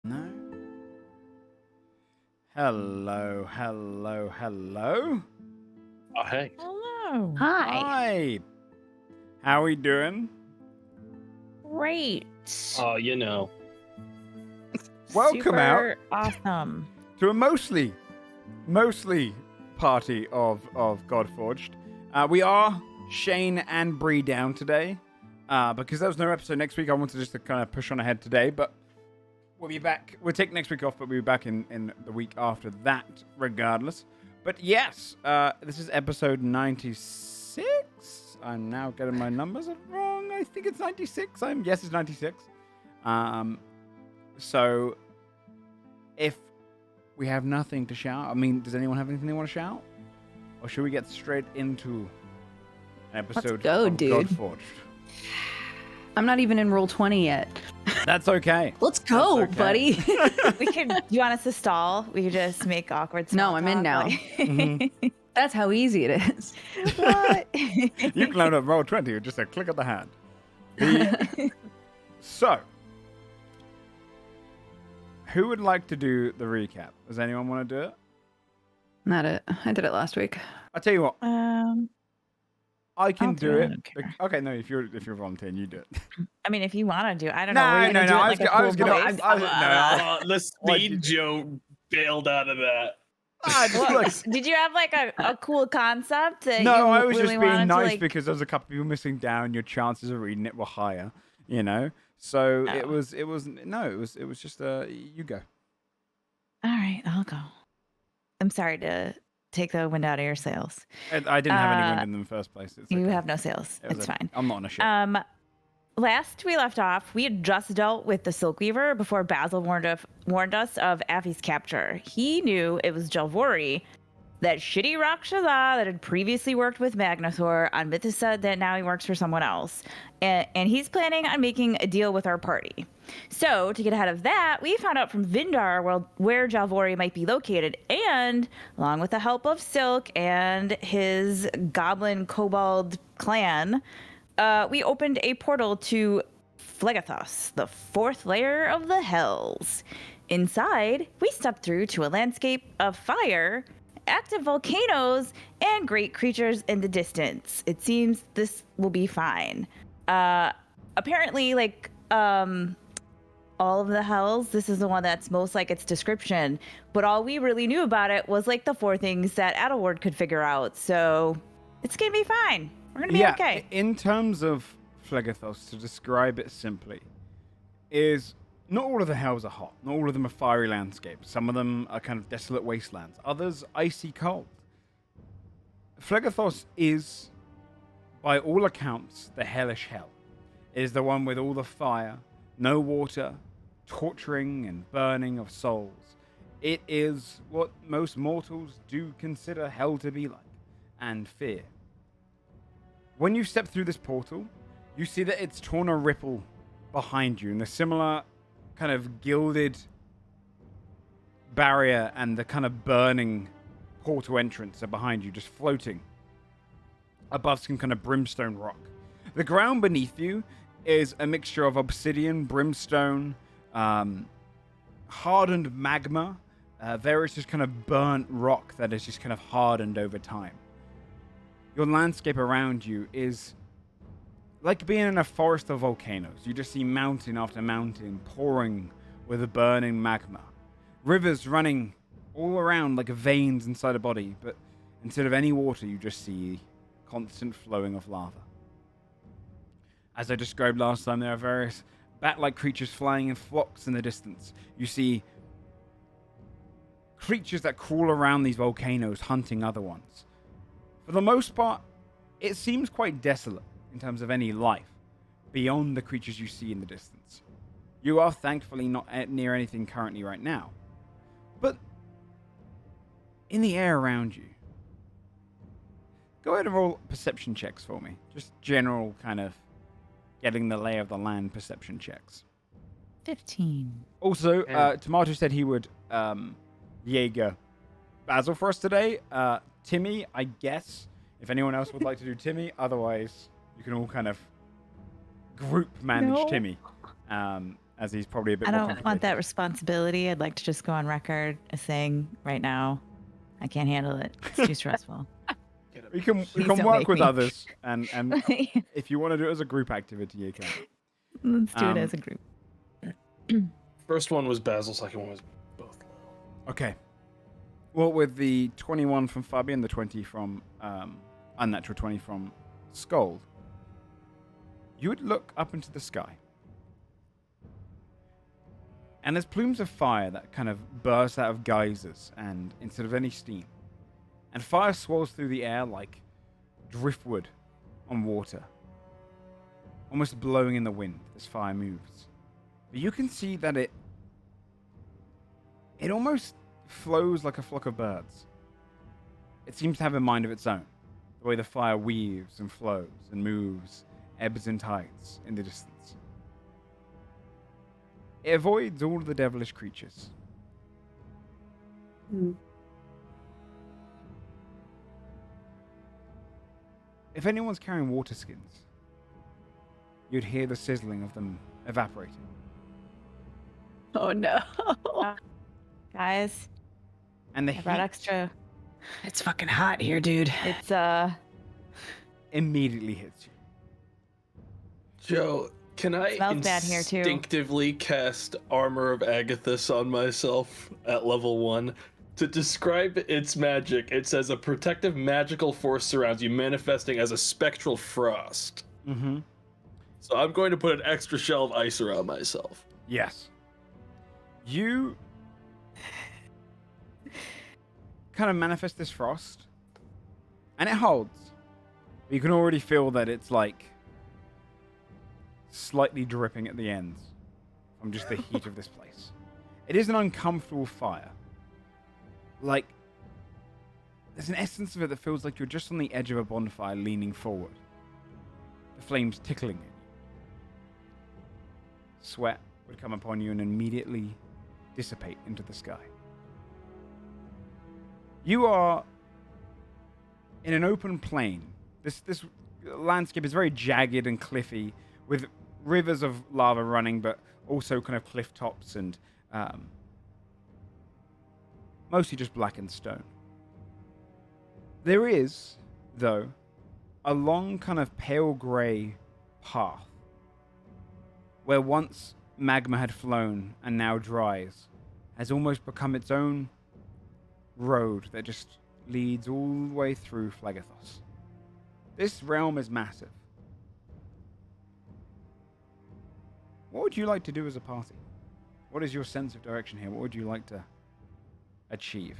No. Hello, hello, hello. Oh, hey. Hello. Hi. How are we doing? Great. Oh, you know. Welcome Super awesome. to a mostly party of Godforged. We are Shane and Bree down today. Because there was no episode next week, I wanted just to kind of push on ahead today, but we'll be back. We'll take next week off, but we'll be back in the week after that, regardless. But yes, this is episode 96. I'm now getting my numbers wrong. I think it's 96. Yes, it's 96. So if we have nothing to shout, I mean, does anyone have anything they want to shout? Or should we get straight into an episode of Godforged? I'm not even in roll 20 yet. That's okay. Let's go, That's okay. buddy. We could. Do you want us to stall? We could just make awkward. No, small I'm in talk, now. like- Mm-hmm. That's how easy it is. What? You can load up roll 20 with just a click of the hand. So, who would like to do the recap? Does anyone want to do it? Not it. I did it last week. I'll tell you what. I can I'll do do it, I it. don't care. Okay, no, if you're volunteering, you do it. I mean, if you want to do, I don't No, know. We're no, gonna no, do it I like was- a I was cool gonna- voice. The Like- speed Joe bailed out of that. Just Did you have like a cool concept that no, you I was really just being wanted nice to, like... because there was a couple people missing down. Your chances of reading it were higher, you know. So it Oh. was just you go. All right, I'll go. I'm sorry to take the wind out of your sails. I didn't have any wind in the first place. It's You okay. have no sails. It was It's a- fine. I'm not on a ship. Last we left off, we had just dealt with the Silkweaver before Basil warned us of Affy's capture. He knew it was Jelvori, that shitty Rakshasa that had previously worked with Magnathor on Mythisa, that now he works for someone else. And he's planning on making a deal with our party. So, to get ahead of that, we found out from Vindar where Jelvori might be located, and along with the help of Silk and his goblin kobold clan, we opened a portal to Phlegethos, the fourth layer of the Hells. Inside, we stepped through to a landscape of fire, active volcanoes, and great creatures in the distance. It seems this will be fine. Apparently, all of the Hells, this is the one that's most like its description, but all we really knew about it was like the four things that Adelward could figure out, so it's gonna be fine. We're gonna be okay. In terms of Phlegethos, to describe it simply, is not all of the hells are hot. Not all of them are fiery landscapes. Some of them are kind of desolate wastelands. Others, icy cold. Phlegethos is, by all accounts, the hellish hell. It is the one with all the fire, no water, torturing and burning of souls. It is what most mortals do consider hell to be like, and fear. When you step through this portal, you see that it's torn a ripple behind you, and the similar kind of gilded barrier and the kind of burning portal entrance are behind you, just floating above some kind of brimstone rock. The ground beneath you is a mixture of obsidian, brimstone, hardened magma, various just kind of burnt rock that is just kind of hardened over time. Your landscape around you is like being in a forest of volcanoes. You just see mountain after mountain pouring with a burning magma. Rivers running all around like veins inside a body, but instead of any water, you just see constant flowing of lava. As I described last time, there are various bat-like creatures flying in flocks in the distance. You see creatures that crawl around these volcanoes hunting other ones. For the most part, it seems quite desolate in terms of any life beyond the creatures you see in the distance. You are thankfully not near anything currently right now. But in the air around you, go ahead and roll perception checks for me. Just general kind of getting the lay of the land perception checks. 15. Also, Tomato said he would Jaeger Basil for us today. Timmy, I guess, if anyone else would like to do Timmy. Otherwise, you can all kind of group manage No. Timmy. And as he's probably a bit I more don't want that complicated. responsibility. I'd like to just go on record as saying right now, I can't handle it. It's too stressful. We can Please work don't make with me. others, and if you want to do it as a group activity, you can. Let's do it as a group. First one was Basil, second one was both low. Okay. Well, with the 21 from Fabian, the 20 from Unnatural 20 from Scold, you would look up into the sky. And there's plumes of fire that kind of burst out of geysers and instead of any steam. And fire swirls through the air like driftwood on water. Almost blowing in the wind, this fire moves. But you can see that it almost flows like a flock of birds. It seems to have a mind of its own. The way the fire weaves and flows and moves, ebbs and tides in the distance. It avoids all of the devilish creatures. If anyone's carrying water skins, you'd hear the sizzling of them evaporating. Oh no. Guys, And the I brought heat extra. It's fucking hot here, dude. It's immediately hits you. Joe, can I Smells bad here, too. instinctively cast Armor of Agathis on myself at level 1? To describe its magic, it says a protective magical force surrounds you, manifesting as a spectral frost. Mm-hmm. So I'm going to put an extra shell of ice around myself. Yes. You kind of manifest this frost, and it holds. You can already feel that it's like slightly dripping at the ends from just the heat of this place. It is an uncomfortable fire. Like, there's an essence of it that feels like you're just on the edge of a bonfire leaning forward. The flames tickling at you. Sweat would come upon you and immediately dissipate into the sky. You are in an open plain. This landscape is very jagged and cliffy, with rivers of lava running, but also kind of cliff tops and mostly just blackened stone. There is, though, a long kind of pale grey path where once magma had flown and now dries, has almost become its own road that just leads all the way through Phlegethos. This realm is massive. What would you like to do as a party? What is your sense of direction here? What would you like to achieve?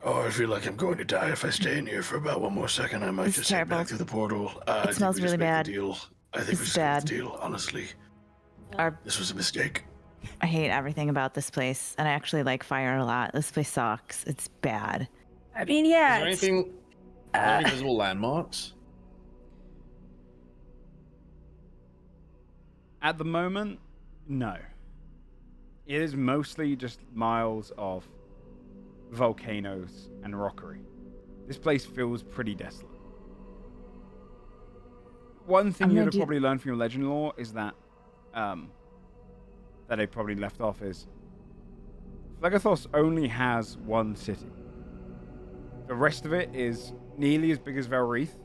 Oh, I feel like I'm going to die if I stay in here for about one more second. I might This is just head terrible. back through the portal. I think smells we just really make bad. the deal. I think This we is just make bad. the deal, honestly. This was a mistake. I hate everything about this place, and I actually like fire a lot. This place sucks. It's bad. I mean, yeah. Is there anything? Are there any visible landmarks? At the moment, no. It is mostly just miles of volcanoes and rockery. This place feels pretty desolate. One thing I'm you'd gonna have do- probably learned from your legend lore is that that I probably left off is Phlegethos only has one city. The rest of it is nearly as big as Velreath,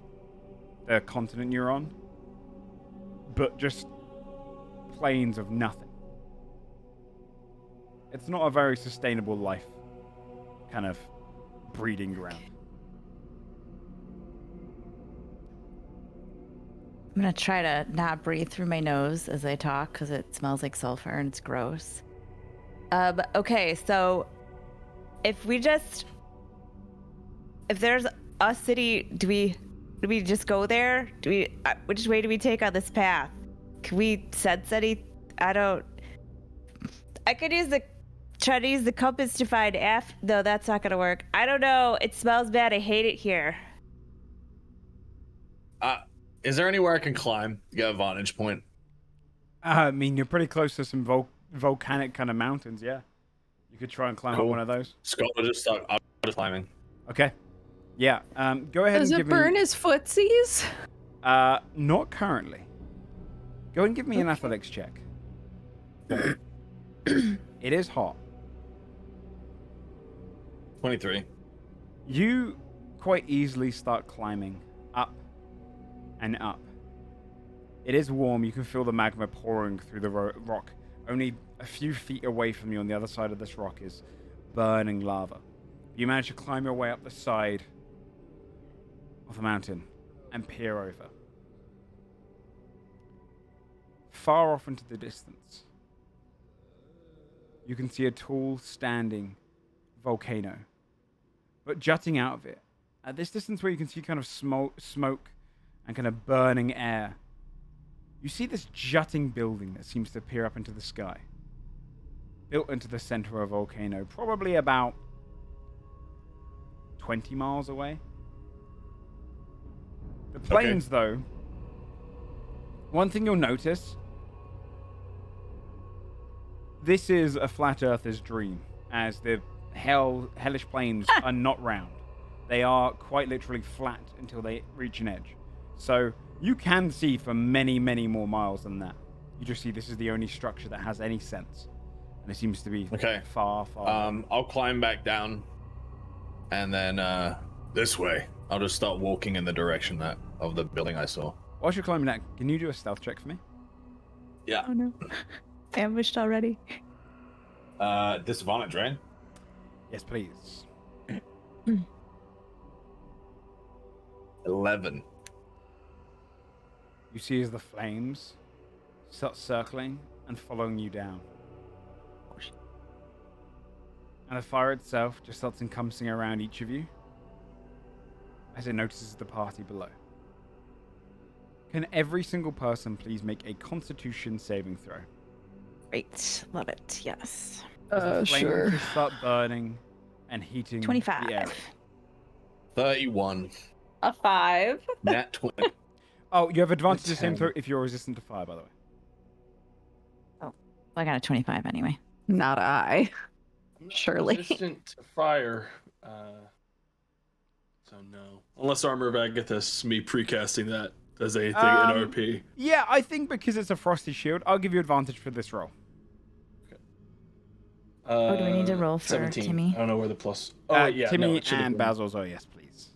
the continent you're on, but just plains of nothing. It's not a very sustainable life kind of breeding ground. I'm gonna try to not breathe through my nose as I talk because it smells like sulfur and it's gross. Okay, so if there's a city, do we just go there? Which way do we take on this path? Can we sense any? I could try to use the compass to find F. No, that's not gonna work. I don't know. It smells bad. I hate it here. Is there anywhere I can climb to get a vantage point? I mean, you're pretty close to some volcanic kind of mountains, yeah. You could try and climb up Cool. one of those. Scott will just start. I'm just climbing. Okay. Yeah. Go ahead Does and it give burn me. his footsies? Not currently. Go and give me an athletics check. hot. It is hot. 23. You quite easily start climbing up and up. It is warm. You can feel the magma pouring through the rock. Only a few feet away from you on the other side of this rock is burning lava. You manage to climb your way up the side of the mountain and peer over. Far off into the distance, you can see a tall, standing volcano. But jutting out of it, at this distance where you can see kind of smoke and kind of burning air, you see this jutting building that seems to peer up into the sky. Built into the center of a volcano, probably about 20 miles away. The plains, though, one thing you'll notice, this is a flat earther's dream, as the hellish plains are not round. They are quite literally flat until they reach an edge. So you can see for many, many more miles than that. You just see this is the only structure that has any sense. And it seems to be far, far. I'll climb back down, and then this way. I'll just start walking in the direction of the building I saw. Whilst you're climbing that, can you do a stealth check for me? Yeah. Oh no. Ambushed already. Disadvantage, right? Yes, please. 11. You see as the flames start circling and following you down. And the fire itself just starts encompassing around each of you as it notices the party below. Can every single person please make a Constitution saving throw? Great. Love it. Yes. As the flames Sure. just start burning and heating 25. the air. 31. A 5. Nat 20. Oh, you have advantage to the 10. same throw if you're resistant to fire, by the way. I got a 25 anyway. Not I. I'm not Surely. resistant to fire. So no. Unless Armor of Agathis, me precasting that as anything in RP. Yeah, I think because it's a frosty shield, I'll give you advantage for this roll. Oh, do we need to roll for 17. Timmy? I don't know where the plus. Oh, yeah. Timmy no, it should've and been- Basil's. Oh, yes, please.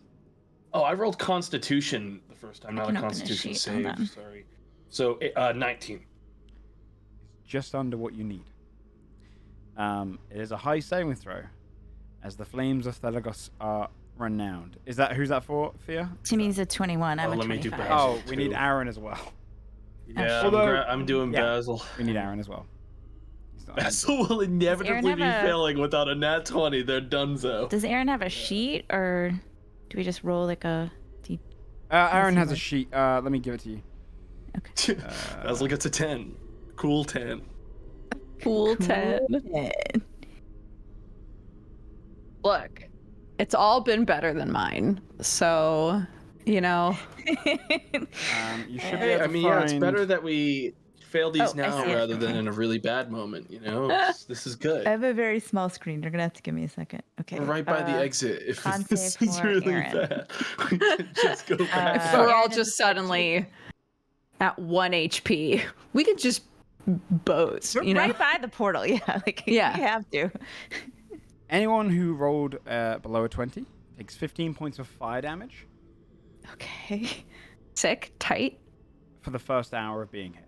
Oh, I rolled Constitution the first time, not can a open this Constitution sheet, save. hold on. Sorry. So 19. Just under what you need. It is a high saving throw, as the flames of Phlegethos are renowned. Is that who's that for, Thea? Timmy's a 21. I'm Oh, a let me do 25. Basil. Oh, we need too. Aaron as well. Yeah, Although- I'm doing yeah. Basil. We need Aaron as well. He's not- Basil will inevitably be have a- failing without a nat 20. They're donezo. Does Aaron have a sheet, or do we just roll like a D? Aaron he has a work? sheet. Let me give it to you. Basil gets a 10. Cool 10. Cool 10. Look, it's all been better than mine. So, you know. You should be Hey, able I to mean, yeah, it's find- better that we fail these Oh, I now see it. rather than Okay. in a really bad moment, you know? This is good. I have a very small screen. You're gonna have to give me a second. Okay. We're right by the exit. If con this save is for really Aaron. bad, we can just go back. If Uh, we're all Aaron just is- suddenly at 1 HP, we could just boast, We're you know? right by the portal. Yeah. Like Yeah. we have to. Anyone who rolled below a 20 takes 15 points of fire damage Okay. Sick, tight. for the first hour of being here.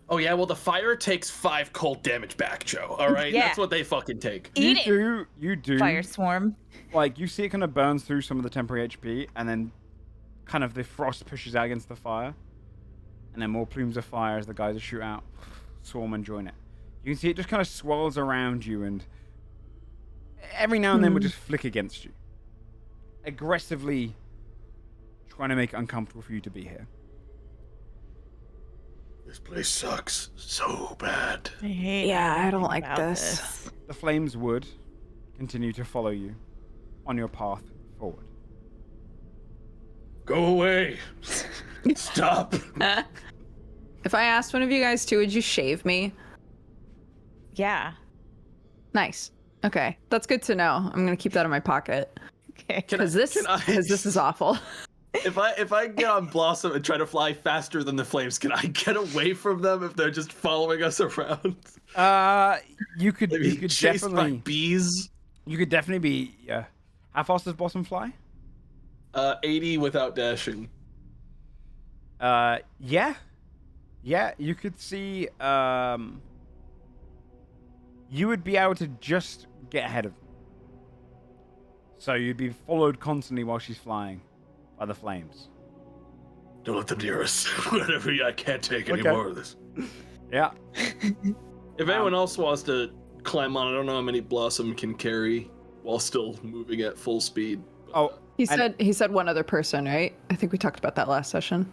Oh yeah, well the fire takes 5 cold damage back, Joe. All right, Yeah. that's what they fucking take. Eat it. You do. Fire swarm. Like, you see it kind of burns through some of the temporary HP, and then kind of the frost pushes out against the fire, and then more plumes of fire as the guys shoot out, swarm and join it. You can see it just kind of swirls around you, and every now and then will just flick against you, aggressively trying to make it uncomfortable for you to be here. This place sucks so bad. I hate Yeah, I don't everything like about this. The flames would continue to follow you on your path forward. Go away. Stop. If I asked one of you guys to, would you shave me? Yeah. Nice. Okay, that's good to know. I'm gonna keep that in my pocket Okay. because this is awful. If I get on Blossom and try to fly faster than the flames, can I get away from them if they're just following us around? You could Maybe chased by definitely bees. you could definitely be. How fast does Blossom fly? 80 without dashing. Yeah, you could see. You would be able to just get ahead of them. So you'd be followed constantly while she's flying by the flames. Don't let them near us. Whatever. I can't take any Okay. more of this. Yeah. If anyone else wants to climb on, I don't know how many Blossom can carry while still moving at full speed. Oh, He said one other person, right? I think we talked about that last session.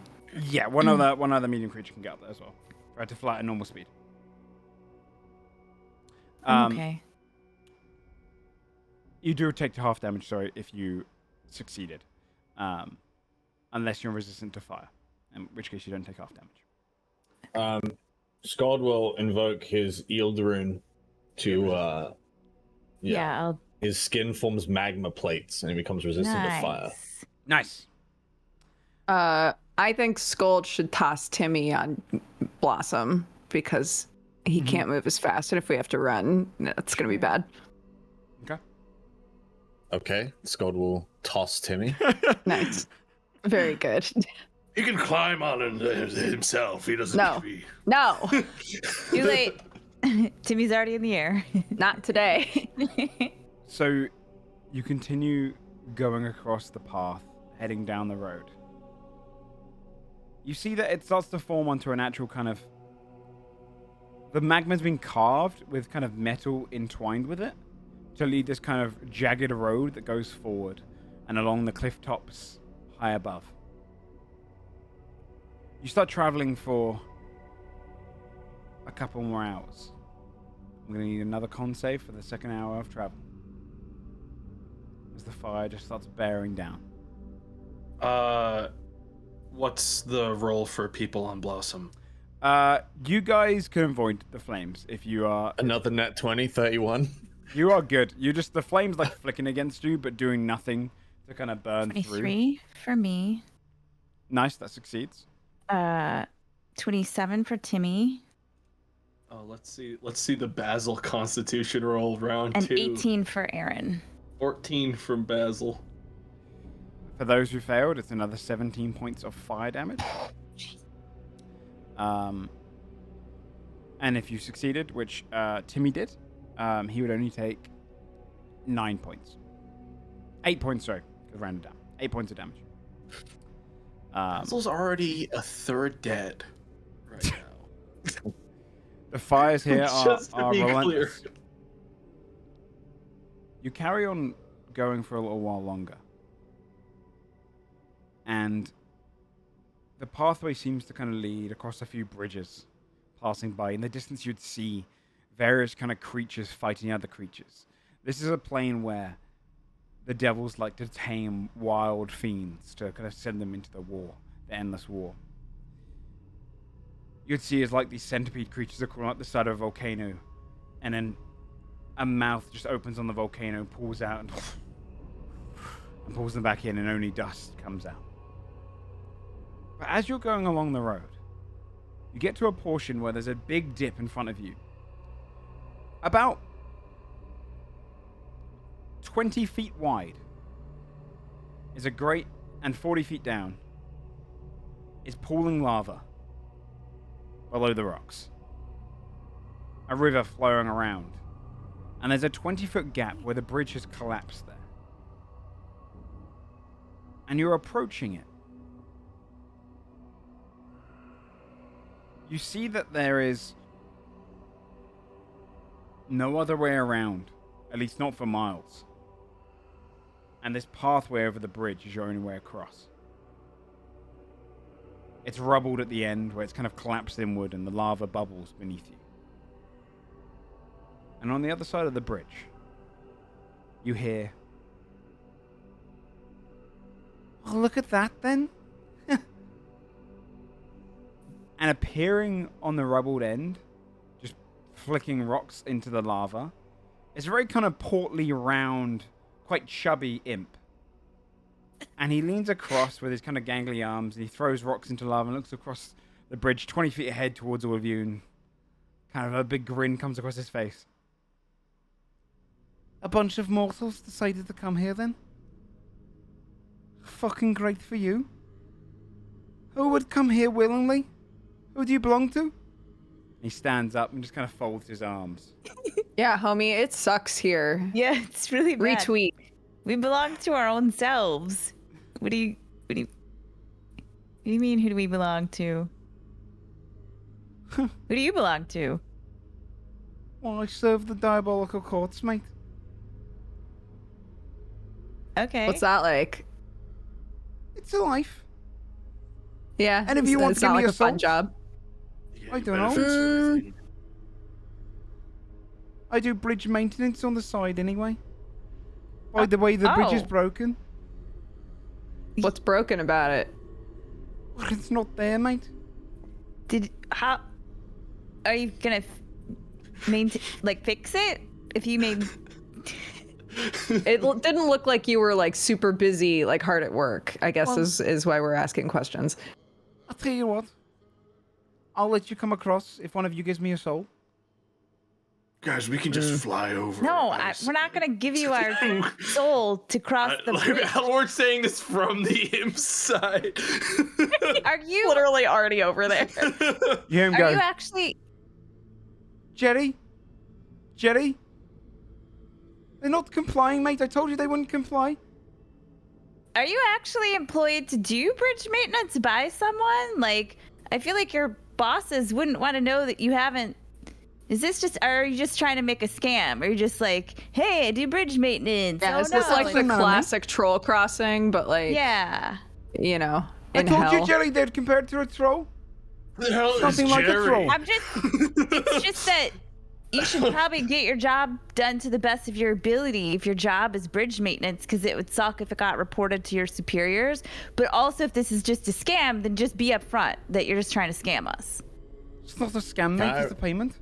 yeah. One other medium creature can get up there as well. Try to fly at normal speed. Okay. You do take half damage, sorry, if you succeeded. Unless you're resistant to fire, in which case you don't take half damage. Scald will invoke his Eld rune to Yeah. his skin forms magma plates and he becomes resistant to fire. Nice. Nice. I think Scold should toss Timmy on Blossom because he can't move as fast, and if we have to run, it's gonna be bad. Okay. Okay, Scald will toss Timmy. Nice. Very good. He can climb on it himself. He doesn't No. need to be. No, Too late. Timmy's already in the air. not today. So you continue going across the path, heading down the road. You see that it starts to form onto an actual kind of... The magma's been carved with kind of metal entwined with it to lead this kind of jagged road that goes forward and along the cliff tops high above. You start traveling for a couple more hours. I'm going to need another con save for the second hour of travel. As the fire just starts bearing down. What's the roll for people on Blossom? You guys can avoid the flames if you are... Another net 20, 31. You are good. You just... The flames like flicking against you, but doing nothing to kind of burn through. 23 for me. Nice, that succeeds. 27 for Timmy. Oh, let's see the Basil Constitution roll round And 2. 18 for Aaron. 14 from Basil. For those who failed, it's another 17 points of fire damage. And if you succeeded, which Timmy did, he would only take 9 points. 8 points, sorry. Could round it down. 8 points of damage. Basil's already a third dead right now. The fires here Just to are be relentless. clear. You carry on going for a little while longer. And the pathway seems to kind of lead across a few bridges passing by. In the distance, you'd see various kind of creatures fighting other creatures. This is a plane where the devils like to tame wild fiends to kind of send them into the war, the endless war. You'd see as like these centipede creatures are crawling up the side of a volcano, and then a mouth just opens on the volcano, pulls out, and pulls them back in, and only dust comes out. But as you're going along the road, you get to a portion where there's a big dip in front of you. About 20 feet wide is a grate, and 40 feet down is pooling lava below the rocks. A river flowing around. And there's a 20-foot gap where the bridge has collapsed there. And you're approaching it. You see that there is no other way around, at least not for miles. And this pathway over the bridge is your only way across. It's rubbled at the end where it's kind of collapsed inward and the lava bubbles beneath you. And on the other side of the bridge, you hear, "Oh, look at that then." And appearing on the rubbled end, just flicking rocks into the lava, is a very kind of portly, round, quite chubby imp. And he leans across with his kind of gangly arms, and he throws rocks into lava and looks across the bridge 20 feet ahead towards all of you, and kind of a big grin comes across his face. A bunch of mortals decided to come here then? Fucking great for you. Who would come here willingly? Who do you belong to? He stands up and just kind of folds his arms. Yeah, homie, it sucks here. Yeah, it's really bad. Retweet. We belong to our own selves. What do you mean, who do we belong to? Who do you belong to? Well, I serve the diabolical courts, mate. Okay. What's that like? It's a life. Yeah. And if you want it's to give not me like a a fun salt? job. I don't know. Benefits or anything? I do bridge maintenance on the side anyway. By the way, the bridge is Oh. broken. What's broken about it? Well, it's not there, mate. How are you gonna fix it? If you made Didn't look like you were like super busy, like hard at work, I guess Well- is why we're asking questions. I'll tell you what. I'll let you come across if one of you gives me a soul. Guys, we can just fly over. no, guys. we're not gonna give you our soul to cross the Like, bridge. Halward's saying this from the imp's side. Are you Literally already over there. You hear him Are go, you actually? Jerry? They're not complying, mate. I told you they wouldn't comply. Are you actually employed to do bridge maintenance by someone? Like, I feel like your bosses wouldn't want to know that you haven't. Are you just trying to make a scam? Or are you just like, hey, I do bridge maintenance? Yeah, oh, is this no. like the no, no. classic troll crossing, but like Yeah. you know, I in told hell. you, Jerry, they'd compared to a troll. The hell is Something like a Jerry? troll. It's just that you should probably get your job done to the best of your ability if your job is bridge maintenance, because it would suck if it got reported to your superiors. But also, if this is just a scam, then just be upfront that you're just trying to scam us. It's not a scam, mate. It's a payment.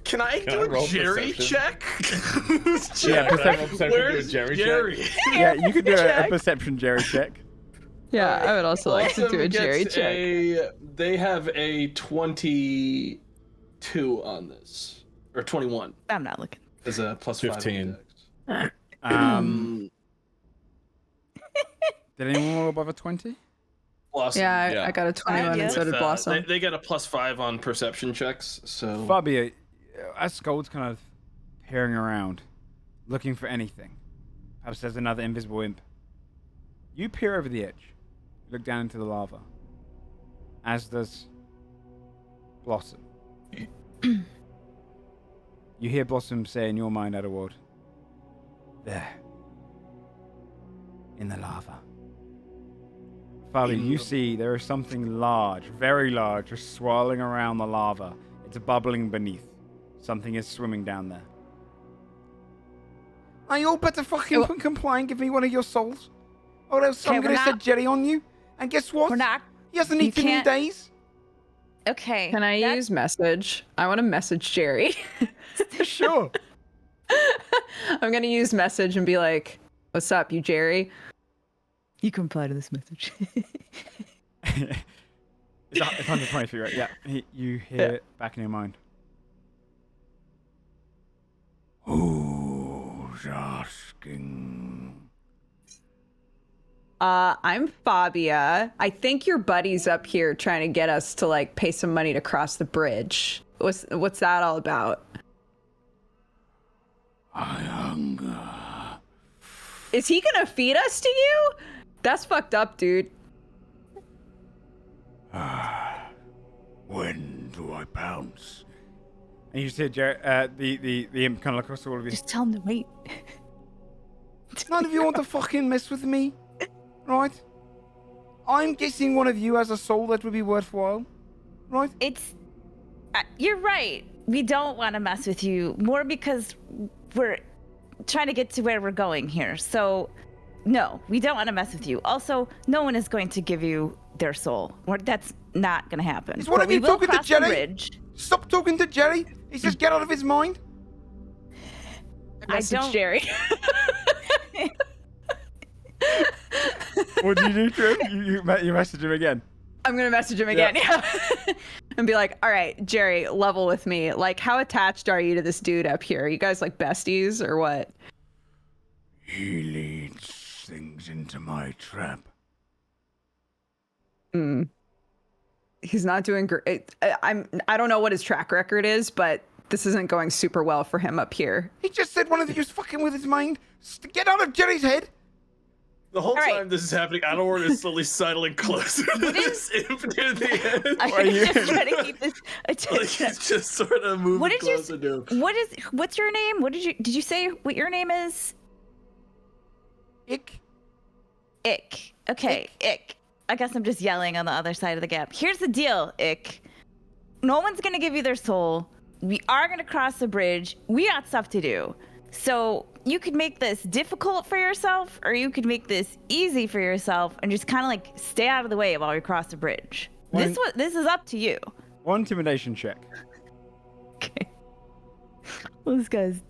Can I Can I do a roll Jerry perception? check? Yeah, Where's Jerry Jerry? check? Yeah, you could do a perception Jerry check. Yeah, I would also like to Awesome do a Jerry gets check. They have a 22 on this, or 21 I'm not looking. as a plus 15. 5. Did anyone roll above a 20? Blossom. Yeah, Yeah. I got a 21 yeah. and so did Blossom. They get a plus 5 on perception checks. So Fabio, as Scold's kind of peering around, looking for anything, perhaps there's another invisible imp. You peer over the edge, look down into the lava, as does Blossom. You hear Blossom say in your mind out of word, there, in the lava. Fabio, you see there is something large, very large, just swirling around the lava. It's bubbling beneath. Something is swimming down there. Now you all better fucking comply and give me one of your souls. Or else I'm Okay, gonna we're set not- Jerry on you. And guess what? We're not. He hasn't you eaten in can't- days. Okay. Can I use message? I want to message Jerry. Sure. I'm gonna use message and be like, "What's up, you Jerry?" You can reply to this message. It's 120 feet, right? Yeah. You hear it back in your mind. Who's asking? I'm Fabia. I think your buddy's up here trying to get us to like pay some money to cross the bridge. What's that all about? I hunger. Is he gonna feed us to you? That's fucked up, dude. When do I pounce? And you see Jerry, the imp kind of look across all of you. Just tell him to wait. None of you want to fucking mess with me, right? I'm guessing one of you has a soul that would be worthwhile, right? It's. You're right. We don't want to mess with you more because we're trying to get to where we're going here. So, no, we don't want to mess with you. Also, no one is going to give you their soul. That's not going to happen. Is one But of we you will talking to cross the Jerry? bridge. Stop talking to Jerry. He's just get out of his mind. I Message don't. Jerry. What do you do to him? You message him again. I'm gonna message him again, yeah. And be like, all right, Jerry, level with me. Like, how attached are you to this dude up here? Are you guys like besties or what? He leads things into my trap. He's not doing great. I don't know what his track record is, but this isn't going super well for him up here. He just said one of you's fucking with his mind. Get out of Jerry's head. The whole right. time this is happening, Adelward is slowly sidling closer to this imp near the end. I'm just trying to keep this Like attention. he's just sort of moving What did you? closer to him. What's your name? Did you say what your name is? Ick. Ick. Okay, Ick. I guess I'm just yelling on the other side of the gap. Here's the deal, Ick. No one's gonna give you their soul. We are gonna cross the bridge. We got stuff to do. So you could make this difficult for yourself, or you could make this easy for yourself, and just kind of like stay out of the way while we cross the bridge. This is up to you. One intimidation check. Okay. Well, this guy's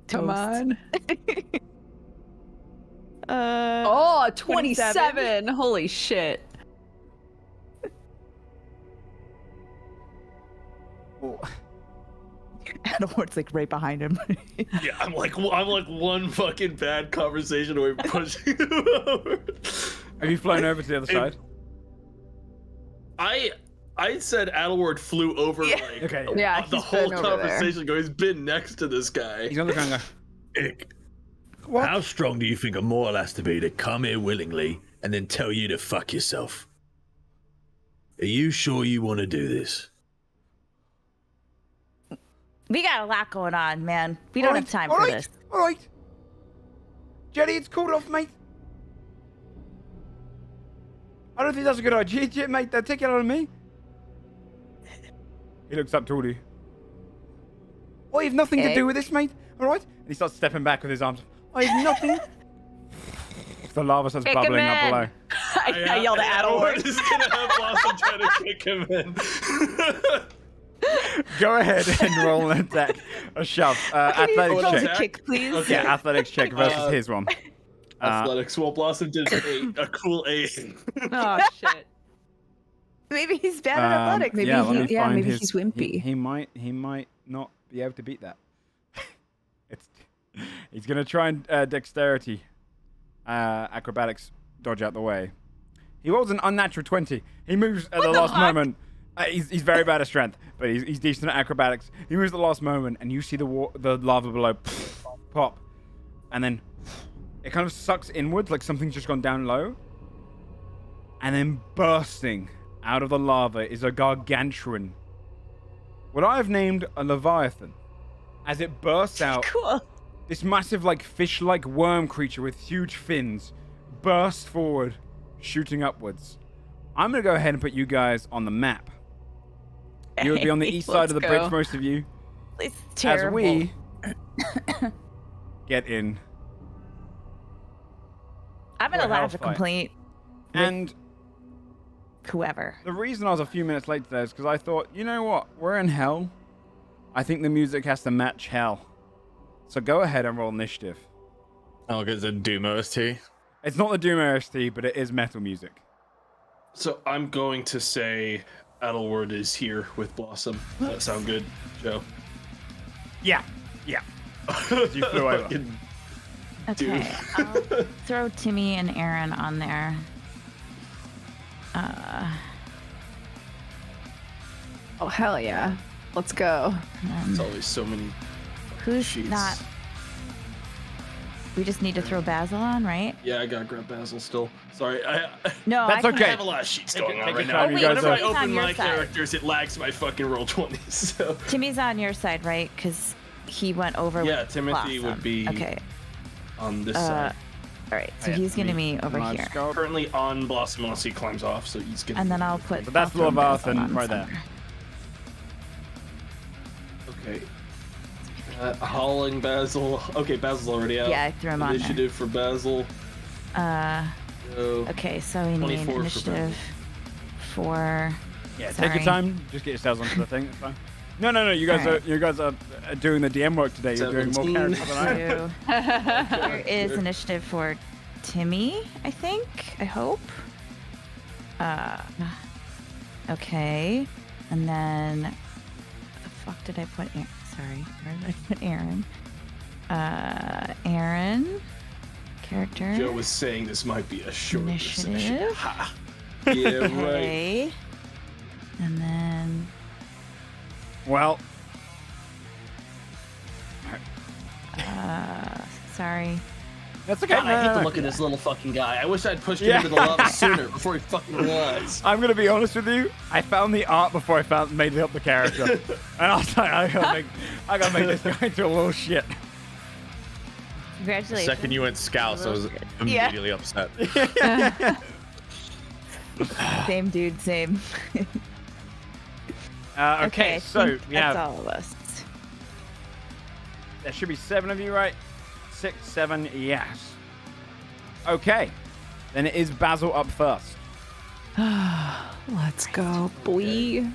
Come toast. on. Oh, 27. Holy shit. Oh. Adelward's like right behind him. Yeah, I'm like one fucking bad conversation away from pushing him over. Have you flown over to the other side? I said Adelward flew over Yeah. like Okay. Yeah, the he's whole been over there. conversation ago. He's been next to this guy. He's on the ground. Ick, What? how strong do you think a mortal has to be to come here willingly and then tell you to fuck yourself? Are you sure you want to do this? We got a lot going on, man. We don't have time for this. All right. Jerry, it's called off, mate. I don't think that's a good idea, mate. They'll take it out of me. He looks up to you. I have nothing to do with this, mate. All right? And he starts stepping back with his arms. I have nothing. The lava starts Kick bubbling him up in. below. I yelled at Adelward Adelward. is gonna have Blossom try to kick him in. Go ahead and roll an attack. A shove. Athletics roll check. attack? Kick, please. Okay. Yeah, athletics check versus his one. Athletics. Well, Blossom did a cool 8. Oh, shit. Maybe he's bad at athletics. Maybe let me find maybe his- he's wimpy. He might not be able to beat that. He's gonna try and dexterity, acrobatics, dodge out the way. He rolls an unnatural 20. He moves at the last moment. He's very bad at strength, but he's decent at acrobatics. He moves at the last moment, and you see the lava below pop, and then it kind of sucks inwards like something's just gone down low, and then bursting out of the lava is a gargantuan, what I have named a leviathan. As it bursts out, Cool. this massive, like, fish-like worm creature with huge fins bursts forward, shooting upwards. I'm going to go ahead and put you guys on the map. You would be on the east side of the bridge, most of you, It's terrible. as we get in. I'm for gonna a lodge a hellfight. complaint. And Whoever. the reason I was a few minutes late today is because I thought, you know what? We're in hell. I think the music has to match hell. So go ahead and roll initiative. Oh, it's a Doom OST. It's not the Doom OST, but it is metal music. So I'm going to say Adelward is here with Blossom. Does that sound good, Joe? Yeah. You flew over. Fucking Okay. I'll throw Timmy and Aaron on there. Oh, hell yeah. Let's go. There's always so many Who's sheets. not? We just need to throw Basil on, right? Yeah, I gotta grab Basil still. Sorry, I No, That's I can okay. I have a lot of sheets going on take right your now. time, you Oh, guys whenever are- I Timmy's on open your my side. characters, it lags my fucking roll 20s. So Timmy's on your side, right? Because he went over. yeah, with Timothy Blossom. would be Okay. on this side. All right. So Yeah, he's gonna me. be over Nice here, go. Currently on Blossom unless he climbs off, so he's gonna. and then I'll put. But that's I'll throw Leviathan Basil on right there. somewhere. Okay. Hauling Basil. Okay, Basil's already out. Yeah, I threw him on there. Initiative for Basil. So, Okay, so we need 24 for initiative for. Yeah, Sorry. take your time. Just get yourselves onto the thing. It's fine. No. You guys Alright. you guys are doing the DM work today. You're doing more 17. characters than I am. Here is initiative for Timmy, I think. I hope. Okay. And then, where the fuck did I put Aaron? Sorry, where did I put Aaron? Aaron. Character. Joe was saying this might be a short session. Initiative. Ha. Yeah, right. Okay. And then, Well, sorry. that's okay. God, I hate No. to look at this little fucking guy. I wish I'd pushed him into the lava sooner before he fucking realized. I'm gonna be honest with you. I found the art before I made up the character, and I was like, I gotta make this guy into a little shit. The Congratulations. second you went Scouse, I was Yeah. immediately upset. Same dude, same. Okay, I so think we that's have. all of us. There should be 7 of you, right? 6, 7, yes. Okay, then it is Basil up first. Let's go, boy.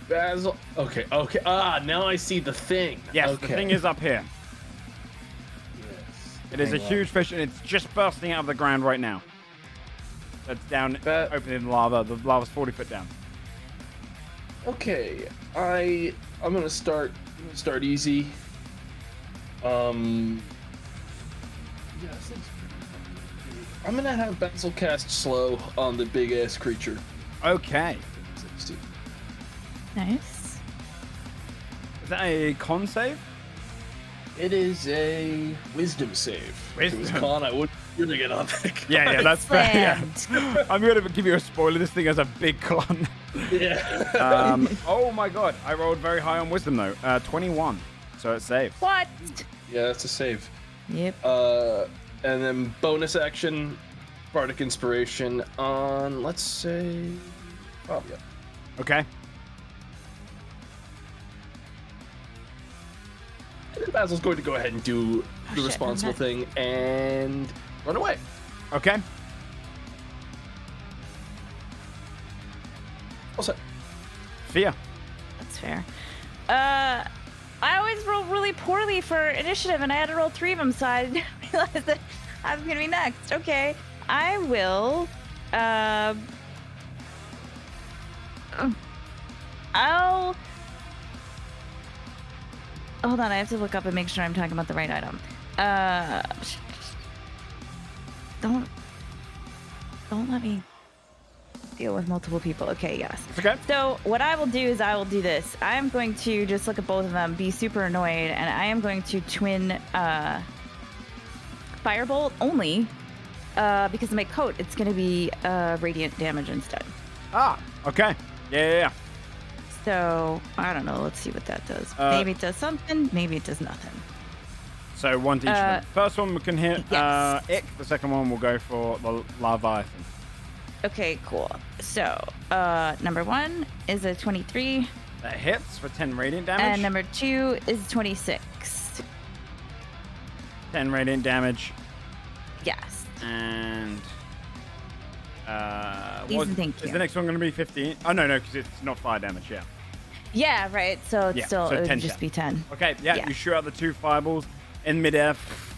Basil. Okay. Now I see the thing. Yes, okay. the thing is up here. Yes. It is a huge fish, and it's just bursting out of the ground right now. That's down, opening the lava. The lava's 40 foot down. Okay. I'm gonna start easy. Yes, I'm gonna have Basil cast slow on the big ass creature. Okay. 60. Nice. Is that a con save? It is a wisdom save. If it was Wisdom. con, I would really get on that. Yeah, that's fair. Yeah. Slammed. I'm gonna give you a spoiler. This thing has a big con. Yeah. Oh my god, I rolled very high on wisdom though. 21, so it's safe. What? Yeah, that's a save. Yep. And then bonus action, bardic inspiration on, let's say, Fabia. Okay. Basil's going to go ahead and do the shit, responsible I'm thing and run away. Okay. All set. Fear. That's fair. I always roll really poorly for initiative, and I had to roll 3 of them, so I didn't realize that I was gonna be next. Okay, I will. I'll. Hold on, I have to look up and make sure I'm talking about the right item. Don't let me deal with multiple people. Okay, yes. Okay. So what I will do is I will do this. I am going to just look at both of them, be super annoyed, and I am going to twin Firebolt only because of my coat. It's going to be radiant damage instead. Ah. Okay. Yeah. So I don't know. Let's see what that does. Maybe it does something. Maybe it does nothing. So 1 to each of them. First one we can hit yes. Ick. The second one will go for the Leviathan. Okay, cool. So number 1 is a 23, That hits for 10 radiant damage. and number 2 is 26. 10 radiant damage. Yes. And Thank is you. the next one going to be 15? Oh no, because it's not fire damage. Yeah. Yeah, right. So it's Yeah, still so it 10 would just be 10. Okay. Yeah, Yeah. You shoot out the 2 fireballs in midair.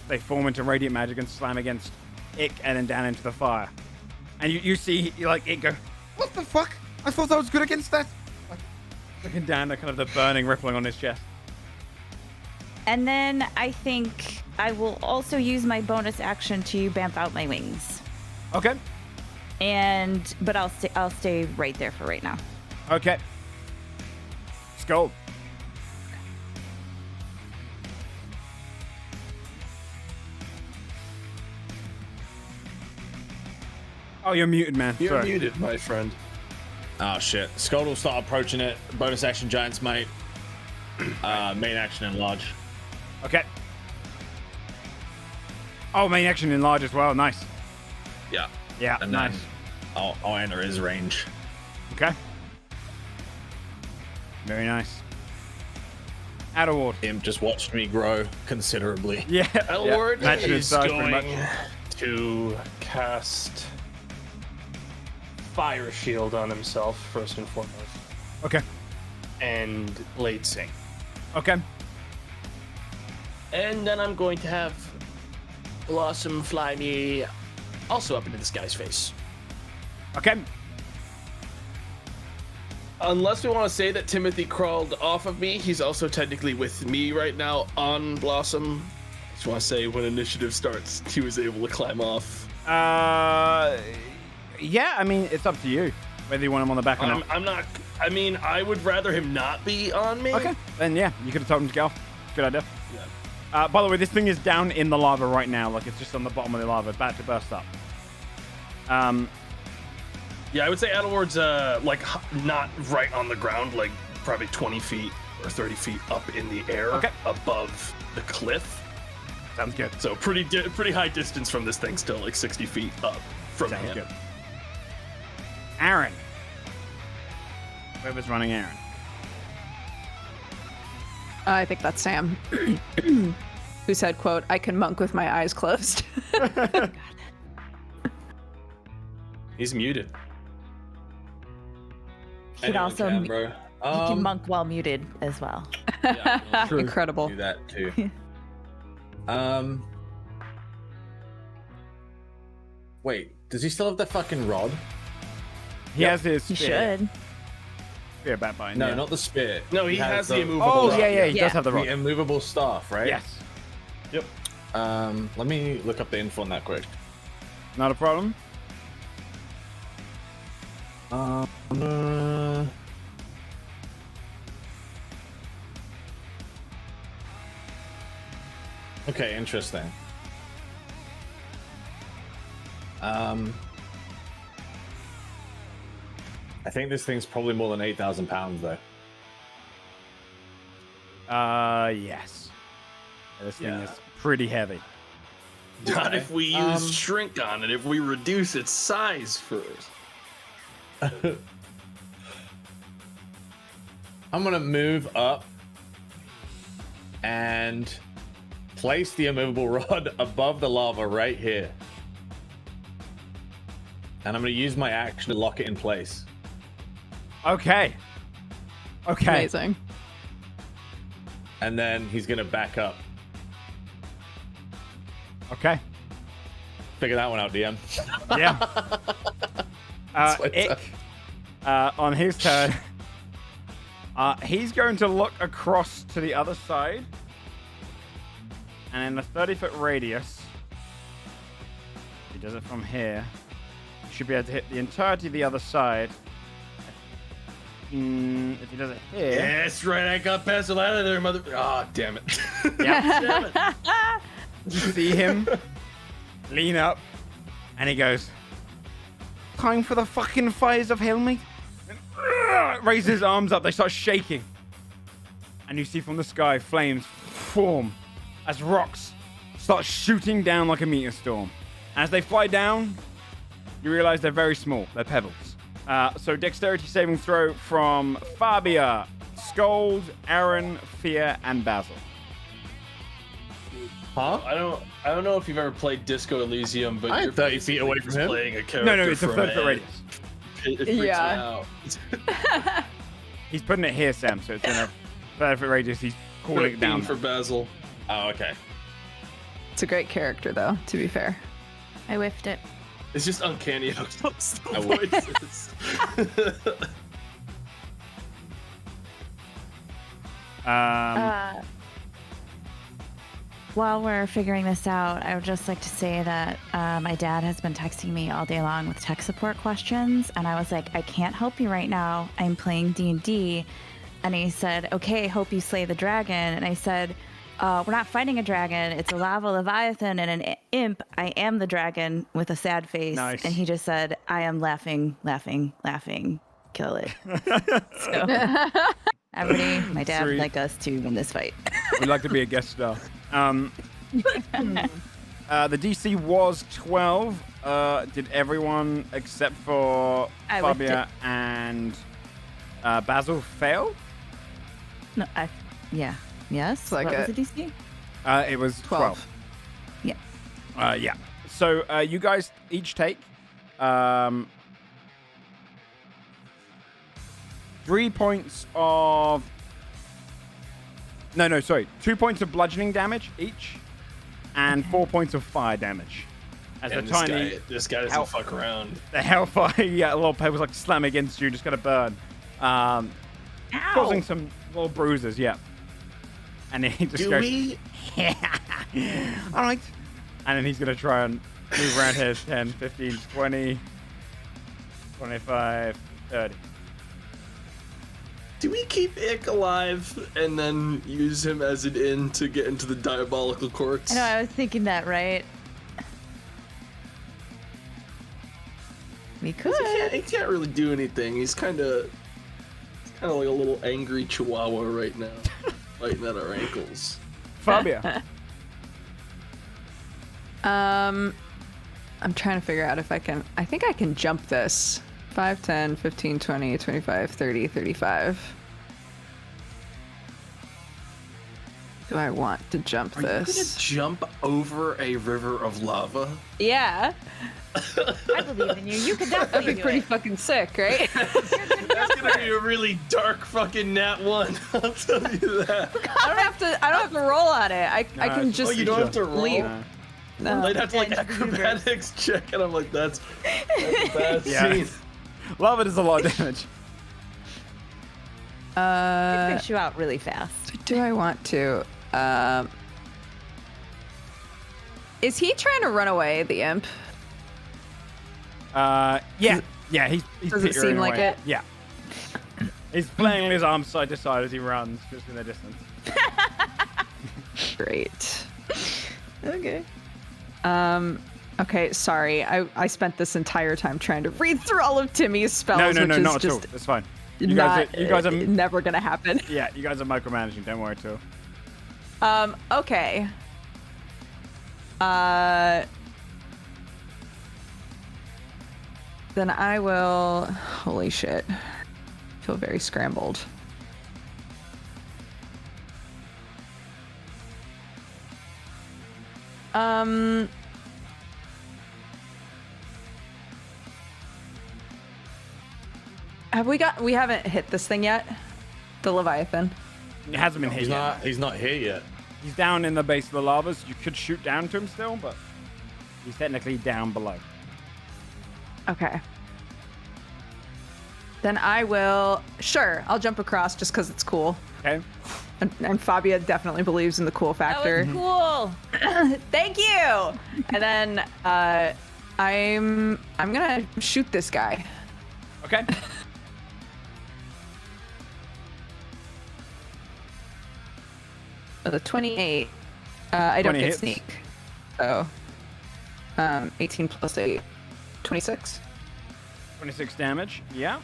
They form into radiant magic and slam against Ick and then down into the fire. And you see like Ick go, what the fuck? I thought I was good against that. Like, looking down at kind of the burning rippling on his chest. And then I think I will also use my bonus action to bamf out my wings. Okay. But I'll stay right there for right now. Okay. Skull. Oh, you're muted, man. You're Sorry. muted, my friend. Oh shit. Skull will start approaching it. Bonus action Giant's Mate. Main action Enlarge. Okay. Oh, main action enlarge as well. Nice. Yeah. Yeah, And nice. then I'll enter his range. Okay. Very nice. Adderward. Him just watched me grow considerably. Yeah. Elward Matching his is size pretty going much. to cast Fire Shield on himself, first and foremost, Okay. and Late Sing. Okay. And then I'm going to have Blossom fly me also up into this guy's face. Okay. Unless we want to say that Timothy crawled off of me, he's also technically with me right now on Blossom. Just want to say when initiative starts, he was able to climb off. Yeah, I mean, it's up to you whether you want him on the back or not. I'm not. I mean, I would rather him not be on me. Okay, then yeah, you could have told him to go. Good idea. Yeah. By the way, this thing is down in the lava right now. Like, it's just on the bottom of the lava, about to burst up. Yeah, I would say Adelward's like not right on the ground, like probably 20 feet or 30 feet up in the air above the cliff. Sounds good. So pretty high distance from this thing, still like 60 feet up from Sounds him. good. Aaron. Whoever's running Aaron. I think that's Sam. Who said, quote, "I can monk with my eyes closed." He's muted. He could also he bro. can monk while muted as well. Yeah, True. Incredible. do that too. Wait, does he still have the fucking rod? He has his He spear. should. Spear back by No, not the spear. No, he has the immovable. Oh, rod. yeah, he Yeah. does have the The rock. immovable staff, right? Yes. Yep. Let me look up the info on that quick. Not a problem. Okay, interesting. I think this thing's probably more than 8,000 pounds, though. Yes. This thing Yeah. is pretty heavy. Not if we use shrink on it. If we reduce its size first. I'm gonna move up and place the immovable rod above the lava right here. And I'm gonna use my action to lock it in place. Okay. Okay. Amazing. And then he's gonna back up. Okay. Figure that one out, DM. Yeah. my Ick, on his turn, he's going to look across to the other side. And in a 30-foot radius, he does it from here. He should be able to hit the entirety of the other side. If he does it here. That's right. I got Basil out of there, mother. Ah, damn it. Yeah. Damn it. You see him lean up, and he goes, "Time for the fucking fires of hell, mate." And raises his arms up. They start shaking, and you see from the sky flames form as rocks start shooting down like a meteor storm. As they fly down, you realize they're very small. They're pebbles. So dexterity saving throw from Fabia, Scold, Aaron, Fear, and Basil. Huh? I don't know if you've ever played Disco Elysium, but I'm you're 30 feet away from him. playing a character. No, it's a from 30-foot a- radius. It freaks me Yeah. out. He's putting it here, Sam, so it's in a 30-foot radius. He's calling it down. for Basil. Oh, okay. It's a great character, though, to be fair. I whiffed it. It's just uncanny how close the I will. voice is. While we're figuring this out, I would just like to say that my dad has been texting me all day long with tech support questions, and I was like, I can't help you right now. I'm playing D&D. And he said, okay, hope you slay the dragon. And I said, we're not fighting a dragon. It's a lava leviathan and an imp. I am the dragon with a sad face. Nice. And he just said, I am laughing, laughing, laughing. Kill it. So, everybody, my dad would Sweet. like us to win this fight. We'd like to be a guest star. The DC was 12. Did everyone except for I whipped Fabia and Basil fail? No, yeah. Yes? like what a- was the DC? It was 12. 12. Yeah. Yeah. So you guys each take 3 points of... No, sorry. 2 points of bludgeoning damage each and 4 points of fire damage As And a tiny this guy doesn't fuck around. the hellfire, a little pebbles like slam against you, just gonna burn, causing some little bruises. Yeah. And then he just Do goes, we? yeah, all right. And then he's gonna try and move around here 10, 15, 20, 25, 30. Do we keep Ick alive and then use him as an in to get into the diabolical courts? I know, I was thinking that, right? We could. He can't really do anything. He's kind of like a little angry chihuahua right now, biting at our ankles. Fabia. I'm trying to figure out if I can. I think I can jump this. 5, 10, 15, 20, 25, 30, 35. Do I want to jump Are you this? gonna jump over a river of lava? Yeah. I believe in you. You could That'd definitely be do pretty it. fucking sick, right? That's gonna be a really dark fucking nat one. I'll tell you that. I don't have to roll on it. I can it's just Oh, you don't have to roll. leave. No. They'd have to like Yeah, just do yours. acrobatics check, and I'm like, that's a bad Yeah. scene. Lava does a lot of damage. It push you out really fast. Do I want to? Is he trying to run away, the imp? Yeah, he's Does it seem teetering like away. it? Yeah. He's flailing his arms side to side as he runs, just in the distance. Great. Okay. Okay, sorry. I spent this entire time trying to read through all of Timmy's spells, No, which not is at all. just That's fine. You not, guys are never gonna happen. yeah, you guys are micromanaging. Don't worry at all. Okay. Then I will. Holy shit. I feel very scrambled. We haven't hit this thing yet? The Leviathan? It hasn't been hit He's yet. he's not here yet. He's down in the base of the lavas. You could shoot down to him still, but he's technically down below. Okay. Then I will. Sure, I'll jump across just because it's cool. Okay. And Fabia definitely believes in the cool factor. That was cool. Thank you. And then I'm gonna shoot this guy. Okay. The 28. I don't 20 get hits. sneak. So 18 plus 8. 26. 26 damage. Yeah.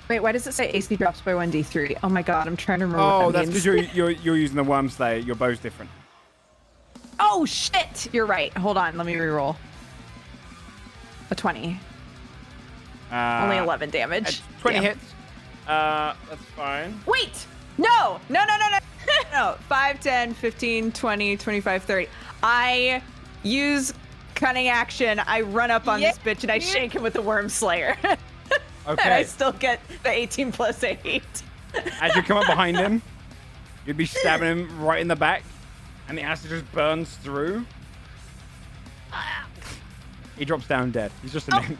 Wait, why does it say AC drops by 1d3? Oh my god, I'm trying to remember Oh, what that that's means. because you're using the Worm Slayer. Your bow's different. Oh shit! You're right. Hold on, let me reroll. A 20. Only 11 damage. 20 Damn. hits. That's fine. Wait! No! No. 5, 10, 15, 20, 25, 30. I use cunning action. I run up on this bitch and I shake him with the Worm Slayer. And I Okay. still get the 18 plus 8. As you come up behind him, you'd be stabbing him right in the back, and the acid just burns through. He drops down dead. He's just an imp.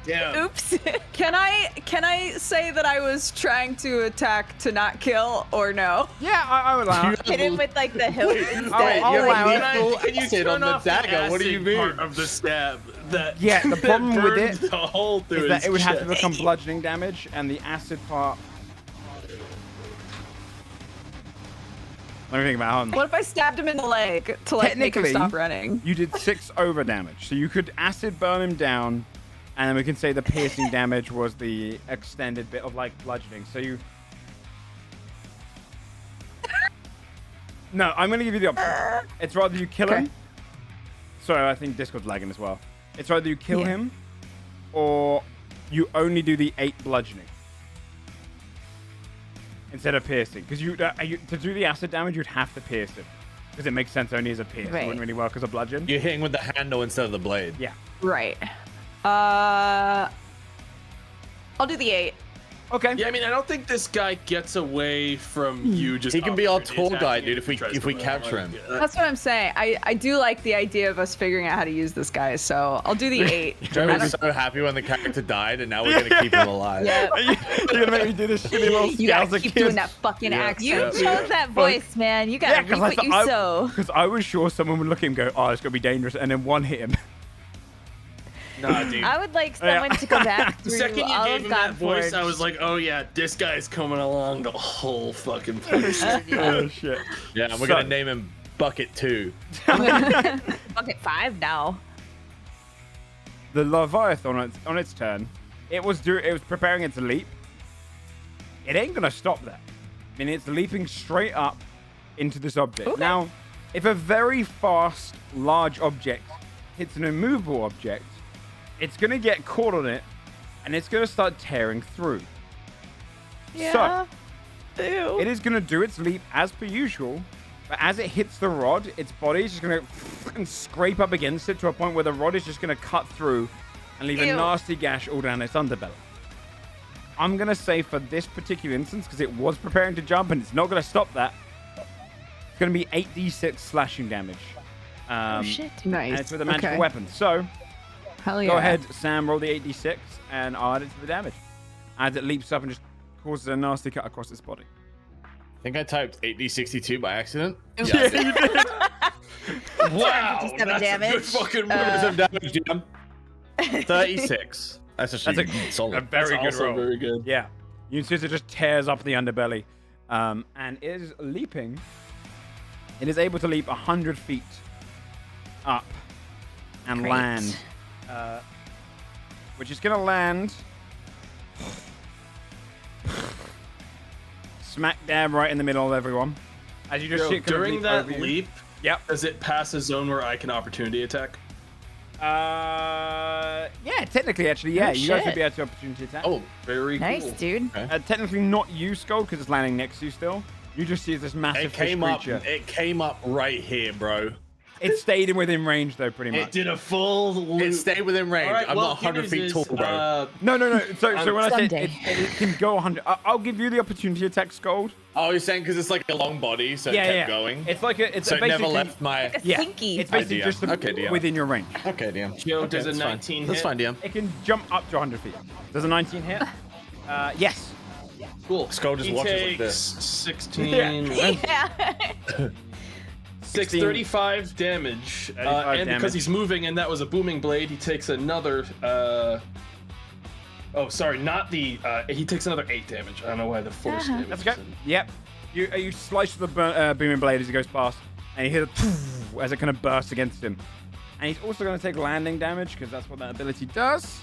Yeah. Oops. Can I say that I was trying to attack to not kill or no? Yeah, I would allow it. Hit him with like the hilt instead. I'll allow it. Can you Sit turn on the off dagger, what do you acid mean? Part of the stab that Yeah, the that problem with burns it the hole through Is that his it would have to chest. become bludgeoning damage, and the acid part. Let me think about it. What if I stabbed him in the leg to like make him Technically, stop running? You did 6 over damage, so you could acid burn him down, and then we can say the piercing damage was the extended bit of like bludgeoning. So you. No, I'm gonna give you the option. It's rather you kill him. Okay. Sorry, I think Discord's lagging as well. It's either you kill Yeah. him, or you only do the 8 bludgeoning instead of piercing. Because to do the acid damage, you'd have to pierce him. Because it makes sense only as a pierce. It Right. wouldn't really work as a bludgeon. You're hitting with the handle instead of the blade. Yeah. Right. I'll do the 8. Okay. Yeah, I mean, I don't think this guy gets away from you. Just He can be our opportunity tour guide, attacking dude. you If we capture him. That's what I'm saying. I do like the idea of us figuring out how to use this guy, so I'll do the 8. Joe was so happy when the character died, and now we're gonna keep him alive. Yeah. You're gonna make me do this shitty little You gotta Scouser keep kiss. doing that fucking accent. You dude. chose that voice, man. You gotta reap what you sow. Because I was sure someone would look at him and go, oh, it's gonna be dangerous, and then one hit him. Nah, dude. I would like someone to go back The through second you all gave of him that voice, I Godforged. was like, oh yeah, this guy's coming along the whole fucking place. Oh shit. Yeah, and we're So- gonna name him Bucket 2. Bucket 5 now. The Leviathan on its turn, it was preparing its leap. It ain't gonna stop there. I mean, it's leaping straight up into this object. Okay. Now, if a very fast, large object hits an immovable object, it's gonna get caught on it, and it's gonna start tearing through. Yeah. So, it is gonna do its leap as per usual, but as it hits the rod, its body is just gonna fucking scrape up against it to a point where the rod is just gonna cut through and leave a Ew. nasty gash all down its underbelly. I'm gonna say for this particular instance, because it was preparing to jump and it's not gonna stop that, it's gonna be 8d6 slashing damage. Oh shit. Nice. And it's with a magical Okay. weapon. So, Hell yeah. go ahead, Sam, roll the 8d6 and I'll add it to the damage. As it leaps up and just causes a nasty cut across its body. I think I typed 8d62 by accident. Yeah, you did. Wow, 57 that's a good damage. fucking Some damage, DM. 36. That's actually That's a solid. very That's good also roll. very good. Yeah. You can see as it just tears up the underbelly. And it is leaping. It is able to leap 100 feet up and Great. land. Which is going to land smack dab right in the middle of everyone. As you just Yo, see it kind of during leap that over you. leap, Yep. does it pass a zone where I can opportunity attack? Yeah, technically, actually, yeah. Oh, you guys shit. would be able to opportunity attack. Oh, Very Nice, cool. dude. Technically not you, Skull, because it's landing next to you still. You just see this massive it came fish up. creature. It came up right here, bro. It stayed in within range, though, pretty much. It did a full loop. It stayed within range. All right, I'm well, not 100 good feet news tall, is, bro. No. So when I say Someday. it can go 100, I'll give you the opportunity attack, Scold. Oh, you're saying because it's like a long body, so it kept going? It's like it's So it never basically left my... yeah. Slinky. It's basically idea. just Okay, DM. within your range. Okay, DM. Yo, Okay, does a that's fine. 19 That's hit? fine, DM. It can jump up to 100 feet. Does a 19 hit? Yes. Cool. Skull just He watches like takes this. 16. Yeah. 635 damage. 35 and damage. because he's moving and that was a booming blade, he takes another. Oh, sorry, not the. He takes another 8 damage. I don't know why the force damage. That's okay. is in- Yep. You slice the booming blade as he goes past, and you hear the as it kind of bursts against him. And he's also going to take landing damage because that's what that ability does.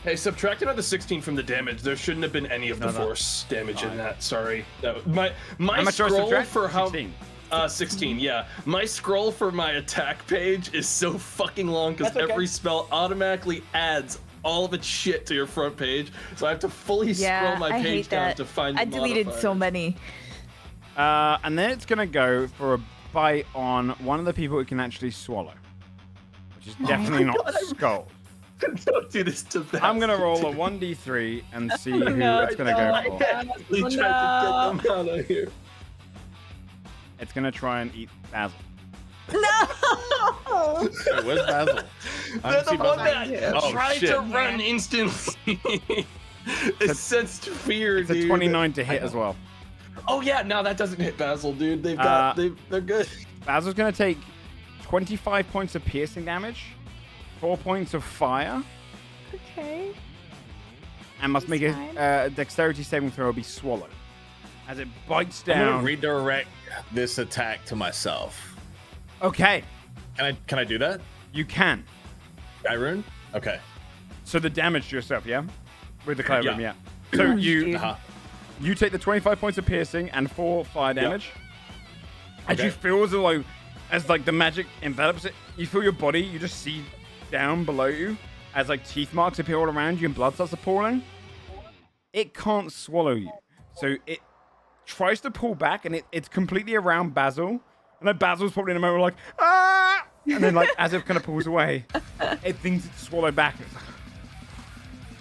Hey, subtract another 16 from the damage. There shouldn't have been any of the No. force damage in that. Sorry. That, my How much do I scroll subtract? for how 16. 16, yeah. My scroll for my attack page is so fucking long because That's okay. every spell automatically adds all of its shit to your front page. So I have to fully Yeah, scroll my I page hate down that. to find I the deleted so modifiers. many. And then it's going to go for a bite on one of the people it can actually swallow, which is definitely not Skull. Don't do this to Bass. I'm going to roll a 1d3 and see who No, it's going to go for. We tried to get them out of here. It's going to try and eat Basil. No! Wait, where's Basil? I They're haven't the seen one Basil. that Oh, tried shit. to run instantly. It sensed fear, It's a dude. 29 to hit as well. Oh yeah, no, that doesn't hit Basil, dude. They've got, they're good. Basil's going to take 25 points of piercing damage, 4 points of fire, Okay. and must make That's a dexterity saving throw or be swallowed. As it bites I'm down. gonna redirect this attack to myself. Okay, Can I do that? you can. Irune? Okay. So the damage to yourself, yeah? With the clover, Yeah. yeah. So you Uh-huh. you take the 25 points of piercing and 4 fire damage. As Okay. you feel as though, as like the magic envelops it, you feel your body, you just see down below you as like teeth marks appear all around you and blood starts to pouring. It can't swallow you. So it tries to pull back and it's completely around Basil. And then Basil's probably in a moment like, ah! And then like as it kind of pulls away, it thinks it's swallowed back.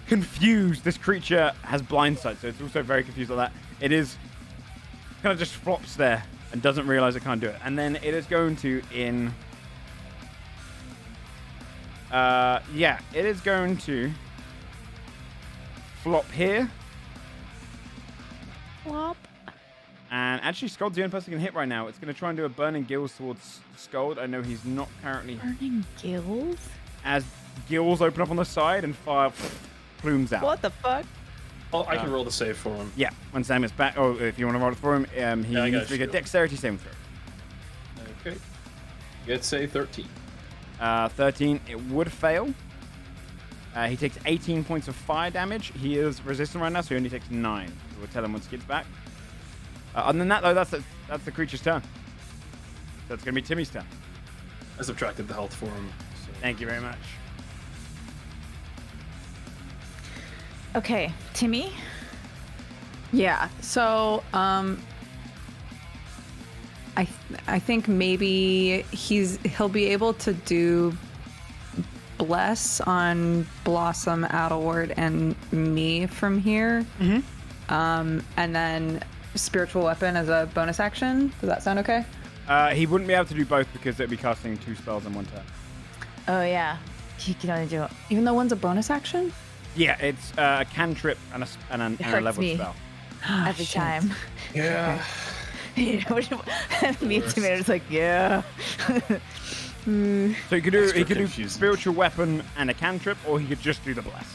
confused. This creature has blind sight, so it's also very confused like that. It is kind of just flops there and doesn't realize it can't do it. And then it is going to it is going to flop here. Flop. And actually, Scold's the only person who can hit right now. It's going to try and do a burning gills towards Scold. I know he's not currently... Burning gills? As gills open up on the side and fire plumes out. What the fuck? Oh, I can roll the save for him. Yeah, when Sam is back... Oh, if you want to roll it for him, he needs to make a dexterity saving throw. Okay. Let's say 13. 13, it would fail. He takes 18 points of fire damage. He is resistant right now, so he only takes 9. We'll tell him once he gets back. Other than that, though, that's the creature's turn. So it's going to be Timmy's turn. I subtracted the health for him. So. Thank you very much. Okay, Timmy. Yeah. So, I think maybe he'll be able to do bless on Blossom, Adelward, and me from here. Mm-hmm. And then spiritual weapon as a bonus action. Does that sound okay? He wouldn't be able to do both because it'd be casting 2 spells in one turn. Oh yeah, he can only do it. Even though one's a bonus action? Yeah, it's a cantrip and a level spell. Every time. Yeah. Me and Timmy are just like, yeah. So he could do confusing. spiritual weapon and a cantrip, or he could just do the bless.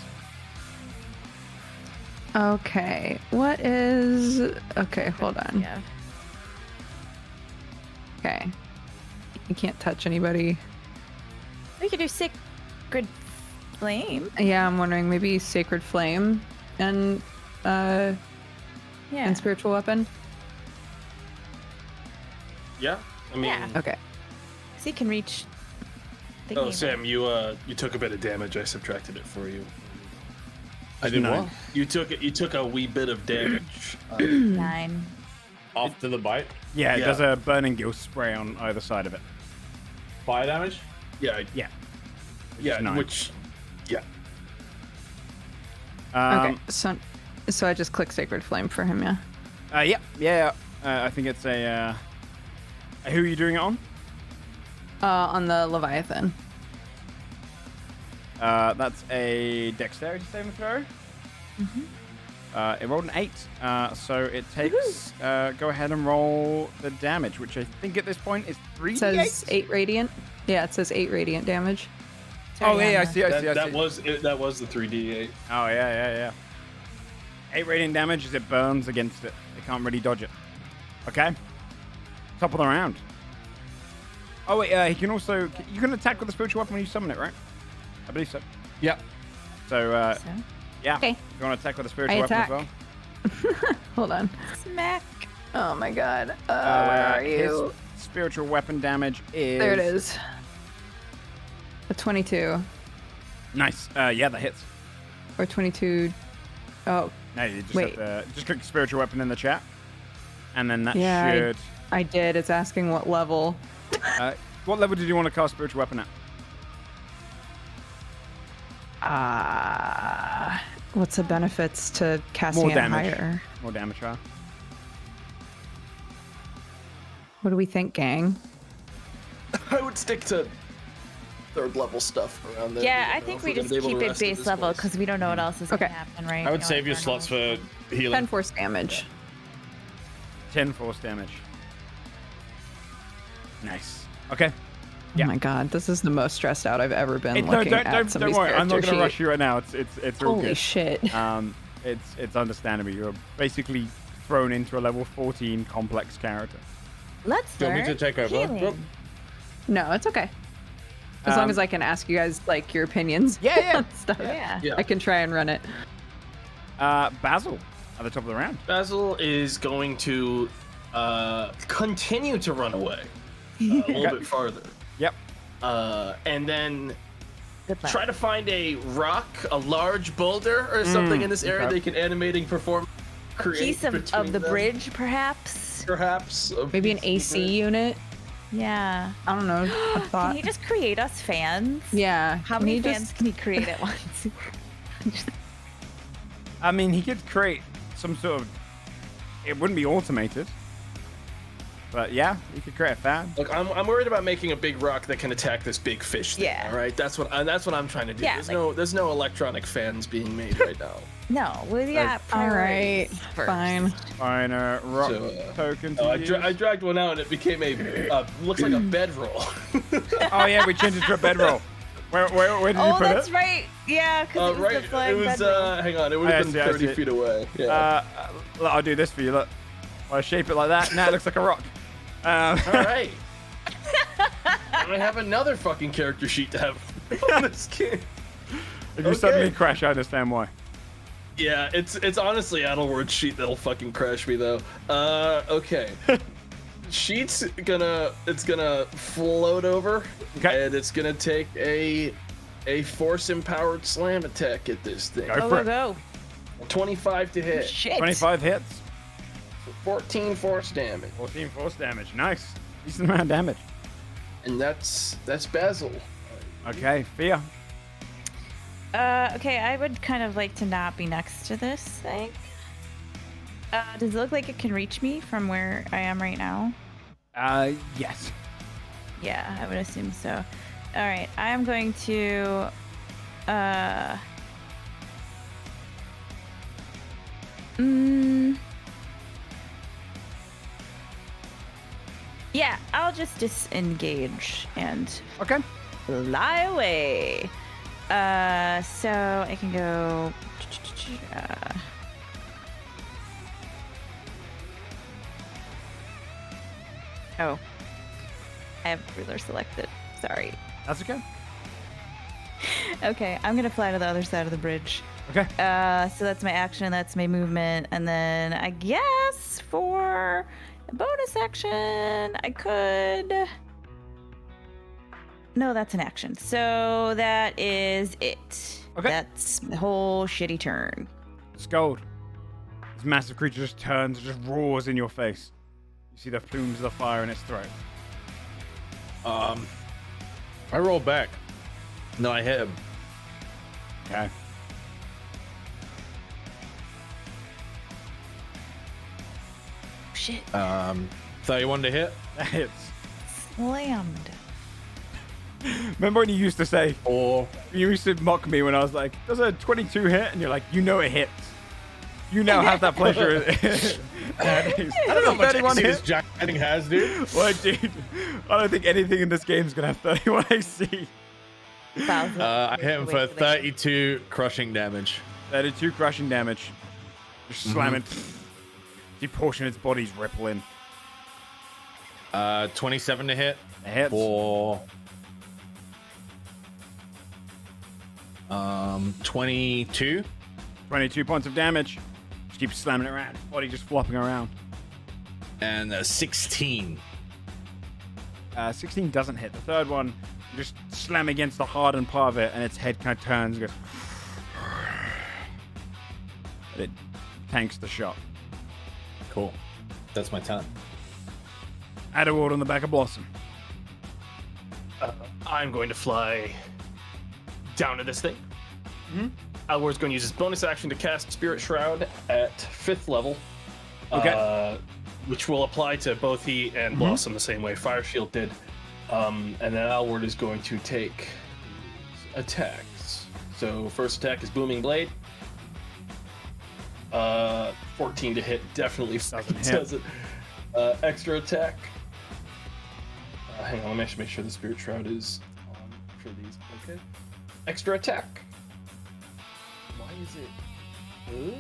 Okay. What is... Okay, hold on. Yeah. Okay. You can't touch anybody. We could do sacred flame. Yeah, I'm wondering maybe Sacred Flame and Yeah. and spiritual weapon. Yeah. I mean. Yeah. Okay. So he can reach. Oh, Sam, you took a bit of damage. I subtracted it for you. I did Nine. what? You took a wee bit of damage. 9. Off to the bite. Yeah, it Yeah. does a burning gill spray on either side of it. Fire damage? Yeah. Yeah. Yeah. 9. Which. Yeah. Okay. So I just click Sacred Flame for him, yeah. Yeah. I think it's a. Who are you doing it on? On the Leviathan. That's a dexterity saving throw. It rolled an 8, so it takes. Go ahead and roll the damage, which I think at this point is 3d8. It says 8 radiant. Yeah, it says 8 radiant damage. Oh yeah, I see. That was the 3d8. Oh yeah. 8 radiant damage as it burns against it. It can't really dodge it. Okay. Top of the round. Oh wait, he can also. You can attack with a spiritual weapon when you summon it, right? I believe so. Yep. So, yeah. Okay. You want to attack with a spiritual weapon as well? Hold on. Smack. Oh my god. Where are you? His spiritual weapon damage is. There it is. A 22. Nice. Yeah, that hits. Or 22. Oh, No, you just Wait. have to just click spiritual weapon in the chat, and then that Yeah, should. I did. It's asking what level. What level did you want to cast spiritual weapon at? What's the benefits to casting More it damage. higher? More damage, right? What do we think, gang? I would stick to 3rd level stuff around there. Yeah, don't I know think if we we're gonna just be able keep to it rest at base this level place. because we don't know what else is Okay. gonna happen, right? I would We save don't your know slots what- for healing. 10 force damage. 10 force damage. Nice. Okay. Yeah. Oh my god, this is the most stressed out I've ever been No, looking at don't somebody's worry. I'm not character going to rush sheet. you right now. It's all Holy good. shit. It's understandable. You're basically thrown into a level 14 complex character. Let's Do you want me learn to take over? healing. No, it's okay. As long as I can ask you guys like your opinions. Yeah. on stuff. Yeah. Yeah. I can try and run it. Basil at the top of the round. Basil is going to continue to run away a little bit farther. Yep. And then Good luck. try to find a rock, a large boulder or something in this area okay. they can animating perform. Create Piece of between the them, bridge, perhaps. perhaps. a Maybe an piece of the AC bridge. unit. Yeah. I don't know. A thought. Can he just create us fans? Yeah. How can many he fans just- can he create at once? I mean, he could create some sort of. It wouldn't be automated. But yeah, you could create a fan. Look, I'm worried about making a big rock that can attack this big fish thing. Yeah. All right, that's what I'm trying to do. Yeah, There's no electronic fans being made right now. No, we got All right, priorities first. fine. Fine, rock So, token to Oh, use. I dragged one out and it became a looks like a bedroll. Oh yeah, we changed it to a bedroll. Where did you Oh, put that's it? right. Yeah, because it was right, the flying it was bedroll. hang on, it would I have been see, I 30 see. feet away. Yeah. Look, I'll do this for you. Look, I shape it like that. Now it looks like a rock. All right. I have another fucking character sheet to have on this game. If you suddenly crash, I understand why. Yeah, it's honestly Adelward's sheet that'll fucking crash me though. Okay. Sheet's gonna float over, Okay. and it's gonna take a force empowered slam attack at this thing. Go Go, for go, it. go. 25 to hit, Shit. 25 hits. 14 force damage, 14 force damage. Nice. Decent amount of damage. and that's Basil. Okay, Fia. Okay, I would kind of like to not be next to this thing. Does it look like it can reach me from where I am right now? Yes. Yeah, I would assume so. All right, I am going to yeah, I'll just disengage and Okay. fly away. So I can go. Oh, I have ruler selected. Sorry. That's okay. Okay, I'm gonna fly to the other side of the bridge. Okay. So that's my action, that's my movement, and then I guess for a bonus action, I could. No, that's an action. So that is it. Okay. That's the whole shitty turn. Scold. This massive creature just turns, just roars in your face. You see the plumes of the fire in its throat. I roll back. No, I hit him. Okay. Shit. 31 to hit. That hits. Slammed. Remember when you used to say, Or you used to mock me when I was like, does a 22 hit? And you're like, you know it hits. You now have that pleasure. Nowadays. I don't know how much 31 AC this hit. jack thing has, dude. Well, dude, I don't think anything in this game is going to have 31 AC. I hit him for 32 crushing damage. 32 crushing damage. Just slam it. The portion of its body's rippling. 27 to hit. It hits. For 22. 22 points of damage. Just keep slamming it around. Body just flopping around. And 16. 16 doesn't hit. The third one, you just slam against the hardened part of it, and its head kind of turns and goes. And it tanks the shot. Cool. That's my turn. Add a ward on the back of Blossom. I'm going to fly down to this thing. Alwar's going to use his bonus action to cast Spirit Shroud at 5th level. Okay. Which will apply to both he and Blossom the same way Fire Shield did. And then Alward is going to take attacks. So first attack is Booming Blade. 14 to hit, definitely Doesn't hit. does it. Extra attack. Hang on, let me actually make sure the Spirit Shroud is on for these. Okay. Extra attack. Why is it?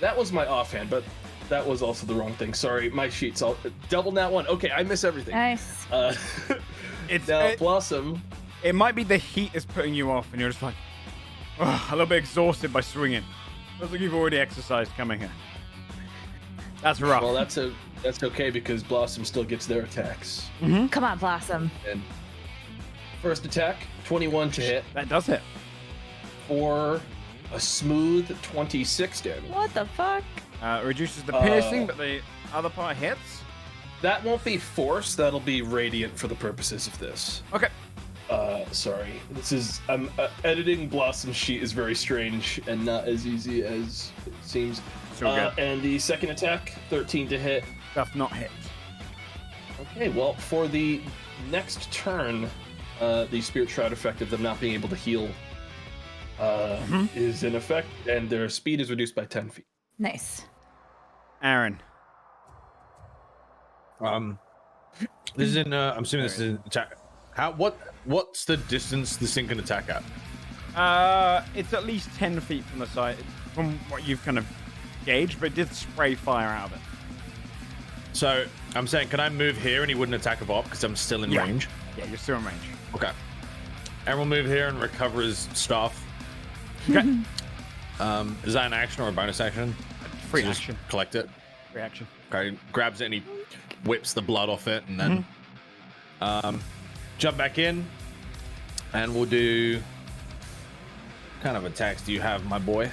That was my offhand, but that was also the wrong thing. Sorry, my sheet's all double that one. Okay, I miss everything. Nice. It's Now it, Blossom. it might be the heat is putting you off, and you're just like, a little bit exhausted by swinging. Looks like you've already exercised coming here. That's rough. Well, that's okay because Blossom still gets their attacks. Come on, Blossom. And first attack, 21 to hit That does hit. for a smooth 26 damage. What the fuck? Reduces the piercing, but the other part hits. That won't be force. That'll be radiant for the purposes of this. Okay. sorry. This is editing Blossom's sheet is very strange and not as easy as it seems. So good. And the second attack, 13 to hit. Doth not hit. Okay, well, for the next turn, the Spirit Shroud effect of them not being able to heal is in effect, and their speed is reduced by 10 feet. Nice. Aaron. This is in. I'm assuming this is an attack. What's the distance this thing can attack at? It's at least 10 feet from the side, from what you've kind of gauged, but it did spray fire out of it. So I'm saying, can I move here and he wouldn't attack a Bob because I'm still in range? Yeah, you're still in range. Okay. And we'll move here and recover his staff. Okay. Is that an action or a bonus action? Free So just action. Collect it. Free action. Okay. Grabs it and he whips the blood off it, and then jump back in, and we'll do. What kind of attacks do you have, my boy?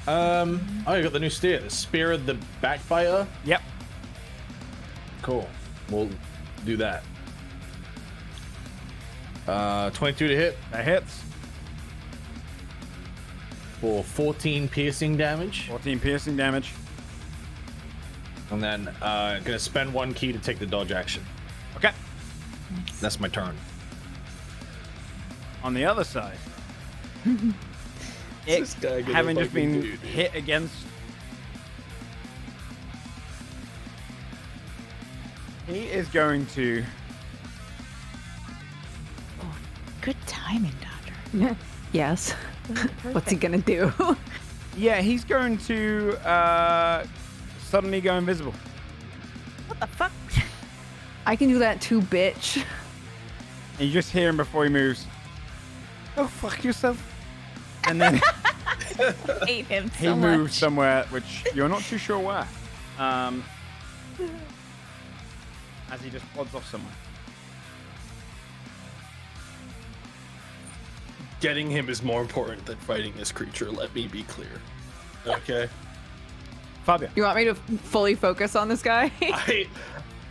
Oh, you got the new steer, the Spear of the Backbiter. Yep. Cool. We'll do that. 22 to hit That hits. for 14 piercing damage, 14 piercing damage. and then gonna spend 1 key to take the dodge action. Okay. That's my turn. On the other side, This guy gonna having just fucking been do, dude? hit against, he is going to. Good timing, Dodger. Yes. What's he gonna do? Yeah, he's going to suddenly go invisible. What the fuck? I can do that too, bitch. And you just hear him before he moves. Oh, fuck yourself. And then Hate him he so moves much. somewhere, which you're not too sure where. As he just plods off somewhere. Getting him is more important than fighting this creature, let me be clear. Okay? Fabio. You want me to fully focus on this guy?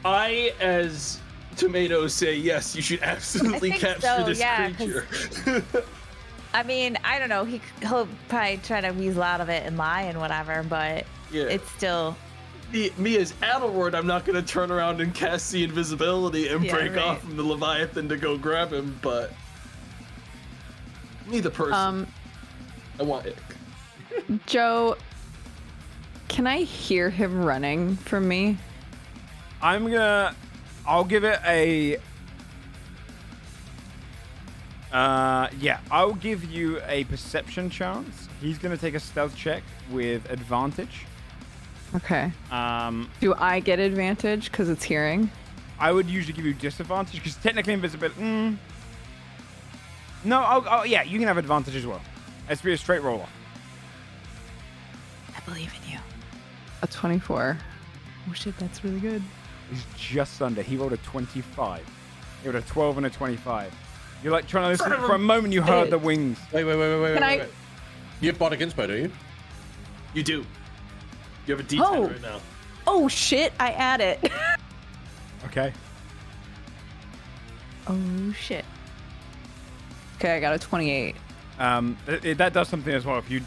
I as Tomatoes say, yes, you should absolutely think capture so, this yeah, creature. I mean, I don't know. He'll probably try to weasel out of it and lie and whatever, but Yeah. it's still. Me as Adelward, I'm not going to turn around and cast the invisibility and Yeah, break right. off from the Leviathan to go grab him, but me, the person, I want Ick. Joe, can I hear him running from me? I'll give it a. I'll give you a perception chance. He's gonna take a stealth check with advantage. Okay. Do I get advantage because it's hearing? I would usually give you disadvantage because technically invisibility. No, yeah, you can have advantage as well. It's be a straight roll off. I believe in you. A 24. Oh shit, that's really good. He's just under. He rolled a 25. He rolled a 12 and a 25. You're like trying to listen. For a moment, you heard the wings. Wait. Can I- wait. You have Bardic Inspo, do you? You do. You have a D10 Oh. right now. Oh shit, I add it. Okay. Oh shit. Okay, I got a 28. That does something as well. If you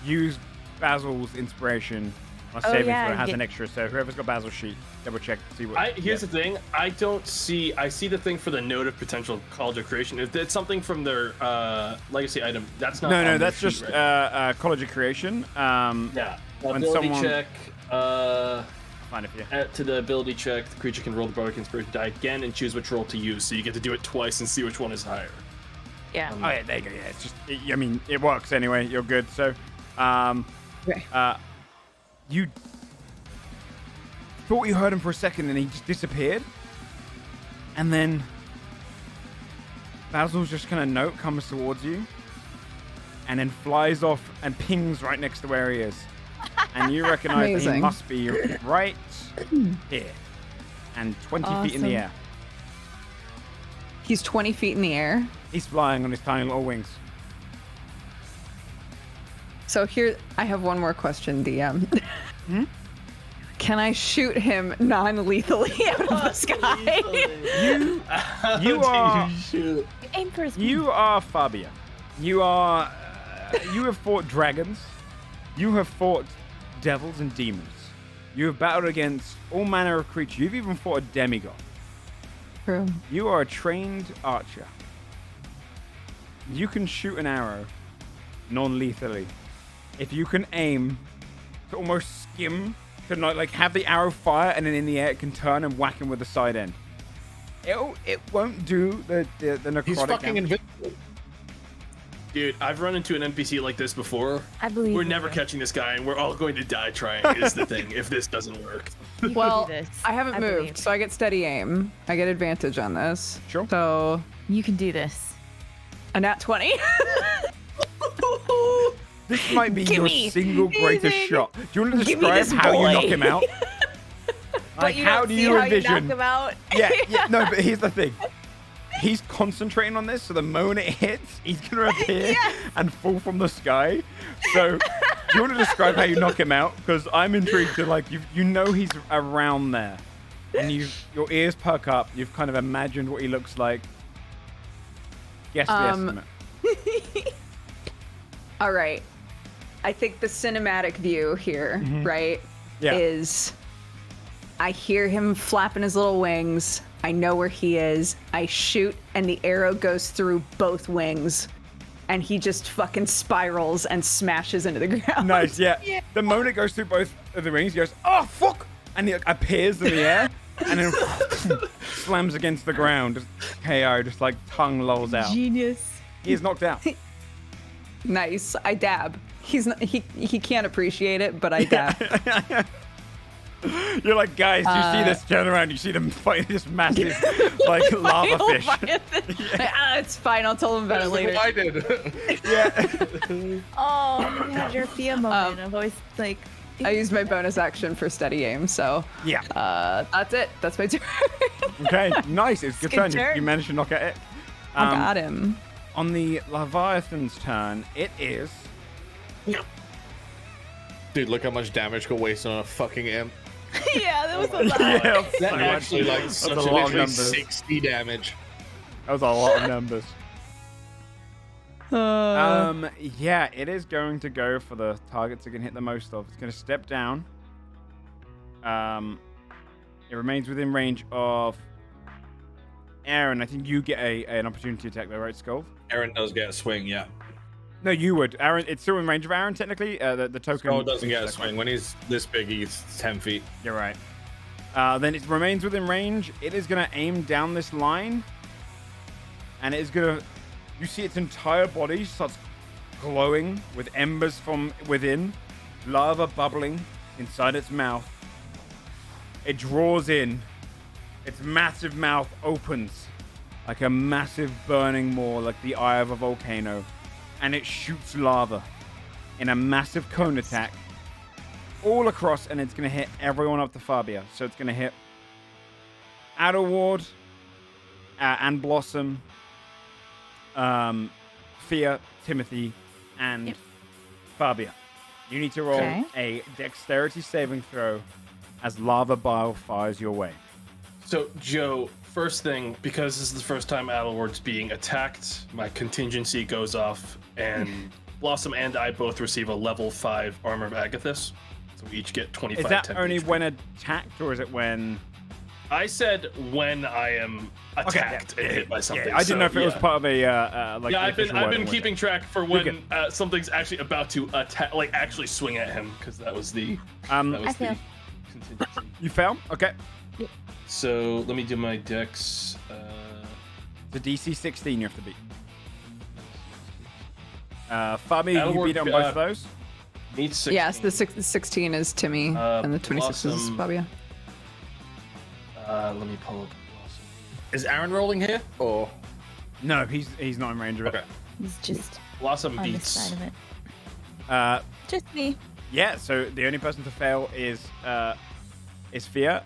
use Basil's inspiration on Oh, saving yeah, throw, it has get- an extra. So whoever's got Basil's sheet, double check, see what. Here's the thing. I see the thing for the note of potential College of Creation. If it's something from their legacy item, that's not. No, on their that's sheet, just right? College of Creation. Yeah. when Ability someone- check. Find it for you. Add to the ability check, the creature can roll the Bardic Inspiration die again and choose which roll to use. So you get to do it twice and see which one is higher. Yeah. Oh yeah, there you go. Yeah, it's just. I mean, it works anyway. You're good. So, Okay. you thought you heard him for a second, and he just disappeared. And then Basil's just kind of note comes towards you, and then flies off and pings right next to where he is. And you recognize that he Amazing. must be right here, and 20 feet in the Awesome. air. He's 20 feet in the air. He's flying on his tiny little wings. So here, I have one more question, DM. Can I shoot him non-lethally out of the sky? You are Aim for his you are Fabia. You are you have fought dragons. You have fought devils and demons. You have battled against all manner of creatures. You've even fought a demigod. True. You are a trained archer. You can shoot an arrow non-lethally. If you can aim to almost skim, to not like have the arrow fire and then in the air it can turn and whack him with the side end. It won't do the necrotic He's fucking damage. invincible. Dude, I've run into an NPC like this before. I believe We're in never you. catching this guy, and we're all going to die trying. Is the thing if this doesn't work. You can Well, do this. I haven't believe. moved, so I get steady aim. I get advantage on this. Sure. So You can do this. a nat 20. This might be your Gimme. single greatest Amazing. shot. Do you want to Gimme describe this how you boy. knock him out? Like, how do you envision? Out? Yeah, no, but here's the thing. He's concentrating on this, so the moment it hits, he's gonna appear and fall from the sky. So, do you want to describe how you knock him out? Because I'm intrigued to like you know he's around there, and your ears perk up. You've kind of imagined what he looks like. Guess the estimate. All right. I think the cinematic view here, right, Yeah. is I hear him flapping his little wings. I know where he is. I shoot, and the arrow goes through both wings, and he just fucking spirals and smashes into the ground. Nice, yeah. The moment it goes through both of the rings, he goes, "Oh fuck!" and he like, appears in the air, and then slams against the ground. Just KO, just like tongue lolls out. Genius. He is knocked out. Nice. I dab. He's not, he can't appreciate it, but I dab. You're like, guys, do you see this? Turn around, you see them fighting this massive, like, lava fish. It's fine. I'll tell him about it later. I did. Yeah. Oh, you had your Fia moment. I've always like. I used my bonus action for steady aim, so Yeah. that's it. That's my turn. Okay, nice. It's a good Good turn. turn. You managed to knock at it. I got him. On the Leviathan's turn, it is... Dude, look how much damage got wasted on a fucking imp. Yeah, that was a lot. Yeah, That so much. actually like That's such a a lot of literally numbers. 60 damage. That was a lot of numbers. Yeah, it is going to go for the targets it can hit the most of. It's going to step down. It remains within range of Aaron. I think you get an opportunity attack though, right, Skull? Aaron does get a swing, yeah. No, you would. Aaron, it's still in range of Aaron technically. The token. Skull doesn't get a swing. When he's this big, he's 10 feet. You're right. Then it remains within range. It is going to aim down this line, and it is going to. You see its entire body starts glowing with embers from within, lava bubbling inside its mouth. It draws in. Its massive mouth opens like a massive burning maw, like the eye of a volcano, and it shoots lava in a massive cone attack all across, and it's going to hit everyone up to Fabia. So it's going to hit Adderward and Blossom, Fia, Timothy, and Fabia. You need to roll Okay. a dexterity saving throw as lava bile fires your way. So, Joe, first thing, because this is the first time Adelward's being attacked, my contingency goes off, and Blossom and I both receive a level 5 Armor of Agathis. So we each get 25 Is that temp only HP. when attacked, or is it when... I said when I am attacked and hit by something. Yeah, I didn't know if it was yeah. part of a like. Yeah, the I've been official wording with keeping it. track for You're when something's actually about to attack, like actually swing at him, because that was the I the fail. contingency. You fail? Okay. So let me do my dex. The DC 16 you have to beat. Fabi, you Adelward, beat on both of those? Needs 16. Yes, the 16 is Timmy, and the 26 is Blossom. Fabia. Let me pull up Blossom. Is Aaron rolling here? Or No, he's not in range of it. okay. It's just Blossom on this beats. side of it. Just me. Yeah, so the only person to fail is Fia.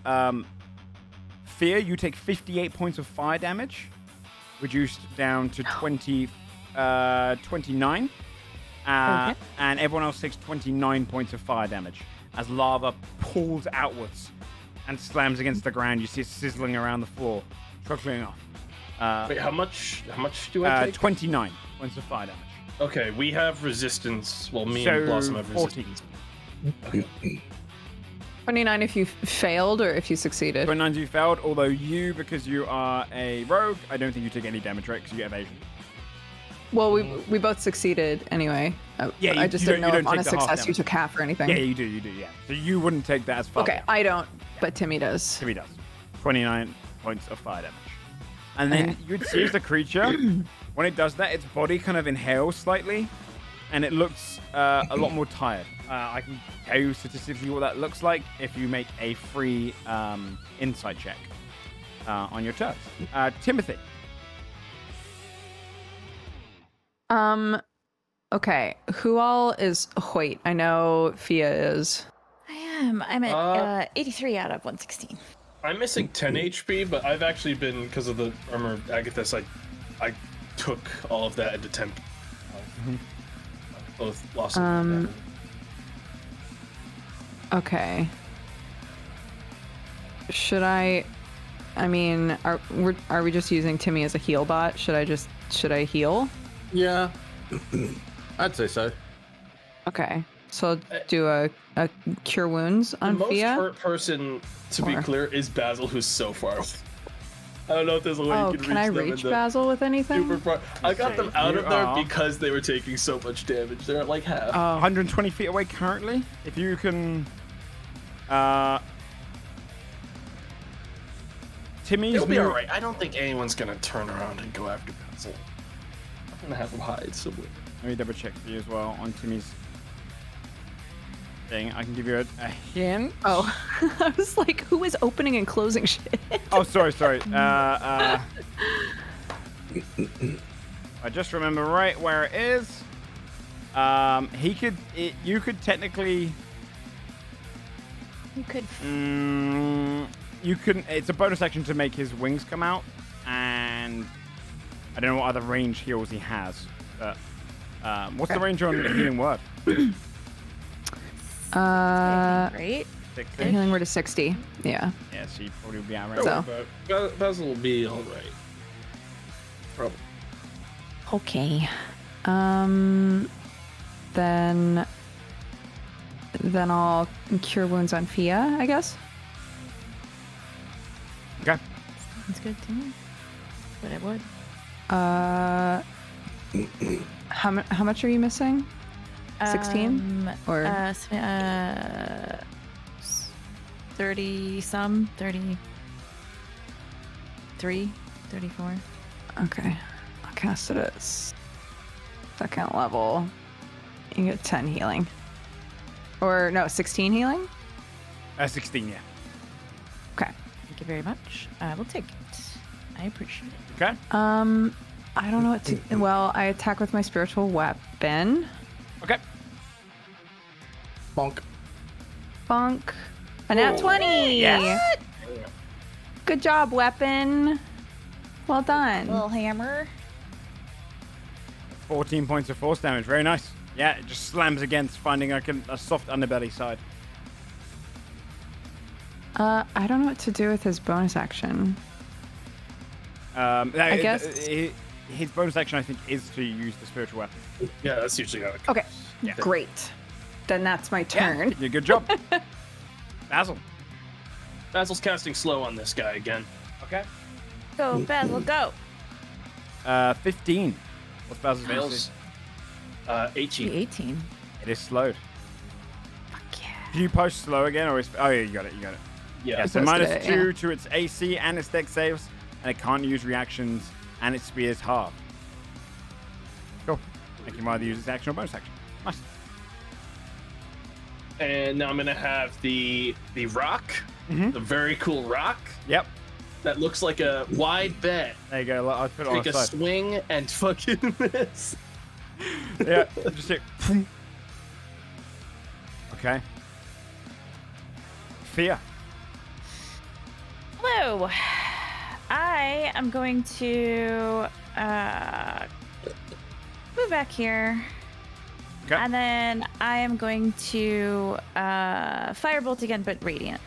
Fia, you take 58 points of fire damage, reduced down to 29. Okay. And everyone else takes 29 points of fire damage. as lava pulls outwards and slams against the ground. You see it sizzling around the floor, trickling off. Wait, how much do I take? 29 points of fire damage. Okay, we have resistance. Well, me So, and Blossom have 14. resistance. Okay. 29 if you failed or if you succeeded. 29 you failed, although you, because you are a rogue, I don't think you take any damage, right? Because you get evasion. Well, we both succeeded anyway. Yeah, I you just don't- didn't know you if don't on a take the half success you damage. took half or anything. Yeah, you do, yeah. So you wouldn't take that as fire. Okay, I don't, but Timmy does. Timmy does. 29 points of fire damage. And then you'd see as the creature, when it does that, its body kind of inhales slightly, and it looks a lot more tired. I can tell you statistically what that looks like if you make a free insight check on your turn. Timothy. Okay, who all is Hoyt? I know Fia is. I am. I'm at 83 out of 116. I'm missing 10 HP, but I've actually been, because of the armor of Agathis, I took all of that into 10. Both lost and Okay. Should I mean, are we just using Timmy as a heal bot? Should I heal? Yeah. I'd say so. Okay. So I'll do a cure wounds the on most Fia. hurt person, to be Or- clear, is Basil, who's so far away. I don't know if there's a way Oh, you can can I reach them in reach the Basil with anything? super far. I got them out of You there are- because they were taking so much damage. They're at like half. Oh, 120 feet away currently. If you can... Timmy's It'll be new- alright. I don't think anyone's gonna turn around and go after Basil. I'm gonna have him hide somewhere. Let me double check for you as well on Timmy's thing. I can give you a hint. oh. I was like, who is opening and closing shit? Oh, sorry. I just remember right where it is. You could technically. You could. You couldn't. It's a bonus action to make his wings come out, and I don't know what other range heals he has. But what's the range on healing word? Right? 60? Healing word is 60. Yeah. Yeah, so you probably would be out Don't right. worry about it. Basil will be alright. Probably. Okay. Then I'll cure wounds on Fia, I guess. Okay. Sounds good to me. But it would. How much are you missing? 16 or 30 some 33 34. okay. I'll cast it at second level. You get 10 healing. Or no, 16 healing? 16, yeah. Okay. Thank you very much. I will take it. I appreciate it. Okay. I don't know what to. Well, I attack with my spiritual weapon. Okay. Bonk. Bonk. A nat 20. Yes. Good job, weapon. Well done. Little hammer. 14 points of force damage. Very nice. Yeah, it just slams against, finding a soft underbelly side. I don't know what to do with his bonus action. I guess- his bonus action, I think, is to use the spiritual weapon. Yeah, that's usually how it goes. Okay. Yeah. Great. Then that's my turn. Yeah, good job. Basil. Basil's casting slow on this guy again. Okay. Go, Basil, go. 15. What's Basil's Fails. 18. 18. It is slowed. Fuck yeah. Do you push slow again, or is... Oh, yeah, you got it. Yeah. Yeah, so Posted minus it, 2 yeah. to its AC and its dex saves, and it can't use reactions, and its spear is half. Cool. It can either use its action or bonus action. Nice. And now I'm gonna have the rock, Mhm. the very cool rock Yep. that looks like a wide bed. There you go. I'll put it on Take the a side. swing and fucking miss. Yeah, just hit. Okay. Fear. Hello. I am going to move back here Okay. And then I am going to firebolt again, but radiant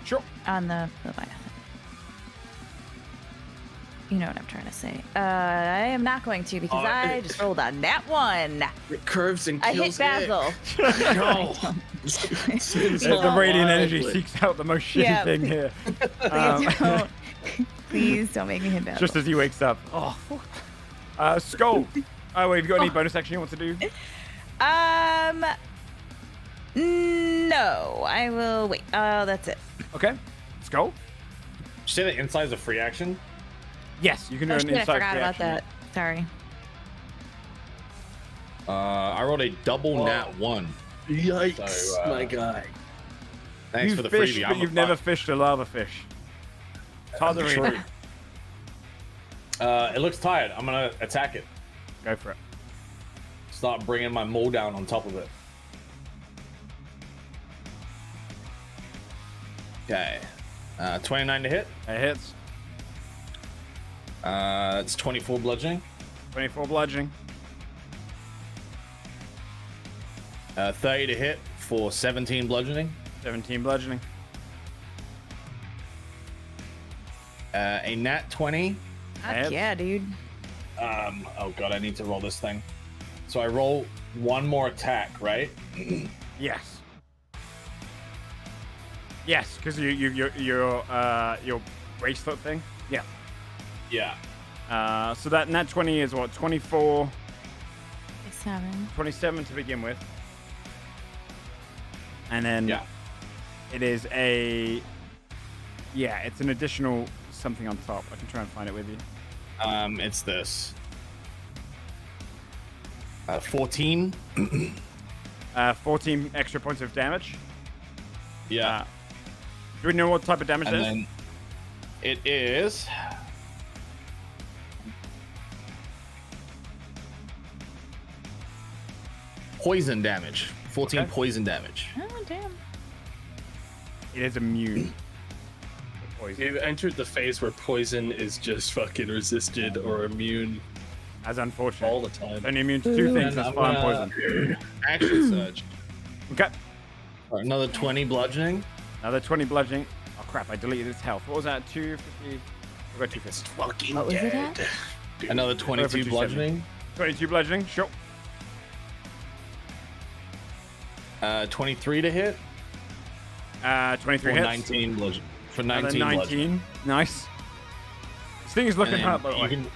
Sure. on the leviathan. You know what I'm trying to say. I am not going to because I just rolled a nat 1. It curves and I kills hit Basil. No. The radiant energy seeks out the most shitty Yeah. thing here. Please don't. Please don't make me hit Basil. Just as he wakes up. Oh. Skull. Oh, wait, have you got any bonus action you want to do? No, I will wait. That's it. Okay. Skull? Did you say that inside is a free action? Yes, you can do Oh, an shit, I inside forgot about reaction. that. Sorry. I rolled a double nat 1. Yikes, So, my guy. Thanks You for the fish, freebie. but you've never fished a lava fish. It's hard to read. True. It looks tired. I'm gonna attack it. Go for it. Start bringing my maul down on top of it. Okay. 29 to hit. It hits. It's 24 bludgeoning. 24 bludgeoning. 30 to hit for 17 bludgeoning. 17 bludgeoning. A nat 20. Hits. Yeah, dude. Oh god, I need to roll this thing. So I roll one more attack, right? Yes. Yes, because your bracelet thing. Yeah. Yeah. So that nat 20 is what, 24, 7. 27 to begin with, and then Yeah. it is it's an additional something on top. I can try and find it with you. It's this. 14. 14 extra points of damage. Yeah. Do we know what type of damage and it is? then it is poison damage. 14 Okay. poison damage. Oh, damn. It is immune. to poison. You've entered the phase where poison is just fucking resisted or immune As unfortunate. all the time. Only immune to two things, And that's I'm fire and gonna- poison. Action surge. Okay. Another 20 bludgeoning. Another 20 bludgeoning. Oh crap, I deleted its health. What was that? 250? I got 250. Fucking What was it dead. at? Another Over 22 270. bludgeoning. 22 bludgeoning, sure. 23 to hit. 23 Or hits. 19 bludgeon. For Another 19 bludgeoning. 19. Nice. This thing is looking And hurt, by the you way. can.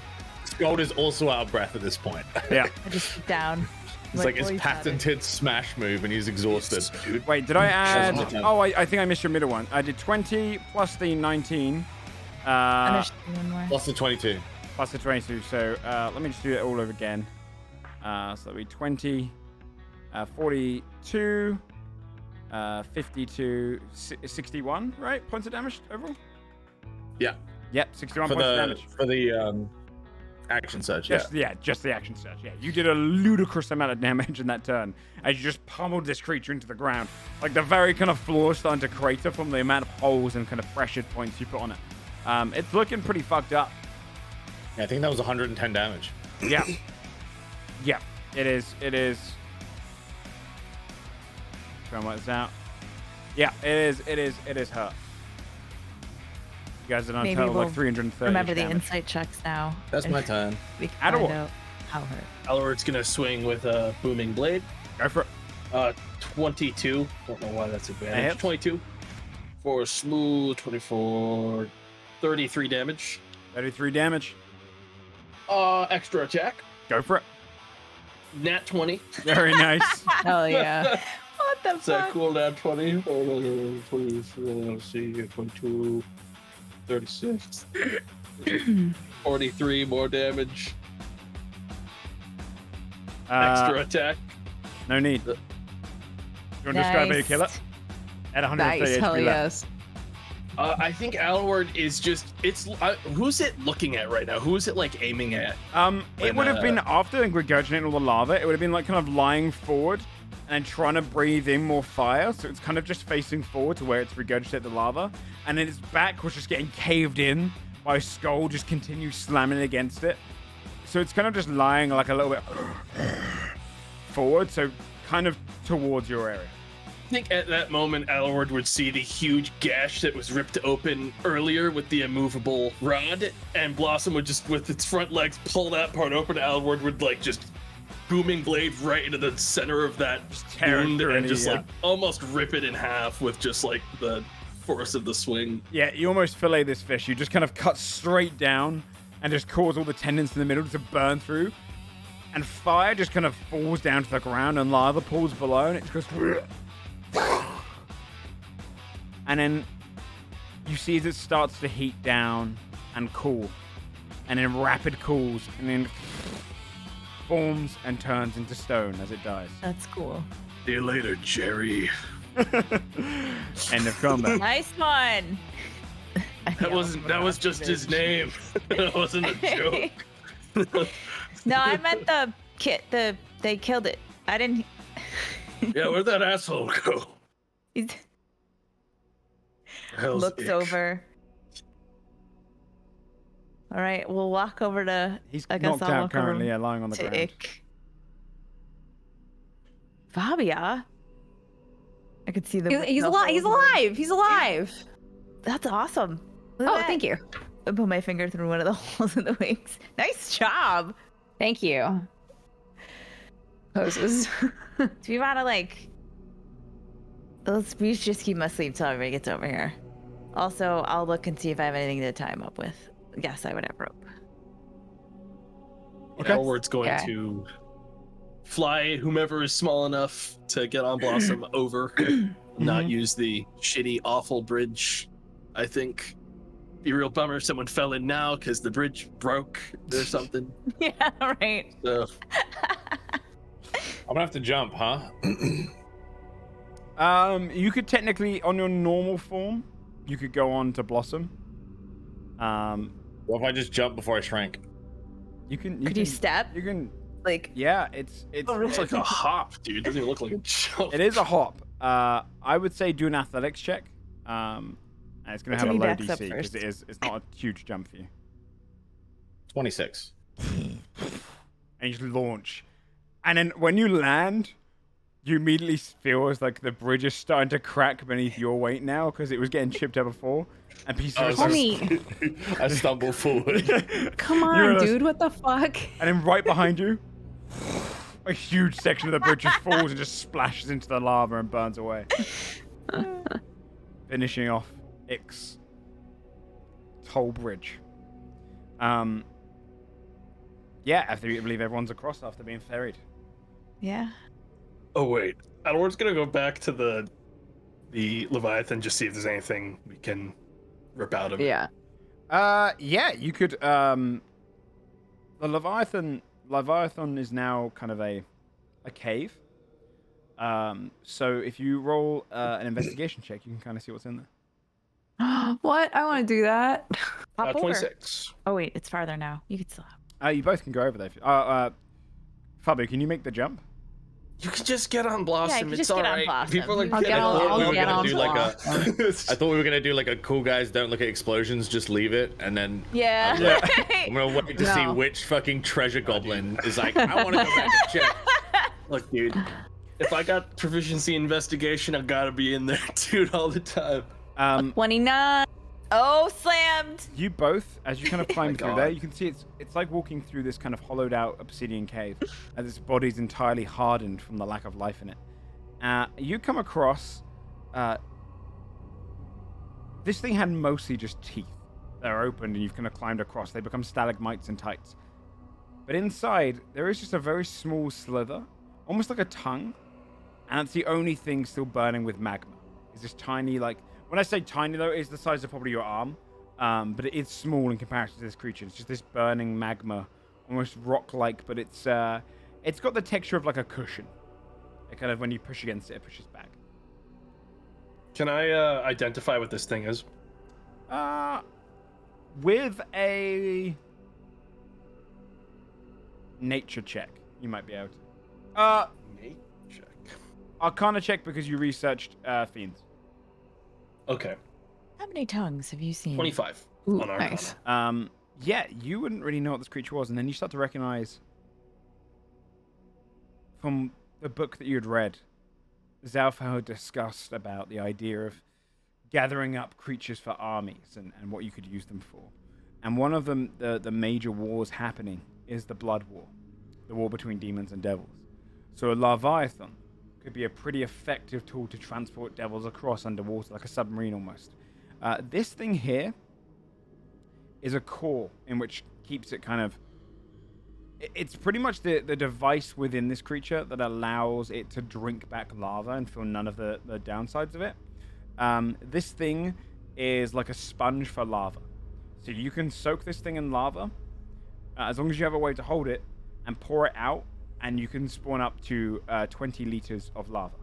Scold is also out of breath at this point. Yeah. I just down. It's like his "Boy, patented smash move, and he's exhausted. Wait, did I add? my turn. Oh, I think I missed your middle one. I did 20 plus the 19. And there's one more. Plus the 22. Plus the 22. So let me just do it all over again. So that'll be 20, 42, 52, 61, right? Points of damage overall? Yeah. Yep, 61 For points of the damage. action surge. Just the action surge. Yeah, you did a ludicrous amount of damage in that turn as you just pummeled this creature into the ground. Like the very kind of floor starting to crater from the amount of holes and kind of pressured points you put on it. It's looking pretty fucked up. Yeah, I think that was 110 damage. Yeah. Yeah, it is. It is. Try and work this out. Yeah, it is hurt. You guys are done a Maybe total of like we'll 330 Remember the damage. insight checks now. That's my turn. We can Add a find one. out how hurt. Alward's gonna swing with a booming blade. Go for it. 22. Don't know why that's That advantage. hits. 22 for smooth. 24. 33 damage. 33 damage. Extra attack. Go for it. Nat 20. Very nice. Oh yeah. What the Is that fuck? cool? Nat 20. 24, let's see, 22. 36. 43 more damage. Extra attack. No need. You want to describe how you kill it? At 130 Nice, HP hell left. yes. I think Alward is just. It's. Who's it looking at right now? Who is it like aiming at? It would have been after regurgitating all the lava. It would have been like kind of lying forward and trying to breathe in more fire. So it's kind of just facing forward to where it's regurgitated the lava, and then its back was just getting caved in by Skull, just continues slamming against it. So it's kind of just lying like a little bit forward, so kind of towards your area. I think at that moment, Alward would see the huge gash that was ripped open earlier with the immovable rod, and Blossom would just, with its front legs, pull that part open. Alward would like just booming blade right into the center of that wound and just like almost rip it in half with just like the force of the swing. Yeah, you almost fillet this fish. You just kind of cut straight down and just cause all the tendons in the middle to burn through. And fire just kind of falls down to the ground and lava pools below, and it goes. And then you see as it starts to heat down and cool, and then rapid cools, and then forms and turns into stone as it dies. That's cool. See you later, Jerry. End of combat. Nice one. That was just his name. That wasn't a joke. No, I meant the kid. They killed it. I didn't. Yeah, where'd that asshole go? He Hell's looks ick. over. All right, we'll walk over to. He's I guess knocked I'll out walk over currently, yeah, lying on the to ground. Ick. Fabia. I could see the. He's alive. He's alive. He's alive. That's awesome. Look at Oh, that. thank you. I put my finger through one of the holes in the wings. Nice job. Thank you. Poses. Do we want to like? We should just keep my sleep till everybody gets over here. Also, I'll look and see if I have anything to tie him up with. Yes, I would have rope. Okay. Alward's going Okay. to fly whomever is small enough to get on Blossom over, not use the shitty, awful bridge. I think be a real bummer if someone fell in now because the bridge broke or something. Yeah, right. So I'm gonna have to jump, huh? You could technically, on your normal form, you could go on to Blossom. What if I just jump before I shrank? You can. Could you step? You can. Like, Yeah, it's. it looks like a hop, dude. It doesn't even look like a jump. It is a hop. I would say do an athletics check. And it's going to have a Timmy low backs up DC because first. it's not a huge jump for you. 26. And you just launch. And then when you land, you immediately feel as like the bridge is starting to crack beneath your weight now because it was getting chipped up before. And pieces are Homie, I stumble forward. come You're on, in a- dude. What the fuck? And then right behind you, a huge section of the bridge just falls and just splashes into the lava and burns away. Finishing off Ix whole bridge. Yeah, I believe everyone's across after being ferried. yeah. Oh wait, Alward's gonna go back to the Leviathan, just see if there's anything we can rip out of it. Yeah. Yeah, you could. The Leviathan is now kind of a cave. So if you roll an investigation check, you can kind of see what's in there. What? I want to do that. Pop over. 26. Oh wait, it's farther now. You could still have. You both can go over there. Fabio, can you make the jump? You can just get on Blossom. you It's just get on alright. Blossom. People are I'll getting get on- on. I'll we were get gonna on do like a. Blossom. I thought we were gonna do like a cool guys don't look at explosions, just leave it, and then Yeah. I'm gonna wait to see No. which fucking treasure goblin is like, I want to go back and check. Look, dude. If I got proficiency investigation, I gotta be in there, dude, all the time. 29. Oh, slammed. You both, as you kind of climb through God. there, you can see it's like walking through this kind of hollowed out obsidian cave, and this body's entirely hardened from the lack of life in it. You come across this thing had mostly just teeth that are opened, and you've kind of climbed across. They become stalagmites and tights. But inside, there is just a very small slither, almost like a tongue, and it's the only thing still burning with magma. It's this tiny, like, when I say tiny though, it's the size of probably your arm, but it is small in comparison to this creature. It's just this burning magma, almost rock-like, but it's got the texture of like a cushion. It kind of, when you push against it, it pushes back. Can I identify what this thing is? With a nature check, you might be able to. Check. Arcana check because you researched fiends. Okay. How many tongues have you seen? 25 Ooh, on Arcana. nice. Yeah, you wouldn't really know what this creature was, and then you start to recognize from the book that you'd read, Zalfar had discussed about the idea of gathering up creatures for armies and what you could use them for. And one of them, the major wars happening, is the Blood War, the war between demons and devils. So a leviathan could be a pretty effective tool to transport devils across underwater, like a submarine almost. This thing here is a core in which keeps it kind of... It's pretty much the device within this creature that allows it to drink back lava and feel none of the downsides of it. This thing is like a sponge for lava. So you can soak this thing in lava, as long as you have a way to hold it, and pour it out, and you can spawn up to 20 liters of lava.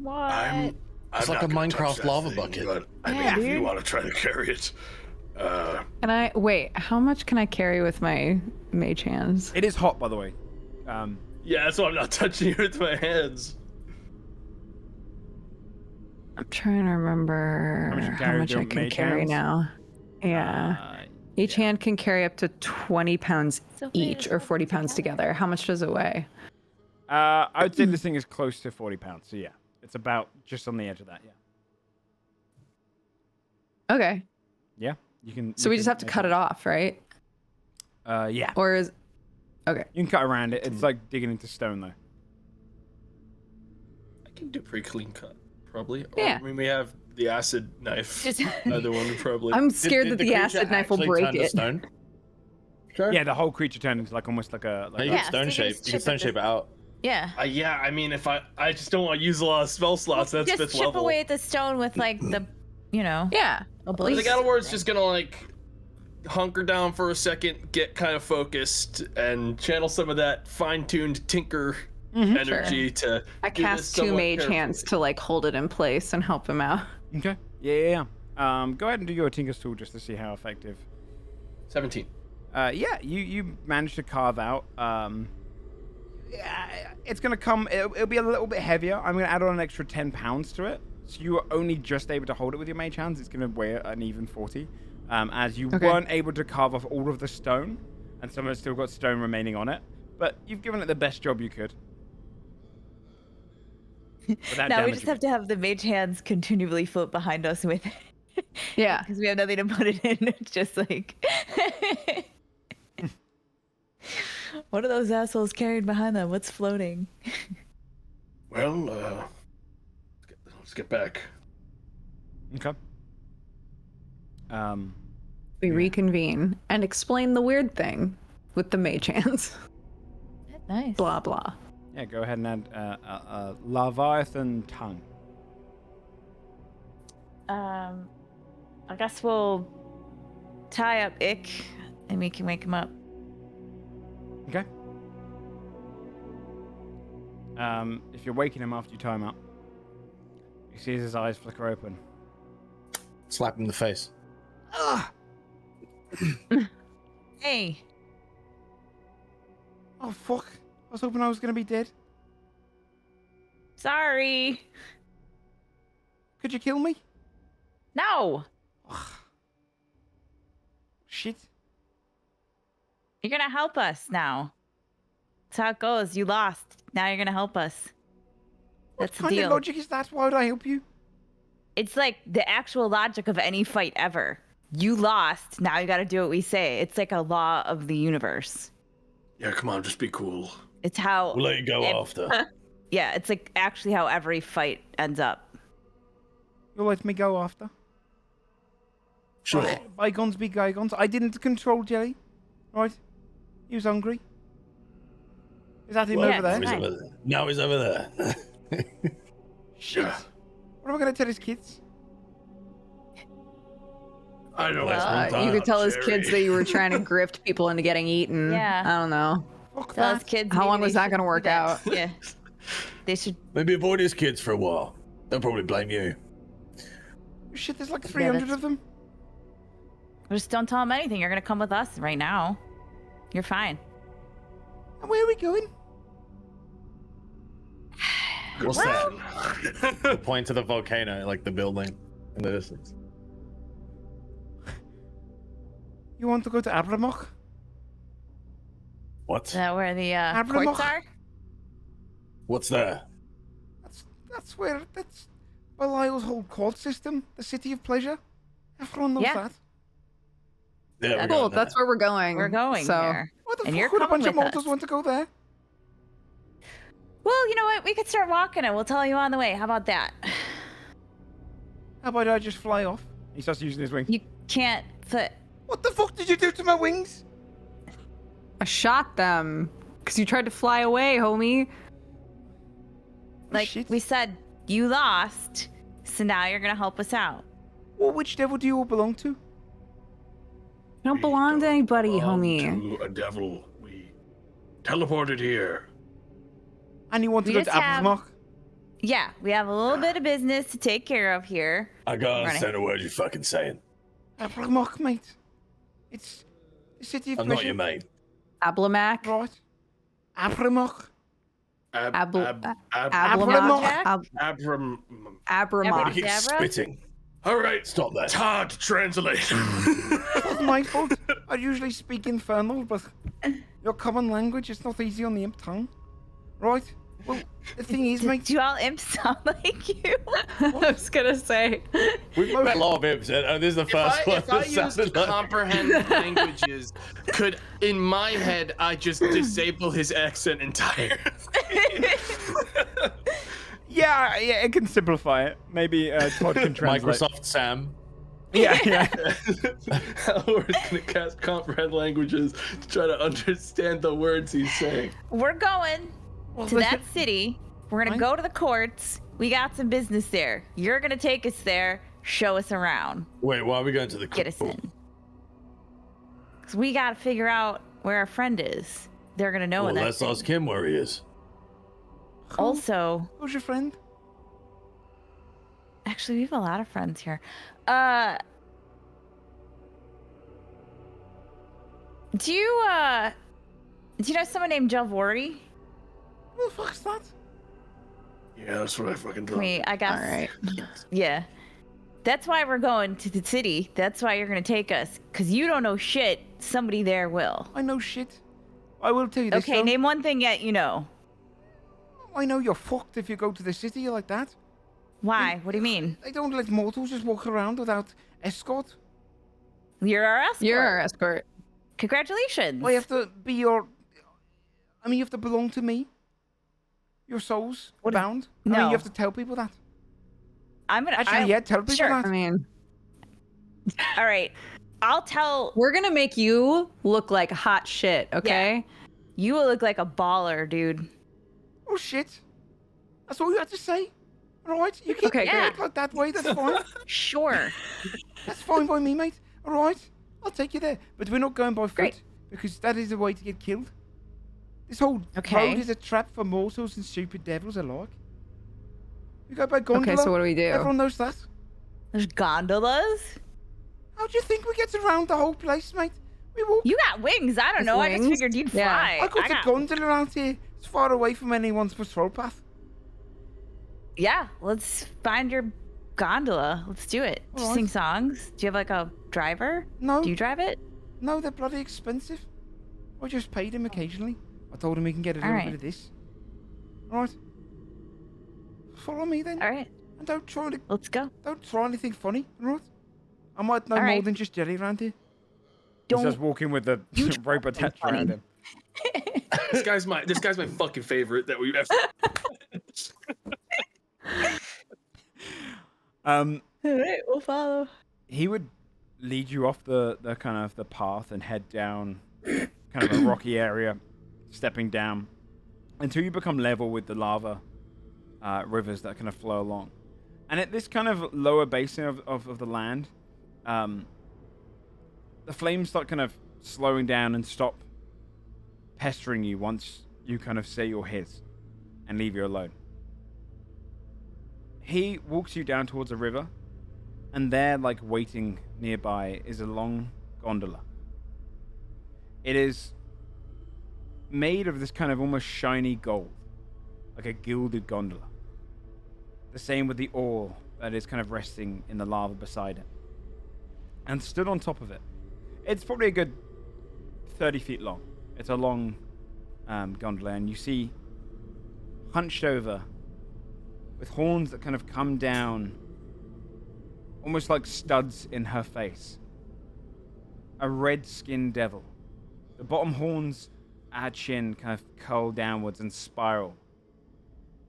What? It's like a Minecraft lava bucket. But, Yeah, if you dude. want to try to carry it, Can I wait? How much can I carry with my mage hands? It is hot, by the way. Yeah, so I'm not touching it with my hands. I'm trying to remember How much you how carry with much your I can mage carry hands? now. Yeah. Each hand can carry up to 20 pounds So each, wait, or it's 40 all pounds together. How much does it weigh? I would say this thing is close to 40 pounds. So yeah, it's about just on the edge of that. Yeah. Okay. Yeah. You can. So we just have to cut it off, right? Yeah. Or is... Okay. You can cut around it. It's like digging into stone, though. I can do pretty clean cut, probably. Or, Yeah. I mean, we have the acid knife. Just- Either one would probably. I'm scared that Did the creature acid knife will actually break turn to it. Stone? Sure. Yeah, the whole creature turned into like almost like a. No, Like you a- Yeah, can stone so you shape. can You can chip stone it shape it out. Yeah. Yeah, I mean, if I just don't want to use a lot of spell slots. That's Just fifth chip level. away at the stone with like the, you know. Yeah. oblique. The God Ward's just gonna like hunker down for a second, get kind of focused, and channel some of that fine-tuned tinker energy to. I do this cast two somewhat mage hands carefully. to like hold it in place and help him out. Okay. Yeah. Go ahead and do your Tinker's Tool just to see how effective. 17. Yeah, you managed to carve out. Yeah, it's gonna come. It'll be a little bit heavier. I'm gonna add on an extra 10 pounds to it. So you were only just able to hold it with your mage hands. It's gonna weigh an even 40. As you Okay. weren't able to carve off all of the stone, and some of it's still got stone remaining on it. But you've given it the best job you could. Without Now we damaging just have it. to have the mage hands continually float behind us with it. Yeah. Because we have nothing to put it in. It's just like. What are those assholes carrying behind them? What's floating? Well, let's get back. Okay. We reconvene and explain the weird thing with the mage hands. Nice. Blah blah. Yeah, go ahead and add a Leviathan tongue. I guess we'll tie up Ick and we can wake him up. Okay. If you're waking him after you tie him up, you see his eyes flicker open. Slap him in the face. Hey. Oh, fuck. I was hoping I was going to be dead. Sorry. Could you kill me? No. Shit. You're gonna help us now. That's how it goes. You lost. Now you're gonna help us. That's the What kind deal. of logic is that? Why would I help you? It's like the actual logic of any fight ever. You lost. Now you gotta do what we say. It's like a law of the universe. yeah, come on, just be cool. It's how. We'll let you go It- after. Yeah, it's like actually how every fight ends up. You'll let me go after. Sure. Bygones be bygones. I didn't control Jelly. Right? He was hungry. Is that him Well, Yeah, over there? it's Now he's fine. over there. Now he's over there. Shit. Yeah. What am I going to tell his kids? I know. You could tell his kids that you were trying to grift people into getting eaten. Yeah. I don't know. Fuck Those that. kids. How maybe long they was that should gonna do work that. out? Yeah. They should. Maybe avoid his kids for a while. They'll probably blame you. Shit, there's like 300 that's- of them. Just don't tell them anything. You're gonna come with us right now. You're fine. And where are we going? What's that? Point to the volcano, like the building in the distance. You want to go to Abriymoch? What? Is that where the Abriymoch. courts are? What's there? That's Belial's whole court system, the city of pleasure. Everyone knows Yeah. that. Yeah, we're Cool. going there. That's where we're going. We're going so. there. Why the And you're fuck would a bunch of coming with mortals us. want to go there? Well, you know what? We could start walking and we'll tell you on the way. How about that? How about I just fly off? He starts using his wings. You can't foot. What the fuck did you do to my wings? I shot them because you tried to fly away, homie. Like shit. we said, you lost, so now you're gonna help us out. Well, which devil do you all belong to? You don't belong to anybody, homie. To a devil. We teleported here. And you want to We go to just have- Abriymoch? Yeah, we have a little bit of business to take care of here. I can't Running. understand a word you're fucking saying. Abriymoch, mate. It's the city of I'm pleasure. not your mate. Ablamac. Right. Abriymoch. Ablamac. Abriymoch. Abram. Abriymoch. You keep Abra? spitting. All right, stop that. Hard to translate. It's my fault. I usually speak infernal, but your common language is not easy on the imp tongue. Right? Well, the thing is, mate. Do all imps sound like you? I was gonna say. We've met a lot of imps, and this is the first one If I that used sounded like... comprehend languages, could in my head I just disable his accent entirely? Yeah, it can simplify it. Maybe Todd can translate. Microsoft Sam. Yeah. Howard's gonna cast comprehend languages to try to understand the words he's saying. We're going to that city. We're gonna Right. go to the courts. We got some business there. You're gonna take us there, show us around, Wait, why are we going to the get us in. Cause we gotta figure out where our friend is. They're gonna know Well, when let's that's ask him where he is. Also, Who's your friend? actually, we have a lot of friends here. Do you know someone named Ghelfi? Who the fuck's that? Yeah, that's what I fucking thought. Wait, I got. All right. Yeah. That's why we're going to the city. That's why you're gonna take us. Cause you don't know shit. Somebody there will. I know shit. I will tell you this. Okay, though. name one thing yet you know. I know you're fucked if you go to the city like that. Why? What do you mean? They don't let mortals just walk around without escort. You're our escort. You're our escort. Congratulations. Well, you have to be your. I mean, you have to belong to me. Your soul's What is- bound. I mean, No. you have to tell people that. I'm gonna. Actually, yeah, tell people sure. that. I mean, All right. I'll tell. we're gonna make you look like hot shit, okay? You will look like a baller, dude. Oh shit! That's all you had to say. All right, you keep Okay, it great. like that way. That's fine. Sure. That's fine by me, mate. All right, I'll take you there. But we're not going by foot Great. because that is the way to get killed. This whole Okay. road is a trap for mortals and stupid devils alike. We go by gondola. Okay, so what do we do? Everyone knows that. There's gondolas. How do you think we get around the whole place, mate? We walk. You got wings. I don't With know. I just wings? figured you'd Yeah. fly. I got a got- gondola out here. It's far away from anyone's patrol path. Yeah, let's find your gondola. Let's do it. Just Alright. sing songs. Do you have like a driver? No, Do you drive it? no, they're bloody expensive. I just paid him occasionally. I told him he can get a little Alright. bit of this. All right. Follow me then, All right, and don't try anything funny. All right. I might know more Alright. than just jelly around here. Don't- He's just walking with the rope attached funny. around him. This guy's my fucking favorite that we've ever. All right, we'll follow. He would lead you off the kind of the path and head down kind of a rocky area, stepping down until you become level with the lava rivers that kind of flow along. And at this kind of lower basin of the land, the flames start kind of slowing down and stop pestering you once you kind of say you're his and leave you alone. He walks you down towards a river, and there, like waiting nearby, is a long gondola. It is made of this kind of almost shiny gold, like a gilded gondola. The same with the oar that is kind of resting in the lava beside it. And stood on top of it. It's probably a good 30 feet long. It's a long gondola, and you see hunched over, with horns that kind of come down, almost like studs in her face. A red-skinned devil. The bottom horns at her chin kind of curl downwards and spiral.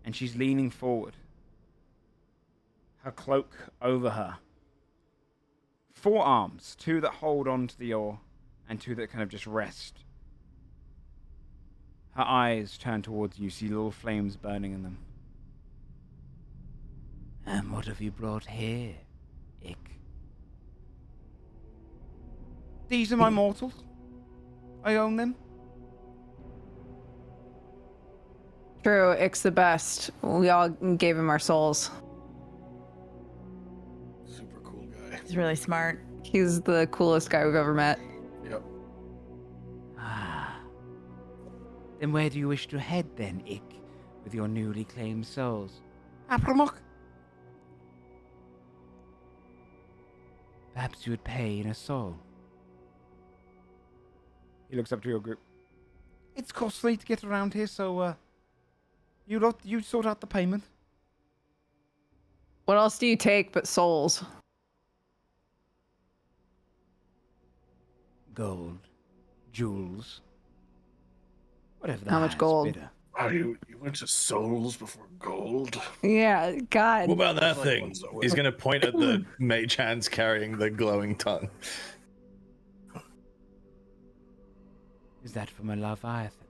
And she's leaning forward. Her cloak over her. 4 arms, 2 that hold onto the oar, and 2 that kind of just rest. Her eyes turn towards you, see little flames burning in them. And what have you brought here, Ick? These are my mortals. I own them. True, Ick's the best. We all gave him our souls. Super cool guy. He's really smart. He's the coolest guy we've ever met. Yep. Ah. Then where do you wish to head then, Ick, with your newly claimed souls? Abriymoch? Perhaps you would pay in a soul. He looks up to your group. It's costly to get around here, so you sort out the payment. What else do you take but souls? Gold, jewels, whatever. How much gold? Bidder. Wow, you went to souls before gold? Yeah, God. What about that Like thing? ones that were- He's gonna point at the mage hands carrying the glowing tongue. Is that from a leviathan?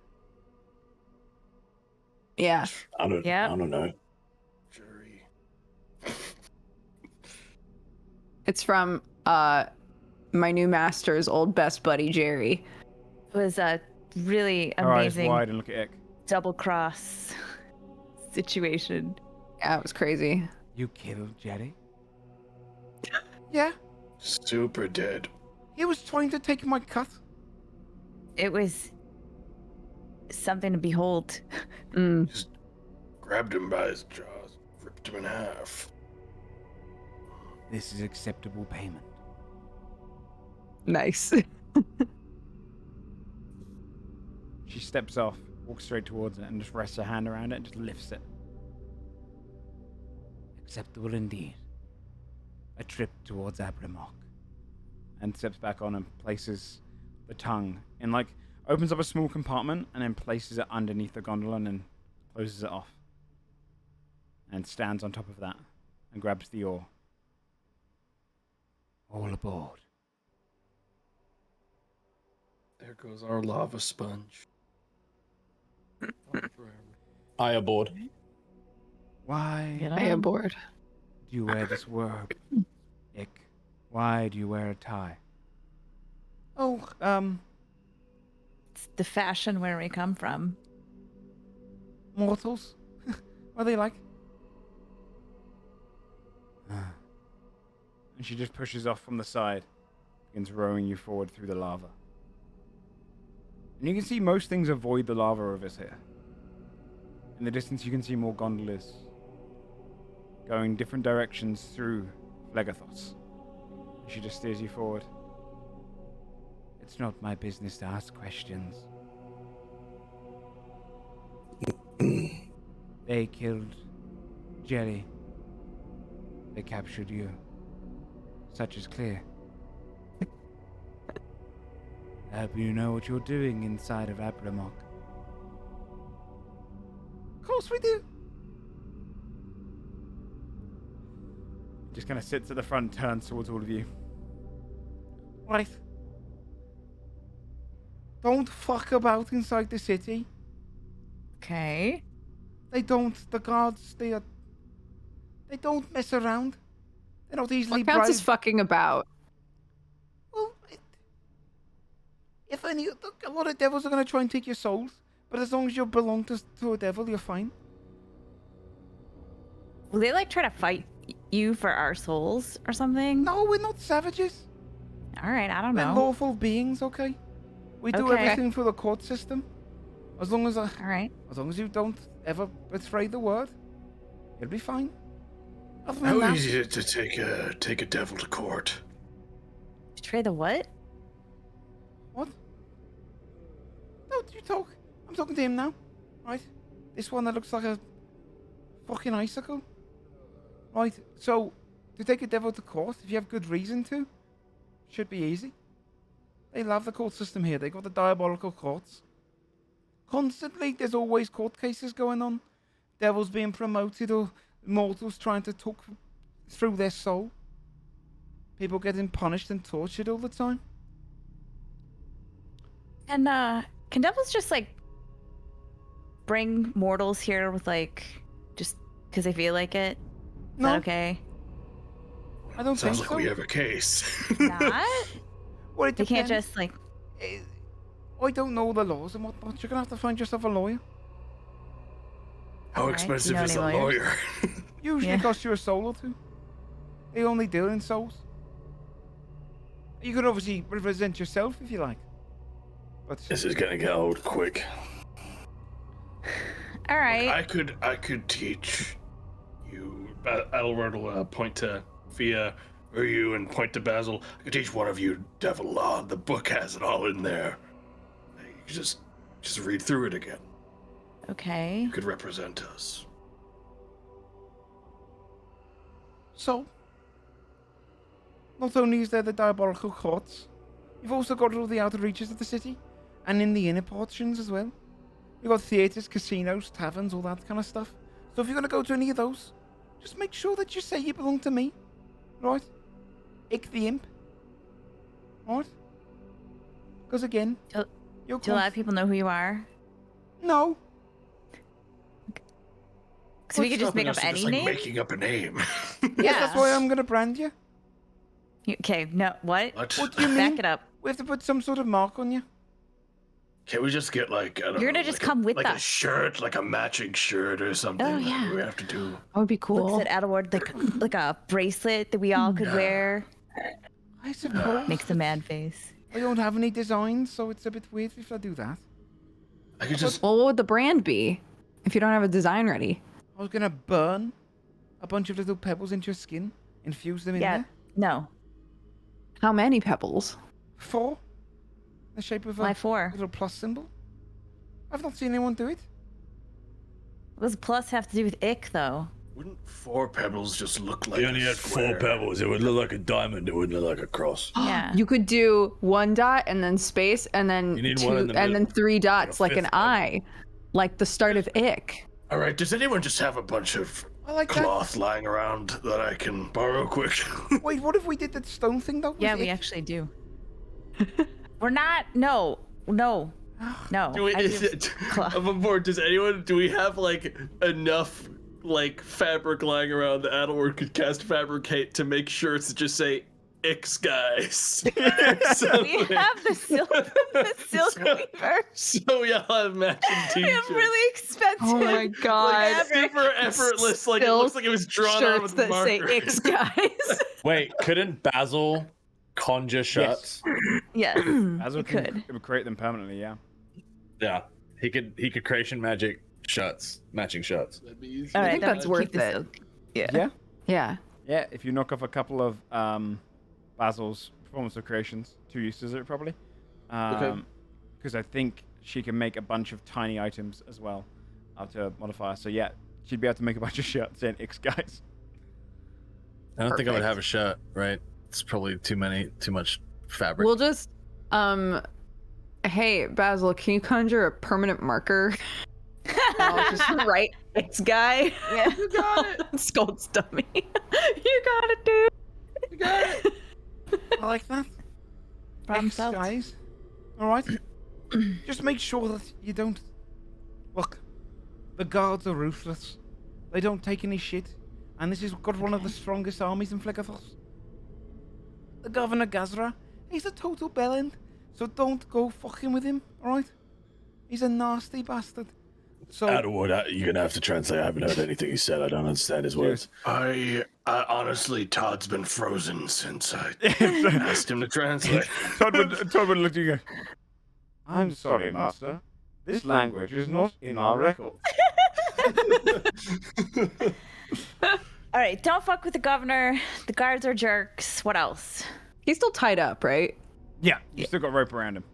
Yeah. I don't know. Jury. It's from my new master's old best buddy, Jerry. It was a really Her eyes amazing wide and look at Ick. double cross situation. Yeah, it was crazy. You killed Jerry? Yeah, Super dead. he was trying to take my cut. It was something to behold. Mm. Just grabbed him by his jaws, ripped him in half. This is acceptable payment. Nice. She steps off, walks straight towards it, and just rests her hand around it and just lifts it. Acceptable indeed. A trip towards Abriymoch. And steps back on and places the tongue in, like, opens up a small compartment and then places it underneath the gondola and then closes it off. And stands on top of that and grabs the oar. All aboard. There goes our lava sponge. I aboard. Why You know? I am bored. do you wear this robe, Ick? Why do you wear a tie? Oh, It's the fashion where we come from. mortals? What are they like? And she just pushes off from the side, begins rowing you forward through the lava. And you can see most things avoid the lava rivers here. In the distance, you can see more gondolas going different directions through Phlegethos. She just steers you forward. It's not my business to ask questions. They killed Jerry. They captured you. Such is clear. I hope you know what you're doing inside of Abriymoch. Of course we do. Just kind of sits at the front, turns towards all of you. Right. Don't fuck about inside the city. Okay. They don't. The guards, they don't mess around. They're not easily What counts as bribed. fucking about? Well, if any, a lot of devils are going to try and take your souls, but as long as you belong to a devil, you're fine. Will they like try to fight you for our souls or something? No, we're not savages. All right, I don't We're know. lawful beings, okay? We do Okay. everything through the court system. As long as All right. you don't ever betray the word, you'll be fine. Other than How that, easy is it to take a devil to court? Betray the what? what? Don't you talk? I'm talking to him now, right? this one that looks like a fucking icicle. Right, so to take a devil to court, if you have good reason to, should be easy. They love the court system here. They got the diabolical courts. Constantly, there's always court cases going on. Devils being promoted or mortals trying to talk through their soul. People getting punished and tortured all the time. And can devils just like bring mortals here with like just because they feel like it? Is No. that okay? I don't Sounds think like so. we have a case. Not? Well, it They can't depends. just like. I don't know the laws and whatnot. You're gonna have to find yourself a lawyer. How Alright, expensive you know is any a lawyers? lawyer? Usually Yeah. costs you a soul or two. They only deal in souls. You can obviously represent yourself if you like. But This is gonna get old quick. All right. I could teach you. Adelward will point to Fia or you and point to Basil. I could teach one of you devil law. The book has it all in there. You could just read through it again. Okay. You could represent us. so, not only is there the diabolical courts, you've also got all the outer reaches of the city, and in the inner portions as well. You've got theatres, casinos, taverns, all that kind of stuff. So if you're gonna go to any of those, just make sure that you say you belong to me, right? Ick the imp, right? Because again, Do- you're Do a lot of people know who you are? No, Because we could just make up Stopping us any from name. making up a name. yes, that's why I'm gonna brand you. Okay. No. What? What do you mean? Back it up. We have to put some sort of mark on you. Can't we just get like I don't You're know, gonna just like come a, with like a us. shirt, like a matching shirt or something? Oh, that yeah. we have to do. That would be cool. Looks at Adelward like a bracelet that we all could wear. I suppose. Makes a mad face. I don't have any designs, so it's a bit weird if I do that. I could just Well, what would the brand be if you don't have a design ready? I was gonna burn a bunch of little pebbles into your skin, infuse them in Yeah. there. No. How many pebbles? 4, the shape of a Why 4? little plus symbol. I've not seen anyone do it. What does plus have to do with ick though? wouldn't 4 pebbles just look like If you only a had square? 4 pebbles, it would look like a diamond, it wouldn't look like a cross. Yeah. You could do 1 dot and then space and then You need 2 one in the and then middle. 3 dots Like a like an fifth pebble. eye, like the start of ick. All right, does anyone just have a bunch of I like that. cloth lying around that I can borrow quick? Wait, what if we did that stone thing though? Yeah, with we it? actually do. We're not. No. No. No. Do we, I is do it, cloth. I'm aboard. Does anyone? Do we have like enough like fabric lying around that Adelward could cast fabricate to make shirts that just say "X guys"? We have the silk weaver. So y'all have matching We t-shirts. have really expensive. Oh my god. Like, super effortless. Like it looks like it was drawn on Shirts with that marker. say X guys. Wait, couldn't Basil conjure shirts? Yes. As You it would create them permanently, yeah. Yeah, he could creation magic shirts, matching shirts. That'd be easy. All I right, think then that's we'll worth keep the it. silk. Yeah. Yeah? Yeah. Yeah, if you knock off a couple of Basil's performance of creations, 2 uses it probably. Because I think she can make a bunch of tiny items as well after modifier. So yeah, she'd be able to make a bunch of shirts saying X guys. I don't think I would Perfect. have a shirt, right? It's probably too much fabric. We'll just hey Basil, can you conjure a permanent marker? I'll just write X guy. Yeah. You got it. Skull's dummy. You got it, dude. You got it. I like that. Problem X solved. guys. Alright? Just make sure that you don't... Look, the guards are ruthless. They don't take any shit. And this has got one of the strongest armies in Phlegethos. The Governor Gazra, he's a total bellend. So don't go fucking with him, alright? He's a nasty bastard. So... Adelwood, you're gonna have to translate. I haven't heard anything he said. I don't understand his words. I honestly, Todd's been frozen since I asked him to translate. Todd would look at you and go, I'm sorry, Master. This language is not in our records. All right, don't fuck with the governor. The guards are jerks. What else? He's still tied up, right? Yeah, you still got rope around him.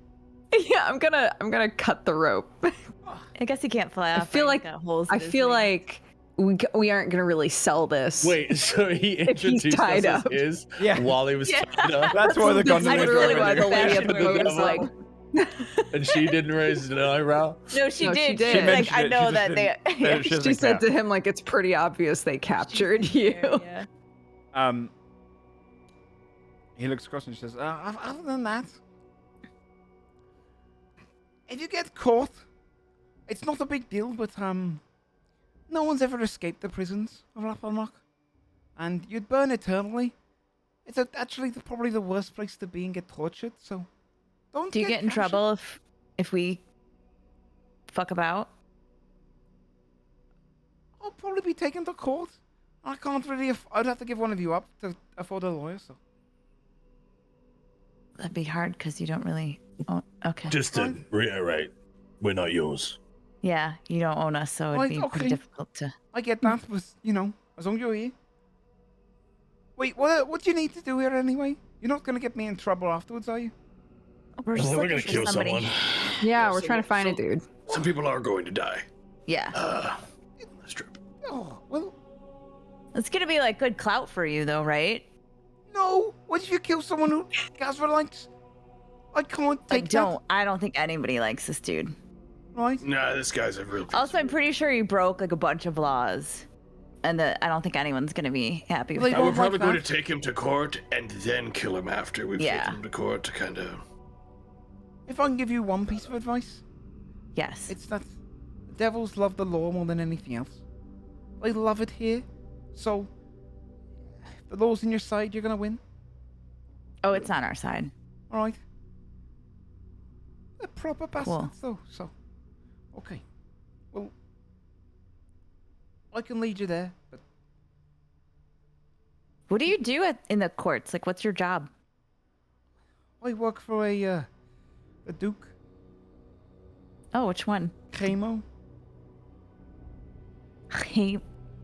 Yeah, I'm gonna cut the rope. I guess he can't fly off. I feel right? like He's got holes in I his feel wings. like we aren't gonna really sell this. Wait, so he If he's introduced tied us up. as his Yeah. while he was tied up, That's why the That's gun literally why the lady Fashion at the with the boat was devil. like, and she didn't raise an eyebrow. No, she No, did. she did. She's like, mentioned I it, she know just that they. didn't- she doesn't she said care. to him like, it's pretty obvious they captured you. Yeah. He looks across and says, other than that, if you get caught, it's not a big deal, but no one's ever escaped the prisons of Abriymoch, and you'd burn eternally. It's actually probably the worst place to be and get tortured, so don't Do you get in captured. trouble if we fuck about? I'll probably be taken to court. I can't really, I'd have to give one of you up to afford a lawyer, so. That'd be hard because you don't really. Oh, okay. Just to reiterate, we're not yours. Yeah, you don't own us, so it'd Right, be okay. pretty difficult to. I get that, but, as long as you're here. Wait, what do you need to do here anyway? You're not going to get me in trouble afterwards, are you? We're just We're looking gonna for kill somebody. someone. Yeah, we're trying to find a dude. Some people are going to die. Yeah, This trip. Oh, well, it's gonna be like good clout for you, though, right? no. What if you kill someone who Gazra likes? I can't take I don't think anybody likes this dude. that, right? Nah, this guy's a real. Also, I'm pretty sure he broke like a bunch of laws, and I don't think anyone's gonna be happy with Like, that. well, We're probably like going that. to take him to court and then kill him after we've Yeah. taken him to court to kind of. If I can give you one piece of advice, Yes. it's that the devils love the law more than anything else. They love it here, so if the law's on your side, you're going to win, Oh, it's on our side. alright? They're proper bastards, though, so. Okay. Well, I can lead you there, but What do you do in the courts? Like, what's your job? I work for a duke, Oh, which one? Chemo.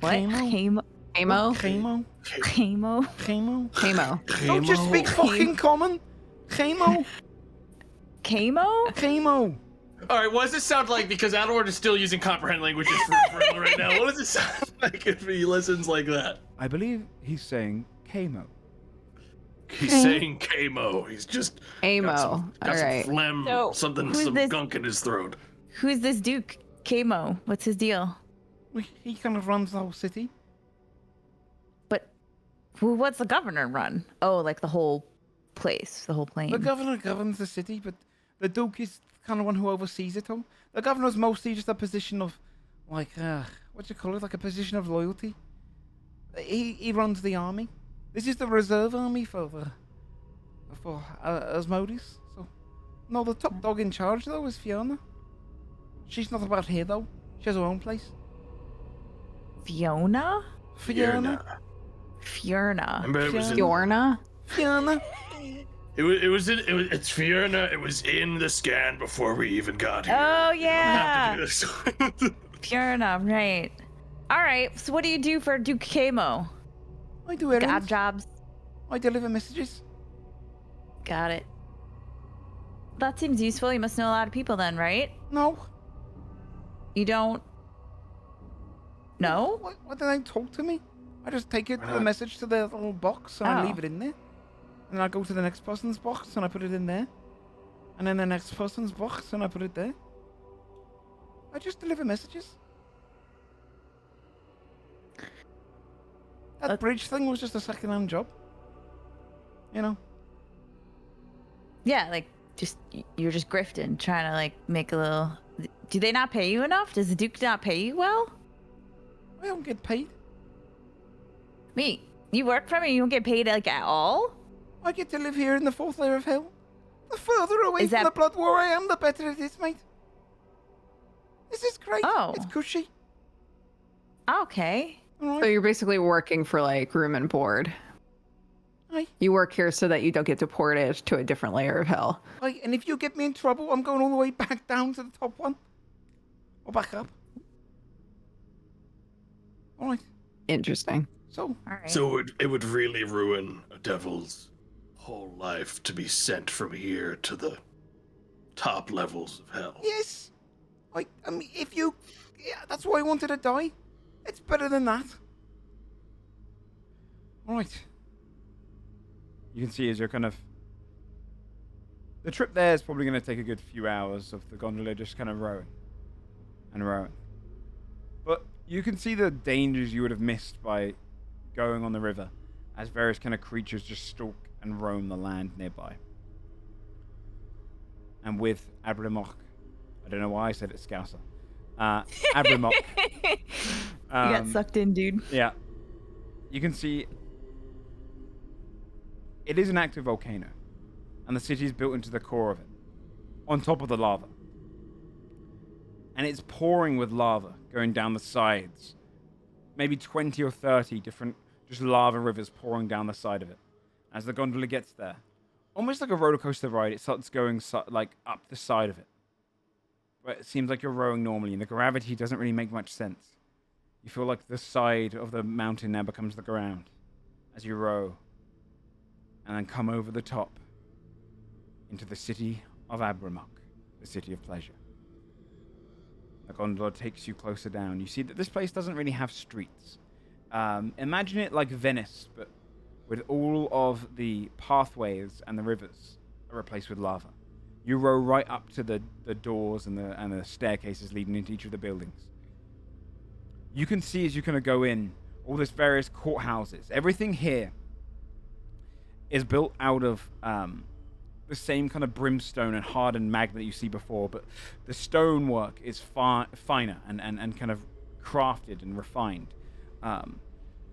What? Chemo? Amo? Chemo? Chemo? Chemo? Amo. Don't just speak fucking common! Chemo! Chemo? Chemo! All right, what does this sound like? Because Adward is still using comprehend languages for right now. What does it sound like if he listens like that? I believe he's saying chemo. He's saying Kamo. He's just Amo. got All some right. phlegm, So, some who's this- gunk in his throat. Who's this Duke? Chemo? What's his deal? He kind of runs the whole city. But what's the governor run? Oh, like the whole place, the whole plane. The governor governs the city, but the duke is kind of one who oversees it all. The governor's mostly just a position of, like, what do you call it? Like a position of loyalty. He runs the army. This is the reserve army for Asmodeus. So, no, the top dog in charge though is Fiona. She's not about here though. She has her own place. Fiona? Fiona. Fiona. Remember it was in, Yorna? Fiona. it's Fiona. It was in the scan before we even got here. Oh, We have yeah. to do this. Fiona, right. All right, so what do you do for Duke Chemo? I do errands. Odd jobs. I deliver messages. Got it. That seems useful. You must know a lot of people then, right? No. You don't... No? What did they talk to me? I just take it, Why the not? message to the little box, and I Oh. leave it in there. And I go to the next person's box, and I put it in there. And then the next person's box, and I put it there. I just deliver messages. That bridge thing was just a second-hand job. You know? Yeah, like, you're just grifting, trying to, like, make a little... Do they not pay you enough? Does the Duke not pay you well? I don't get paid. Me, you work for me, you don't get paid, like, at all? I get to live here in the fourth layer of hell. The further away Is from that- the blood war I am, the better it is, mate. This is great. Oh. It's cushy. Okay. All So right. you're basically working for like room and board. Aye. You work here so that you don't get deported to a different layer of hell. Right, and if you get me in trouble, I'm going all the way back down to the top one. Or back up. Alright, Interesting. so, All right. So it would really ruin a devil's whole life to be sent from here to the top levels of hell. yes, I mean, if you... Yeah, that's why I wanted to die. It's better than that. Alright. You can see as you're kind of... The trip there is probably going to take a good few hours of the gondola just kind of rowing. And rowing. But you can see the dangers you would have missed by going on the river, as various kind of creatures just stalk and roam the land nearby. And with Abriymoch, I don't know why I said it Scouser. Abriymoch. You got sucked in, dude. Yeah. You can see it is an active volcano, and the city is built into the core of it, on top of the lava. And it's pouring with lava going down the sides. Maybe 20 or 30 different just lava rivers pouring down the side of it. As the gondola gets there, almost like a roller coaster ride, it starts going like up the side of it. But it seems like you're rowing normally, and the gravity doesn't really make much sense. You feel like the side of the mountain now becomes the ground as you row, and then come over the top into the city of Abriymoch, the city of pleasure. The gondola takes you closer down. You see that this place doesn't really have streets. Imagine it like Venice, but with all of the pathways and the rivers are replaced with lava. You row right up to the doors and the staircases leading into each of the buildings. You can see as you kind of go in, all this various courthouses. Everything here is built out of the same kind of brimstone and hardened magma that you see before, but the stonework is finer and kind of crafted and refined.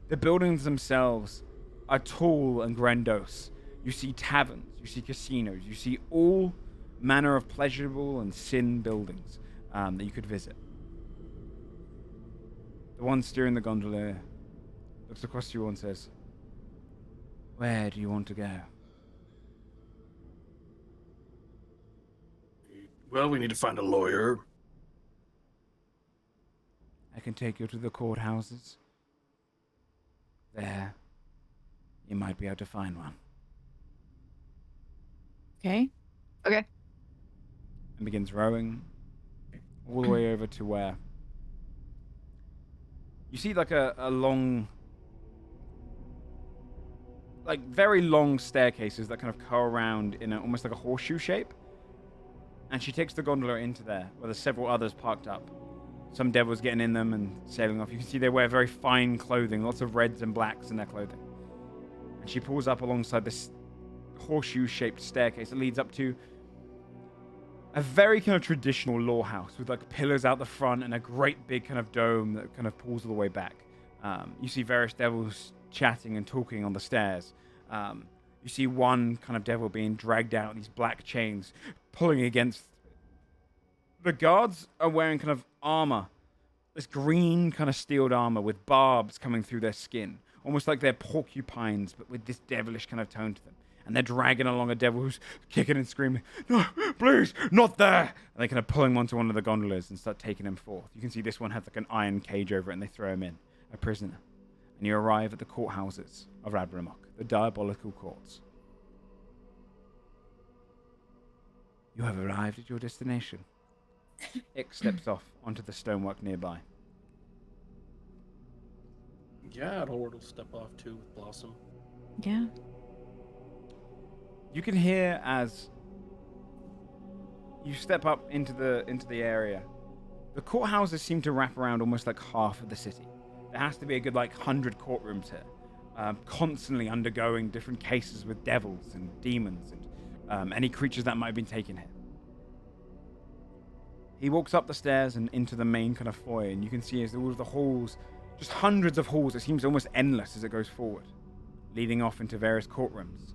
The buildings themselves are tall and grandiose. You see taverns, you see casinos, you see all manner of pleasurable and sin buildings that you could visit. The one steering the gondola looks across to you and says, "Where do you want to go?" Well, we need to find a lawyer. I can take you to the courthouses. There, you might be able to find one. Okay. Okay. And begins rowing all the way over to where you see like a long, like very long staircases that kind of curl around in almost like a horseshoe shape. And she takes the gondola into there, where there's several others parked up. Some devils getting in them and sailing off. You can see they wear very fine clothing, lots of reds and blacks in their clothing. And she pulls up alongside this horseshoe-shaped staircase that leads up to a very kind of traditional law house with like pillars out the front and a great big kind of dome that kind of pulls all the way back. You see various devils chatting and talking on the stairs. You see one kind of devil being dragged out in these black chains, pulling against. The guards are wearing kind of armor, this green kind of steeled armor with barbs coming through their skin, almost like they're porcupines, but with this devilish kind of tone to them. And they're dragging along a devil who's kicking and screaming, "No, please, not there!" And they kind of pull him onto one of the gondolas and start taking him forth. You can see this one has like an iron cage over it, and they throw him in, a prisoner. And you arrive at the courthouses of Abriymoch, the diabolical courts. You have arrived at your destination. Ick steps off onto the stonework nearby. Yeah, I'll step off too with Blossom. Yeah. You can hear as you step up into the area. The courthouses seem to wrap around almost like half of the city. There has to be a good 100 courtrooms here, constantly undergoing different cases with devils and demons and any creatures that might have been taken here. He walks up the stairs and into the main kind of foyer, and you can see as all of the halls, just hundreds of halls, it seems almost endless as it goes forward, leading off into various courtrooms.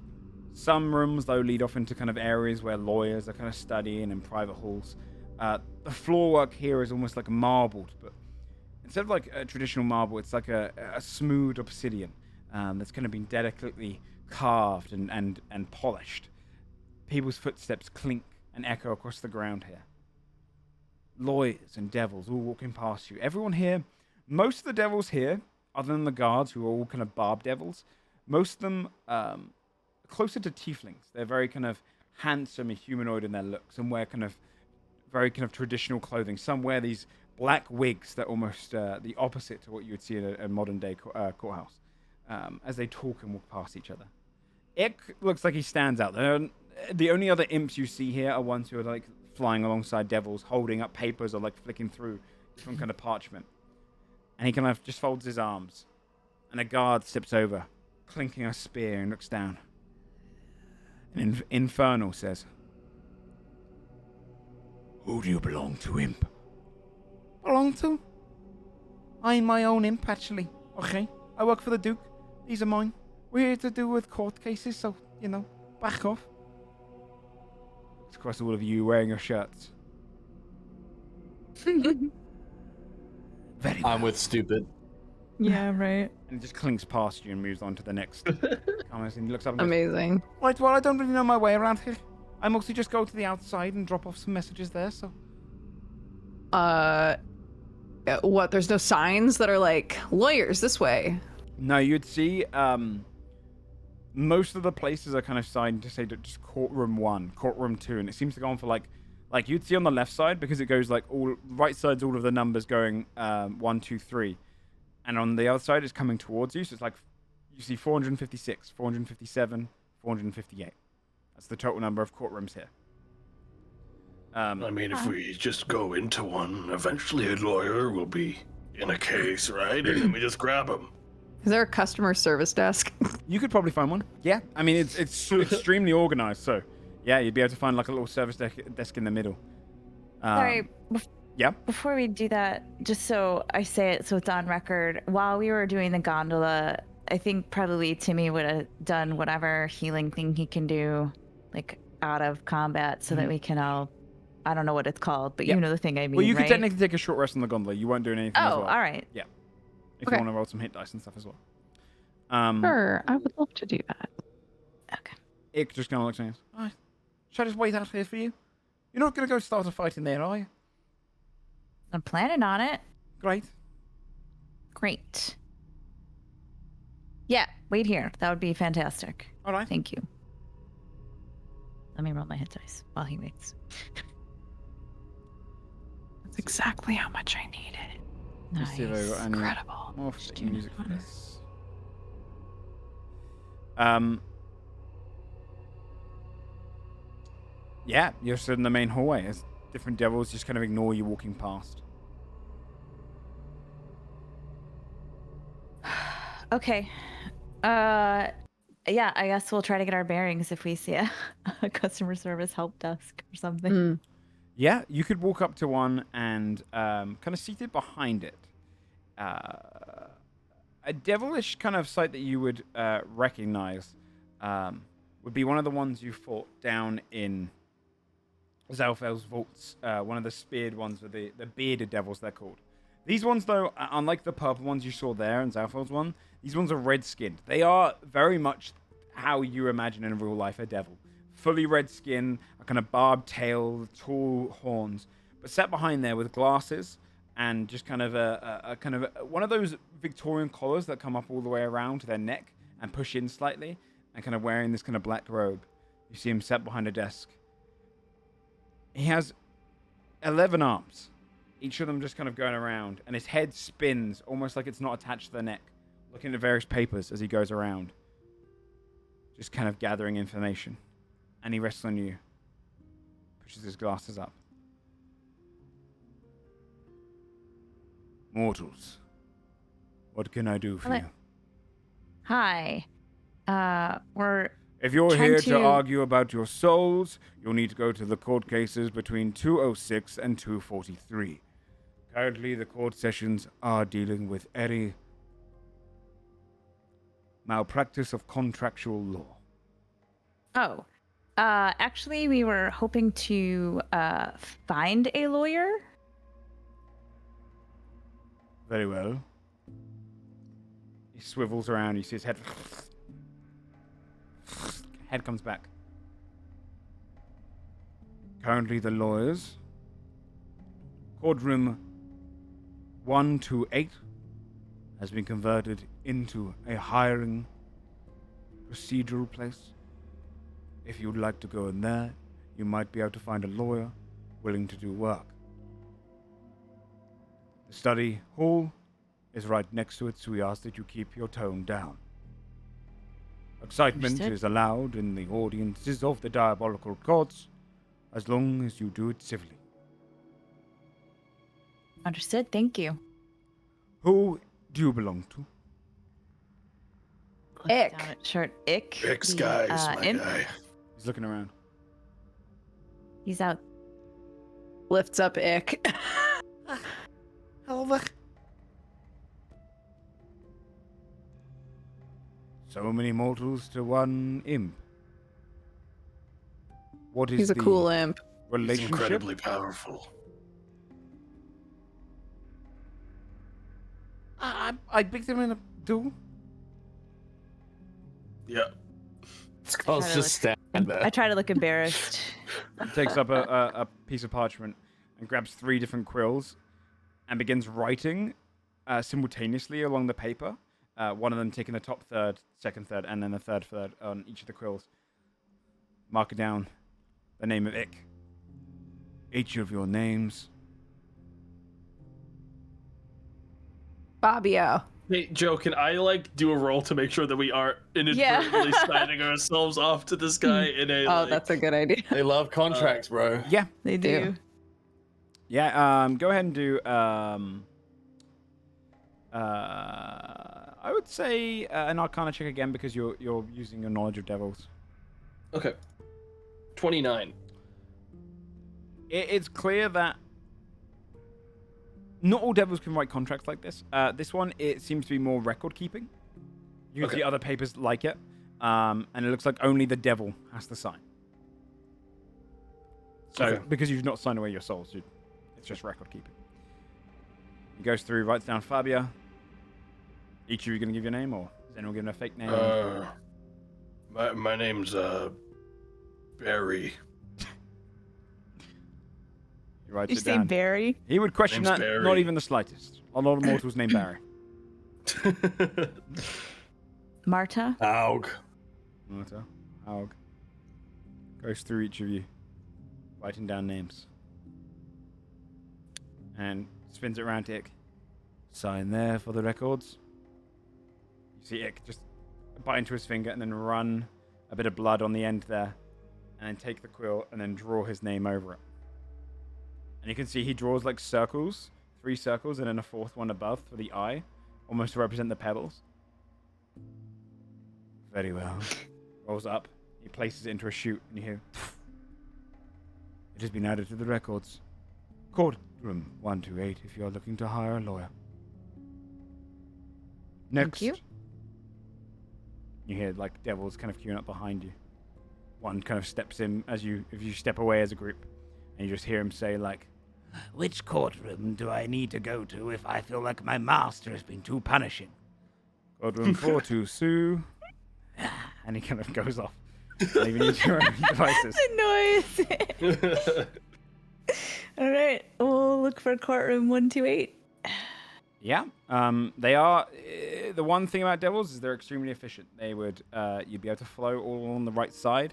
Some rooms, though, lead off into kind of areas where lawyers are kind of studying in private halls. The floorwork here is almost like marbled, but instead of like a traditional marble, it's like a smooth obsidian that's kind of been delicately carved and polished. People's footsteps clink and echo across the ground here. Lawyers and devils all walking past you. Everyone here, most of the devils here, other than the guards who are all kind of barb devils, most of them closer to tieflings. They're very kind of handsome and humanoid in their looks and wear kind of very kind of traditional clothing. Some wear these black wigs that are almost the opposite to what you would see in a modern day courthouse, as they talk and walk past each other. Ick looks like he stands out there. The only other imps you see here are ones who are like flying alongside devils, holding up papers or like flicking through some kind of parchment. And he kind of just folds his arms. And a guard steps over, clinking a spear, and looks down. And Infernal says, "Who do you belong to, imp?" "Belong to? I'm my own imp, actually. Okay? I work for the Duke. These are mine. We're here to do with court cases, so, back off." It's across all of you wearing your shirts. Very well. I'm with stupid. Yeah, right. And he just clinks past you and moves on to the next comments. And he looks up and goes, Amazing. "Right, well, I don't really know my way around here. I mostly just go to the outside and drop off some messages there, so..." What? There's no signs that are like, lawyers this way? No, you'd see most of the places are kind of signed to say that just courtroom 1, courtroom 2, and it seems to go on for like you'd see on the left side, because it goes like all right side's all of the numbers going 1, 2, 3, and on the other side it's coming towards you, so it's like you see 456, 457, 458. That's the total number of courtrooms here. I mean, if we just go into one, eventually a lawyer will be in a case, right? And then we just grab him. Is there a customer service desk? You could probably find one. Yeah, I mean it's extremely organized, so yeah, you'd be able to find like a little service desk in the middle. Sorry. Yeah. Before we do that, just so I say it so it's on record, while we were doing the gondola, I think probably Timmy would have done whatever healing thing he can do, like out of combat, so that we can all, I don't know what it's called, but you know the thing I mean, Well, you right? could technically take a short rest on the gondola. You weren't doing anything as Oh, well. all right. Yeah. If Okay. you want to roll some hit dice and stuff as well. Sure, I would love to do that. Okay. Ick just kind of looks at you. "Alright, should I just wait out here for you? You're not going to go start a fight in there, are you?" I'm planning on it. Great. Great. Yeah, wait here. That would be fantastic. All right. Thank you. Let me roll my hit dice while he waits. That's exactly how much I needed. Let's see if I've got any Incredible. more Just fitting do music for one. this. Yeah, you're stood in the main hallway as different devils just kind of ignore you walking past. Okay. Yeah, I guess we'll try to get our bearings if we see a customer service help desk or something. Yeah, you could walk up to one and kind of seated behind it. A devilish kind of sight that you would recognize would be one of the ones you fought down in Zalfel's vaults, one of the speared ones with the bearded devils, they're called. These ones, though, unlike the purple ones you saw there in Zalfel's one, these ones are red-skinned. They are very much how you imagine in real life a devil. Fully red skin, a kind of barbed tail, tall horns, but set behind there with glasses and just kind of a kind of one of those Victorian collars that come up all the way around to their neck and push in slightly, and kind of wearing this kind of black robe. You see him set behind a desk. He has 11 arms, each of them just kind of going around, and his head spins almost like it's not attached to the neck, looking at various papers as he goes around, just kind of gathering information. And he rests on you, pushes his glasses up. "Mortals, what can I do for you?" Hi. We're "If you're trying here to to- argue about your souls, you'll need to go to the court cases between 206 and 243. Currently, the court sessions are dealing with any malpractice of contractual law." Oh. Actually, we were hoping to find a lawyer. "Very well." He swivels around. You see his head. Head comes back. "Currently, the lawyers. Courtroom 128 has been converted into a hiring procedural place. If you'd like to go in there, you might be able to find a lawyer. willing to do work. The study hall is right next to it, so we ask that you keep your tone down. Excitement Understood. is allowed in the audiences of the diabolical gods, as long as you do it civilly. Understood. Thank you. Who do you belong to? Ick. Down at shirt. Ick. X the, guy is my imp. guy. He's looking around. He's out. Lifts up Ick. So many mortals to one imp. What is He's a the cool imp. He's relationship? incredibly powerful. I picked him in a duel. Yeah. Skull's Try to just stand there. I try to look embarrassed. He takes up a piece of parchment and grabs 3 different quills and begins writing simultaneously along the paper. One of them taking the top third, second third, and then the third on each of the quills. Mark down the name of Ick. Each of your names. Fabio. Hey, Joe, can I do a roll to make sure that we aren't inadvertently signing ourselves off to this guy in a Oh, that's a good idea. They love contracts, bro. Yeah. They do. Yeah, go ahead and do I would say an Arcana check again because you're using your knowledge of devils. Okay. 29. It's clear that not all devils can write contracts like this. This one, it seems to be more record keeping. You can see other papers like it, and it looks like only the devil has to sign. So, because you've not signed away your souls, it's just record keeping. He goes through, writes down Fabia. Each of you going to give your name, or is anyone giving a fake name? My name's Barry. He writes You it say down. Barry? He would question Name's that, Barry. not even the slightest. A lot of mortals named Barry. Marta? Aug. Marta, Haug. Goes through each of you, writing down names. And spins it around to Ick. Sign there for the records. You see Ick just bite into his finger and then run a bit of blood on the end there. And then take the quill and then draw his name over it. And you can see he draws like circles, 3 circles, and then a 4th one above for the eye, almost to represent the pebbles. Very well. Rolls up. He places it into a chute, and you hear, it has been added to the records. Courtroom 128 if you are looking to hire a lawyer. Next. Thank you. You hear like devils kind of queuing up behind you. One kind of steps in if you step away as a group, and you just hear him say like, which courtroom do I need to go to if I feel like my master has been too punishing? Courtroom 422. And he kind of goes off. Leaving you to your own devices. The noise. All right. We'll look for courtroom 128. Yeah. They are. The one thing about devils is they're extremely efficient. They would. You'd be able to follow all on the right side.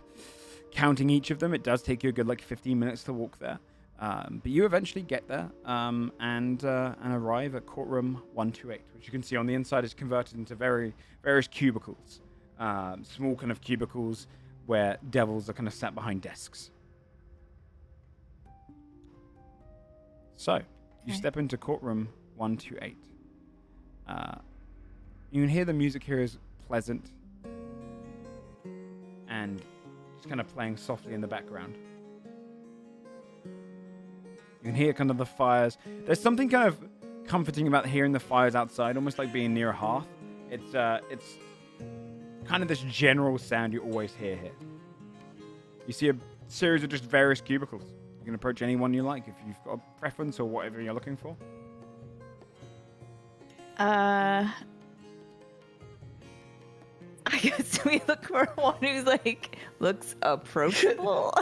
Counting each of them, it does take you a good 15 minutes to walk there. But you eventually get there and arrive at courtroom 128, which you can see on the inside is converted into various cubicles. Small kind of cubicles where devils are kind of sat behind desks. So, you step into courtroom 128. You can hear the music here is pleasant and just kind of playing softly in the background. You can hear kind of the fires. There's something kind of comforting about hearing the fires outside, almost like being near a hearth. It's kind of this general sound you always hear here. You see a series of just various cubicles. You can approach any one you like if you've got a preference or whatever you're looking for. I guess we look for one who's looks approachable.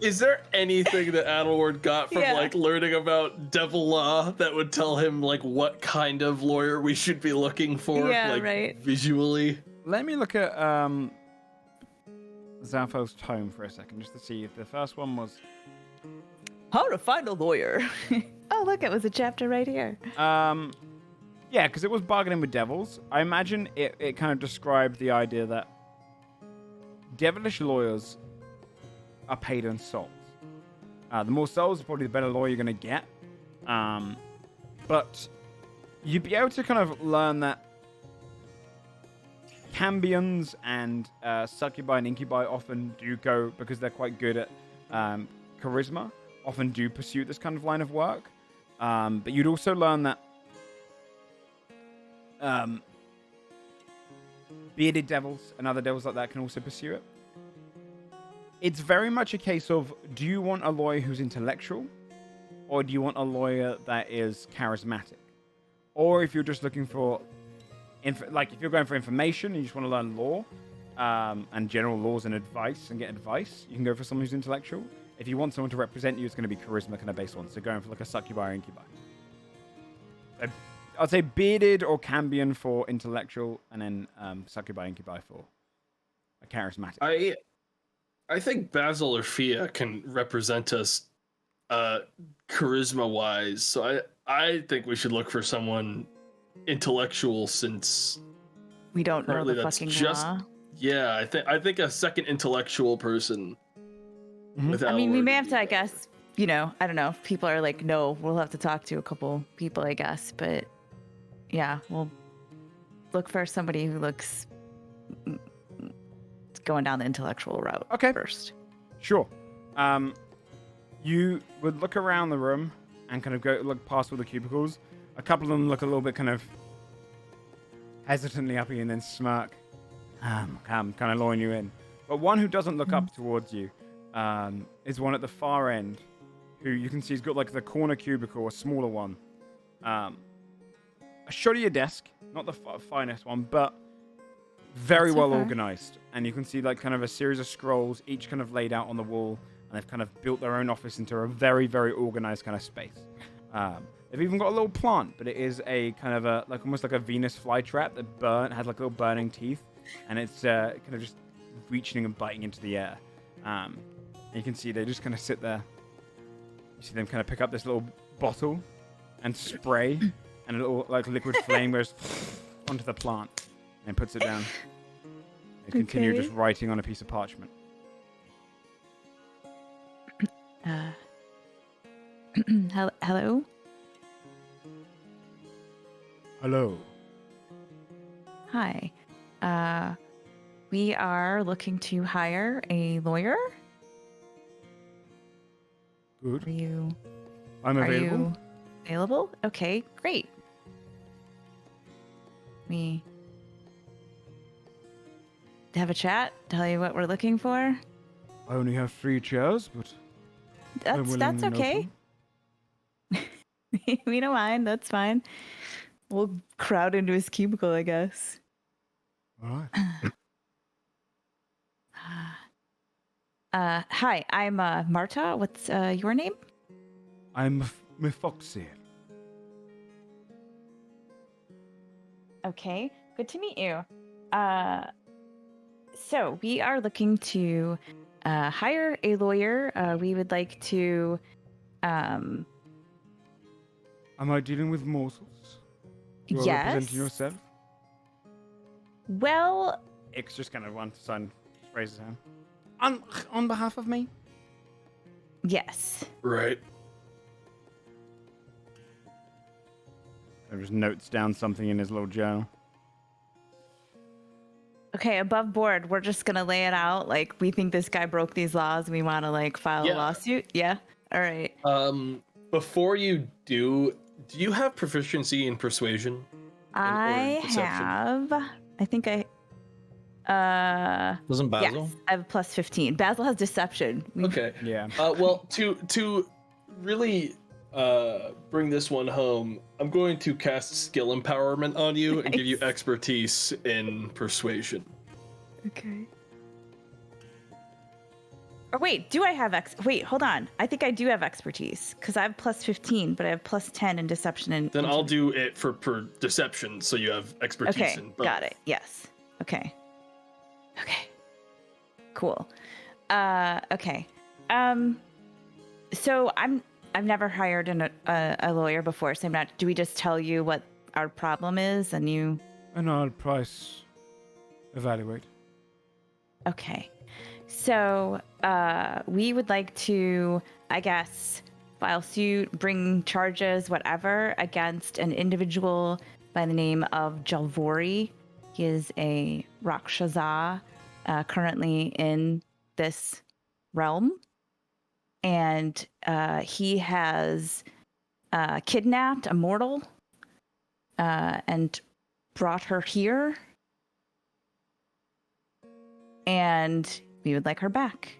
Is there anything that Adelward got from Yeah. learning about devil law that would tell him what kind of lawyer we should be looking for? Yeah, right. Visually. Let me look at Zapho's tome for a second, just to see if the first one was How to find a lawyer. Oh, look, it was a chapter right here. Yeah, because it was bargaining with devils. I imagine it kind of described the idea that devilish lawyers are paid in souls. The more souls, probably the better lawyer you're going to get. But you'd be able to kind of learn that cambions and succubi and incubi often do go, because they're quite good at charisma, often do pursue this kind of line of work. But you'd also learn that bearded devils and other devils like that can also pursue it. It's very much a case of, do you want a lawyer who's intellectual, or do you want a lawyer that is charismatic? Or if you're just looking for, if you're going for information and you just want to learn law and general laws and advice and get advice, you can go for someone who's intellectual. If you want someone to represent you, it's going to be charisma kind of based on. So going for like a succubi or incubi. I'd say bearded or cambion for intellectual, and then succubi incubi for a charismatic. I think Basil or Fia can represent us charisma wise. So I think we should look for someone intellectual, since We don't know Partly the that's fucking just- law. yeah, I think a second intellectual person. Mhm. With I mean, we our- may have to, I guess, I don't know if people are like, no, we'll have to talk to a couple people, I guess. But yeah, we'll look for somebody who looks going down the intellectual route first. Sure. You would look around the room and kind of look past all the cubicles. A couple of them look a little bit kind of hesitantly up at you and then smirk. Kind of luring you in. But one who doesn't look up towards you is one at the far end, who you can see has got like the corner cubicle, a smaller one. A shoddier desk, not the finest one, but very well organized. And you can see like kind of a series of scrolls, each kind of laid out on the wall, and they've kind of built their own office into a very, very organized kind of space. They've even got a little plant, but it is a kind of a almost like a Venus flytrap that has like little burning teeth, and it's kind of just reaching and biting into the air. And you can see they just kind of sit there. You see them kind of pick up this little bottle and spray, and a little like liquid flame goes onto the plant and puts it down. They continue just writing on a piece of parchment. Hello? Hello. Hi. We are looking to hire a lawyer. Good. Are I'm available. you available? Okay, great. We have a chat, tell you what we're looking for. I only have 3 chairs, but I'm willing That's and okay. open. We don't mind, that's fine. We'll crowd into his cubicle, I guess. All right. Hi, I'm Marta. What's your name? I'm Mifoxir. Okay, good to meet you. So we are looking to hire a lawyer. We would like to. Am I dealing with mortals? You are Yes. representing yourself? Well, Ix just kind of wants to sign, just raises his hand. On behalf of me? yes. Right. He just notes down something in his little journal. Okay, above board, we're just gonna lay it out. Like, we think this guy broke these laws. We want to like file a lawsuit. Yeah. All right. Before you do you have proficiency in persuasion? I deception? have. I think I. Doesn't Basil? Yes, I have plus 15. Basil has deception. Okay. Yeah. Well, to really bring this one home, I'm going to cast skill empowerment on you and give you Nice. expertise in persuasion. Okay. Or wait, do I have wait, hold on. I think I do have expertise because I have plus 15, but I have plus 10 in deception and. Then I'll do it for deception, so you have expertise Okay, in both. got it. Yes. Okay. Okay. Cool. Okay. So I've never hired a lawyer before, so I'm not. Do we just tell you what our problem is, and you? And I'll price evaluate. Okay. So we would like to, I guess, file suit, bring charges, whatever, against an individual by the name of Jalvori. He is a Rakshasa currently in this realm. And he has kidnapped a mortal and brought her here. And we would like her back.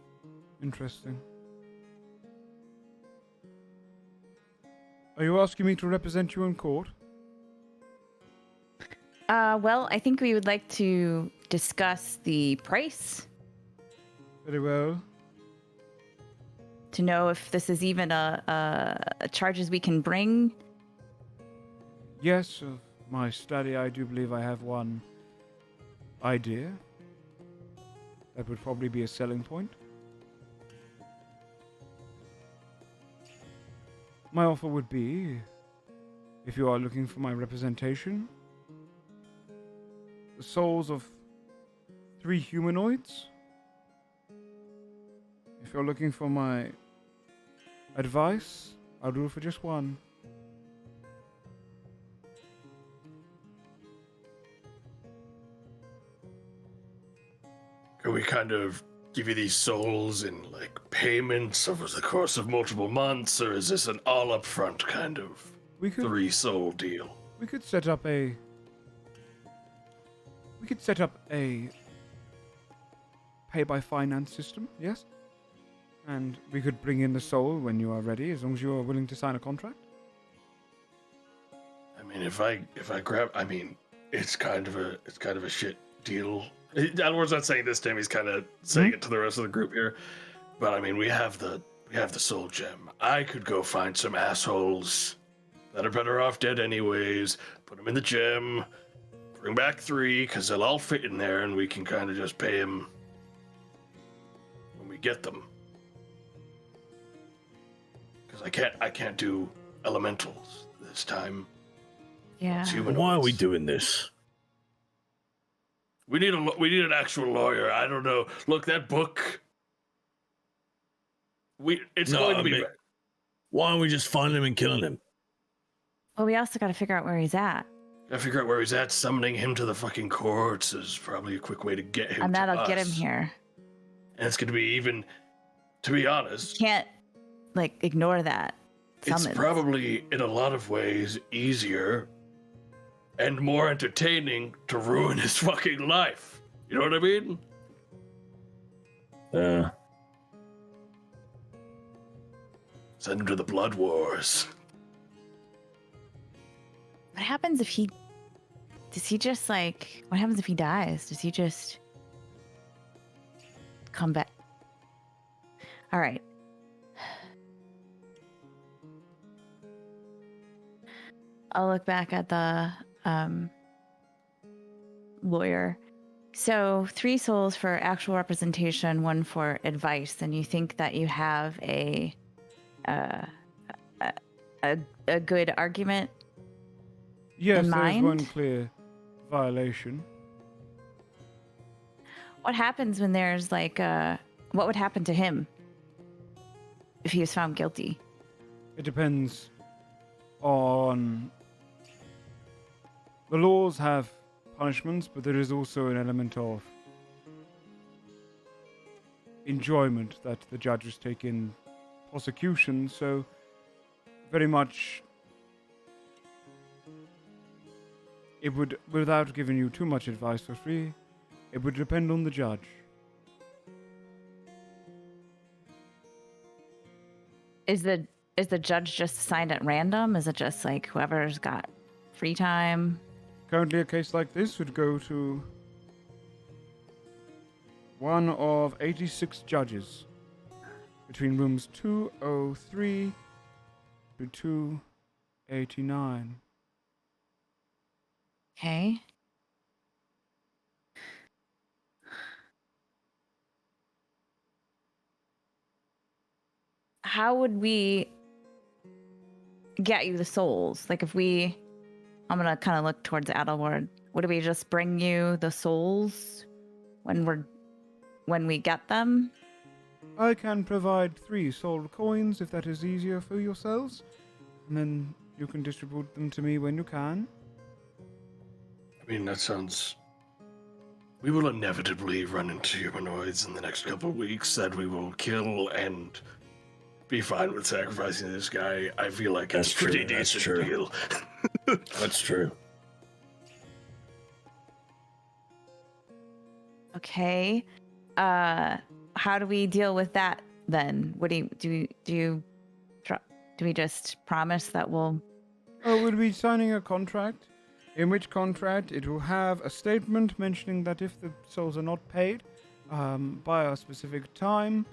Interesting. Are you asking me to represent you in court? Well, I think we would like to discuss the price Very well. to know if this is even a charges we can bring. Yes, of my study, I do believe I have one idea. That would probably be a selling point. My offer would be, if you are looking for my representation, the souls of 3 humanoids. If you're looking for my advice, I'll do it for just 1. Can we kind of give you these souls in like payments over the course of multiple months, or is this an all upfront kind of We could 3 soul deal? We could set up a pay by finance system, yes? And we could bring in the soul when you are ready, as long as you are willing to sign a contract. I mean, if I grab, I mean, it's kind of a shit deal. Edward's not saying this to him; he's kind of saying it to the rest of the group here. But I mean, we have the soul gem. I could go find some assholes that are better off dead anyways. Put them in the gem. Bring back 3 because they'll all fit in there, and we can kind of just pay them when we get them. Because I can't do elementals this time. Yeah. It's Why are humanoids. we doing this? We need an actual lawyer. I don't know. Look, that book. It's going to be. Why aren't we just finding him and killing him? Well, we also got to figure out where he's at. Gotta figure out where he's at. Summoning him to the fucking courts is probably a quick way to get him. And to that'll get him us. here. And it's gonna be even, to be honest, Can't, ignore that summons. it's probably in a lot of ways easier and more entertaining to ruin his fucking life. You know what I mean? Send him to the Blood Wars. What happens if he... Does he just, What happens if he dies? Does he just... come back? All right. I'll look back at the lawyer. So 3 souls for actual representation, 1 for advice. And you think that you have a good argument? Yes, In there's mind? one clear violation. What happens when there's what would happen to him if he was found guilty? It depends on... The laws have punishments, but there is also an element of enjoyment that the judges take in prosecution, so very much it would, without giving you too much advice for free, it would depend on the judge. Is the judge just assigned at random? Is it just whoever's got free time? Currently, a case like this would go to one of 86 judges between rooms 203 to 289. Okay. how would we get you the souls? Like if we, I'm gonna kind of look towards Adelward. Would we just bring you the souls when we get them? I can provide 3 soul coins if that is easier for yourselves, and then you can distribute them to me when you can. I mean, that sounds. We will inevitably run into humanoids in the next couple of weeks that we will kill and be fine with sacrificing this guy. I feel like it's a pretty decent deal. That's true. Okay. How do we deal with that then? What do we just promise that we'll? Oh, we'll be signing a contract, in which contract it will have a statement mentioning that if the souls are not paid by a specific time,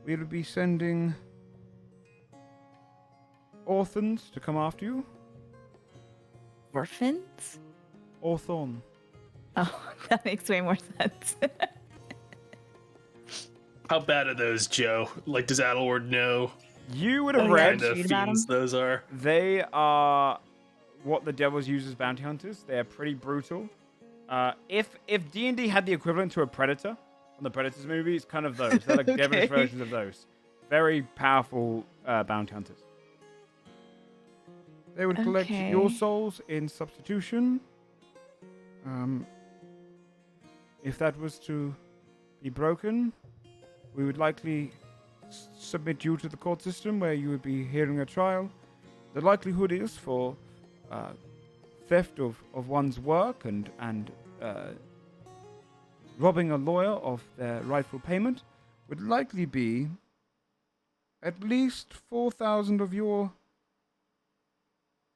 we'll be sending orphans to come after you. Orphans? Orthon. Oh, that makes way more sense. How bad are those, Joe? Like, does Adelward know You would have Oh, yeah. read kind of Read about fiends those are? they are what the devils use as bounty hunters. They are pretty brutal. If D&D had the equivalent to a predator on the Predators movie, it's kind of those. They're like devilish versions of those. Very powerful bounty hunters. They would collect Okay. your souls in substitution. If that was to be broken, we would likely submit you to the court system where you would be hearing a trial. The likelihood is for theft of one's work and robbing a lawyer of their rightful payment would likely be at least 4,000 of your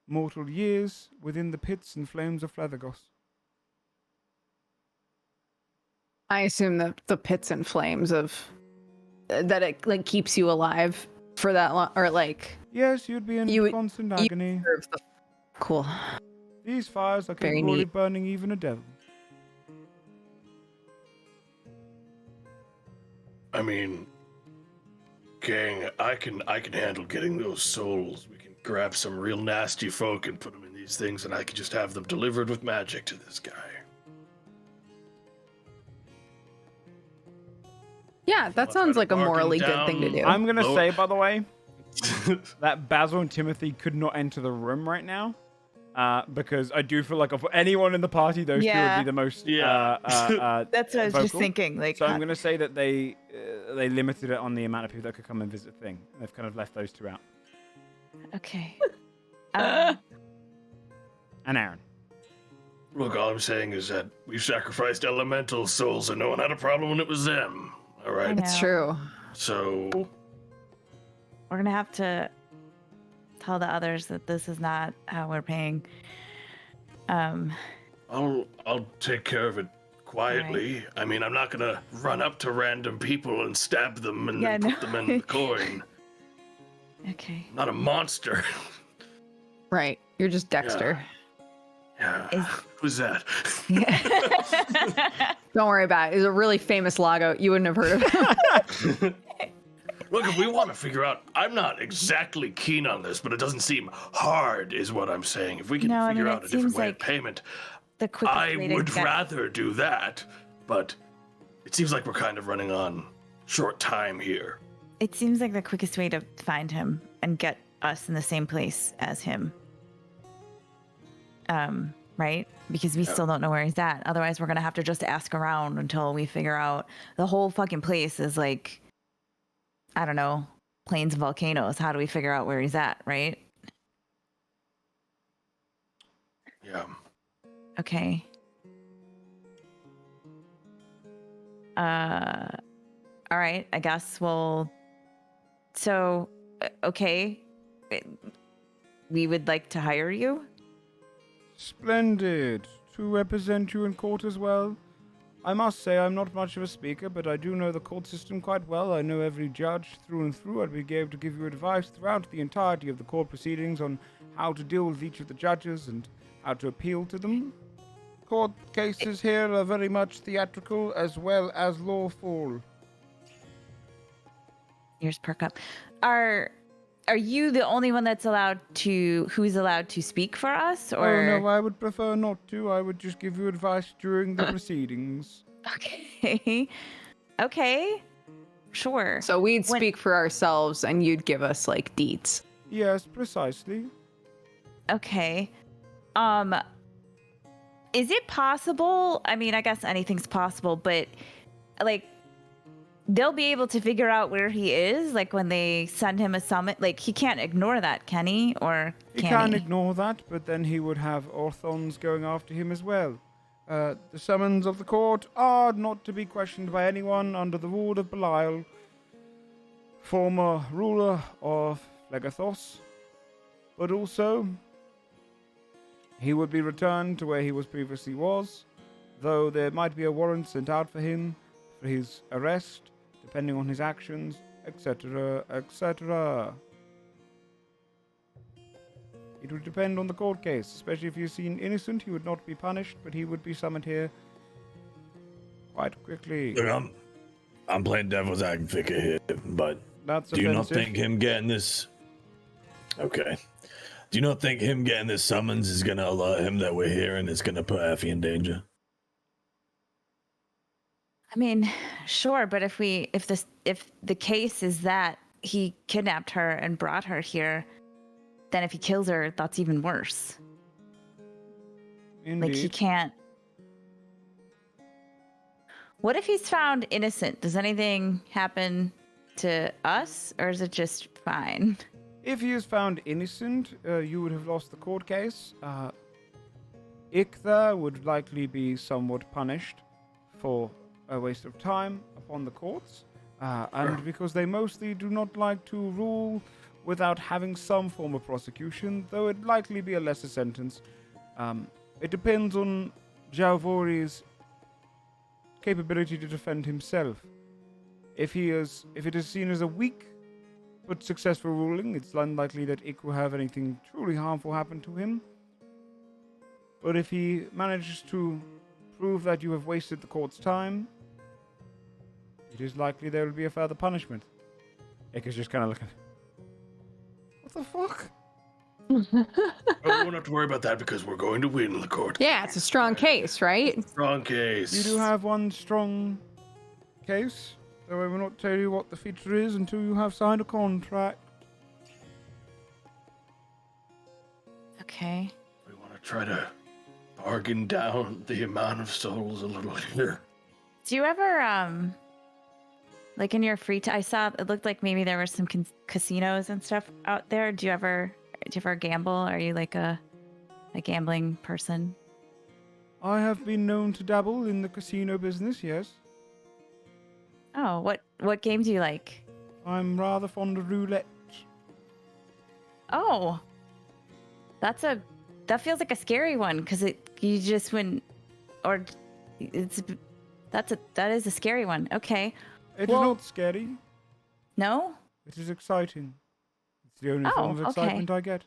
mortal years within the pits and flames of Phlegethos. I assume that the pits and flames of that it like keeps you alive for that long, or like Yes, you'd be in You would- constant you agony. serve the cool. These fires are Very capable neat. of burning even a devil. I mean, gang, I can handle getting those souls. We can grab some real nasty folk and put them in these things, and I can just have them delivered with magic to this guy. Yeah, that I'll sounds try like to a bark him morally good thing to down. do. I'm going to Low- say, by the way, that Basil and Timothy could not enter the room right now. Because I do feel like of anyone in the party, those two would Yeah. be the most. Yeah. That's what I was just vocal. thinking. Like, So I'm going to say that they limited it on the amount of people that could come and visit the thing. They've kind of left those two out. okay. And Aaron. Look, all I'm saying is that we sacrificed elemental souls, and no one had a problem when it was them. All I right, know. It's true. so We're gonna have to tell the others that this is not how we're paying. I'll take care of it quietly. I mean, I'm not gonna run up to random people and stab them and Yeah, then no. put them in the coin. Okay. Not a monster. Right. You're just Dexter. Yeah. Is- Who's that? Don't worry about it. It's a really famous Lago. You wouldn't have heard of it. Look, if we want to figure out, I'm not exactly keen on this, but it doesn't seem hard, is what I'm saying. If we can No, I figure mean, out it a different seems way like of payment, the quickest I way to would get- rather do that. But it seems like we're kind of running on short time here. It seems like the quickest way to find him and get us in the same place as him. Right? Because we still don't know where he's at. Otherwise, we're gonna have to just ask around until we figure out. The whole fucking place is like, I don't know, plains and volcanoes. How do we figure out where he's at? Right? Yeah. Okay. All right. I guess we'll. So, okay. We would like to hire you. Splendid. To represent you in court as well. I must say I'm not much of a speaker, but I do know the court system quite well. I know every judge through and through. I'd be able to give you advice throughout the entirety of the court proceedings on how to deal with each of the judges and how to appeal to them. Court cases here are very much theatrical as well as lawful. Ears perk up. Are you the only one who's allowed to speak for us, or? Oh, no, I would prefer not to. I would just give you advice during the proceedings. Okay. Okay. Sure. So we'd speak for ourselves and you'd give us like deeds. Yes, precisely. Okay. Is it possible? I mean, I guess anything's possible, but like they'll be able to figure out where he is, like when they send him a summon. Like he can't ignore that, can he? Or He can can he? ignore that, but then he would have Orthons going after him as well. The summons of the court are not to be questioned by anyone under the rule of Belial, former ruler of Phlegethos, but also he would be returned to where he previously was, though there might be a warrant sent out for him for his arrest, depending on his actions, etc., etc. It would depend on the court case, especially if you're seen innocent, he would not be punished, but he would be summoned here quite quickly. Look, I'm playing devil's advocate here, but That's do you not offensive. think him getting this... Okay. Do you not think him getting this summons is going to alert him that we're here and it's going to put Effie in danger? I mean, sure, but if the case is that he kidnapped her and brought her here, then if he kills her, that's even worse. Indeed. Like he can't. What if he's found innocent? Does anything happen to us, or is it just fine? If he is found innocent, you would have lost the court case. Iktha would likely be somewhat punished for a waste of time upon the courts, and because they mostly do not like to rule without having some form of prosecution, though it'd likely be a lesser sentence. It depends on Jalvori's capability to defend himself. If it is seen as a weak but successful ruling, it's unlikely that Ick will have anything truly harmful happen to him. But if he manages to prove that you have wasted the court's time, it is likely there will be a further punishment. Ick is just kind of looking. What the fuck? But we won't have to worry about that because we're going to win the court. Yeah, it's a strong case, right? Strong case. You do have one strong case, though I will not tell you what the feature is until you have signed a contract. Okay. We want to try to bargain down the amount of souls a little here. Do you ever like in your free time? I saw it looked like maybe there were some casinos and stuff out there. Do you ever gamble? Are you like a gambling person? I have been known to dabble in the casino business, yes. Oh, what game do you like? I'm rather fond of roulette. Oh, that feels like a scary one because you just win, or that is a scary one. Okay. It is Well- not scary. No? It is exciting. It's the only Oh, form of okay. excitement I get.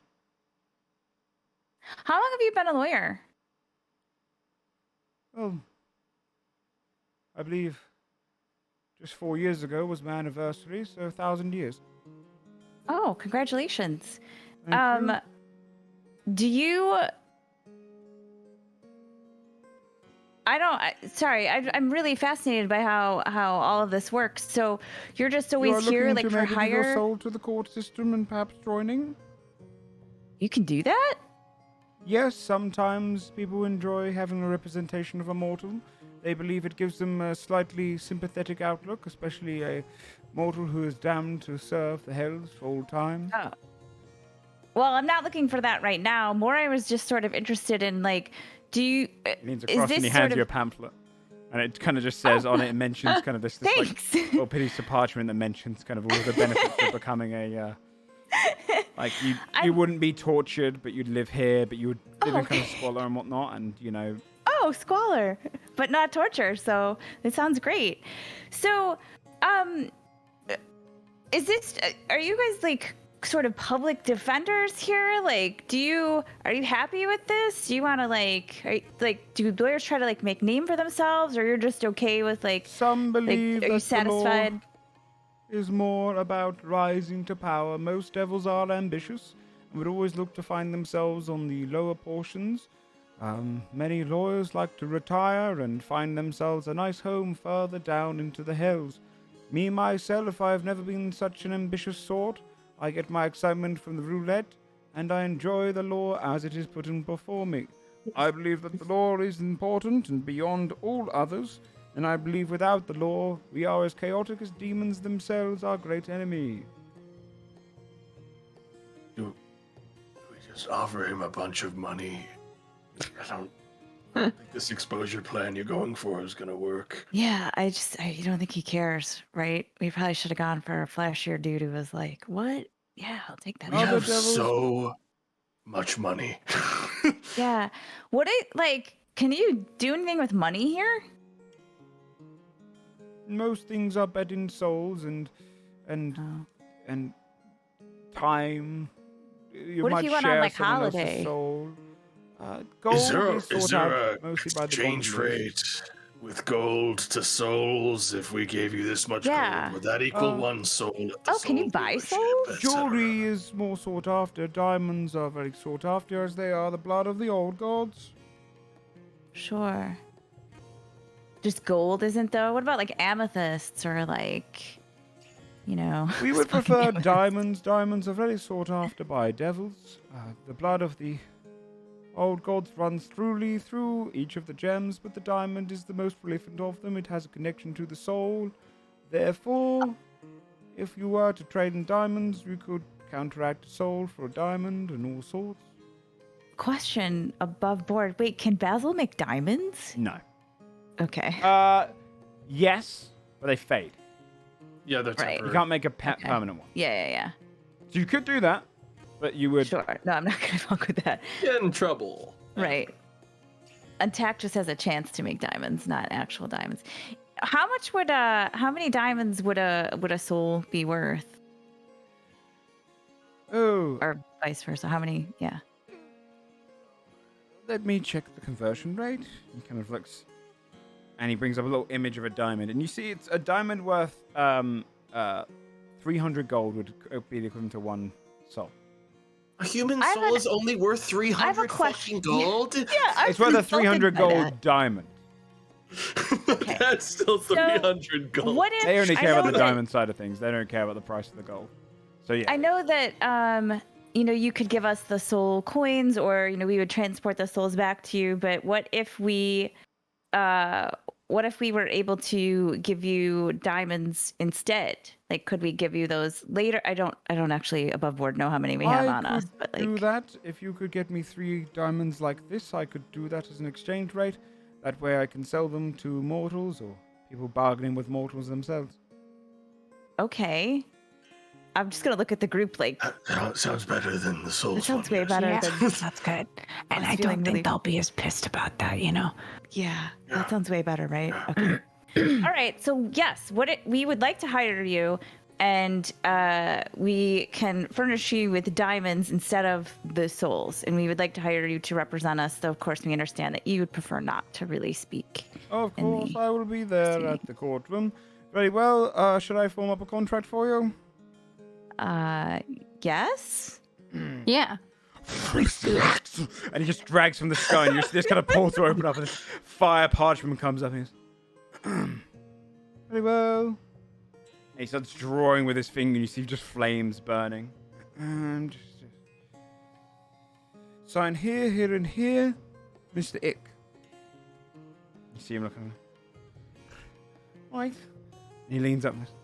How long have you been a lawyer? Well, I believe just 4 years ago was my anniversary, so 1,000 years. Oh, congratulations. Thank you. Do you? I'm really fascinated by how all of this works. So you're just You are always here, looking like to for maybe give your hire. soul to the court system and perhaps joining? You can do that? Yes, sometimes people enjoy having a representation of a mortal. They believe it gives them a slightly sympathetic outlook, especially a mortal who is damned to serve the hells for all time. Oh. Well, I'm not looking for that right now. More, I was just sort of interested in like, do you? He leans Is across this and he sort hands of? you a pamphlet. And it kind of just says on it mentions kind of this like, Thanks. little piece of parchment that mentions kind of all the benefits of becoming a like you wouldn't be tortured, but you'd live here, but you would live in kind of squalor and whatnot, and you know. Oh, squalor, but not torture. So it sounds great. So, is this? Are you guys like sort of public defenders here? Like, are you happy with this? Do you want to do lawyers try to like make name for themselves, or you're just okay with like? Some believe are you that the law satisfied? is more about rising to power. Most devils are ambitious and would always look to find themselves on the lower portions. Many lawyers like to retire and find themselves a nice home further down into the hills. Me, myself, I've never been such an ambitious sort. I get my excitement from the roulette, and I enjoy the law as it is put in before me. I believe that the law is important and beyond all others, and I believe without the law, we are as chaotic as demons themselves, our great enemy. Do we just offer him a bunch of money? I don't think this exposure plan you're going for is going to work. Yeah, I don't think he cares, right? We probably should have gone for a flashier dude who was like, what? Yeah, I'll take that. We Other have devils- so much money. Yeah. Can you do anything with money here? Most things are bet in souls and time. You What if might you went on, share like, someone else's holiday? soul. Gold Is there sought out a mostly by the exchange gold rate with gold to souls? If we gave you this much Yeah. gold, would that equal Oh. one soul at the Oh, can you soul buy dealership, souls? et cetera? Jewelry is more sought after. Diamonds are very sought after, as they are the blood of the old gods. Sure. Just gold isn't though? What about like amethysts or like, We would prefer diamonds. Diamonds are very sought after by devils. The blood of the old gods runs through each of the gems, but the diamond is the most prolific of them. It has a connection to the soul. Therefore, if you were to trade in diamonds, you could counteract a soul for a diamond and all sorts. Question above board. Wait, can Basil make diamonds? No. Okay. Yes, but they fade. Yeah, that's Right. You can't make a Okay. permanent one. Yeah. So you could do that, but you would. Sure. No, I'm not gonna fuck with that. Get in trouble. Right. Untact just has a chance to make diamonds, not actual diamonds. How many diamonds would a soul be worth? Oh, Or vice versa? How many? Yeah. let me check the conversion rate. He kind of looks, and he brings up a little image of a diamond, and you see it's a diamond worth 300 gold would be the equivalent to one soul. A human I have soul an- is only worth 300 question. fucking gold? It's worth a 300 gold diamond. Okay. That's still 300 gold. What if They only I care about know the that- diamond side of things. They don't care about the price of the gold. So yeah. I know that you could give us the soul coins, or we would transport the souls back to you. But what if we were able to give you diamonds instead? Like, could we give you those later? I don't actually above board know how many we have I on us, could but do like, that. If you could get me 3 diamonds like this, I could do that as an exchange rate. That way I can sell them to mortals or people bargaining with mortals themselves. okay. I'm just gonna look at the group like That sounds better than the soul. it sounds way better Yeah, than that's good. And was I feeling don't think really- they'll be as pissed about that, you know? Yeah, that sounds way better, right? Okay. All right. So yes, we would like to hire you, and we can furnish you with diamonds instead of the souls, and we would like to hire you to represent us. Though of course we understand that you would prefer not to really speak. Of in course, the I will be there city. at the courtroom. Very well. Should I form up a contract for you? Yes. Yeah. And he just drags from the sky, and you see this kind of portal open up, and this fire parchment comes up, and he's very well. And he starts drawing with his finger, and you see just flames burning. And just sign here, here, and here, Mr. Ick. You see him looking. Right. And he leans up and goes,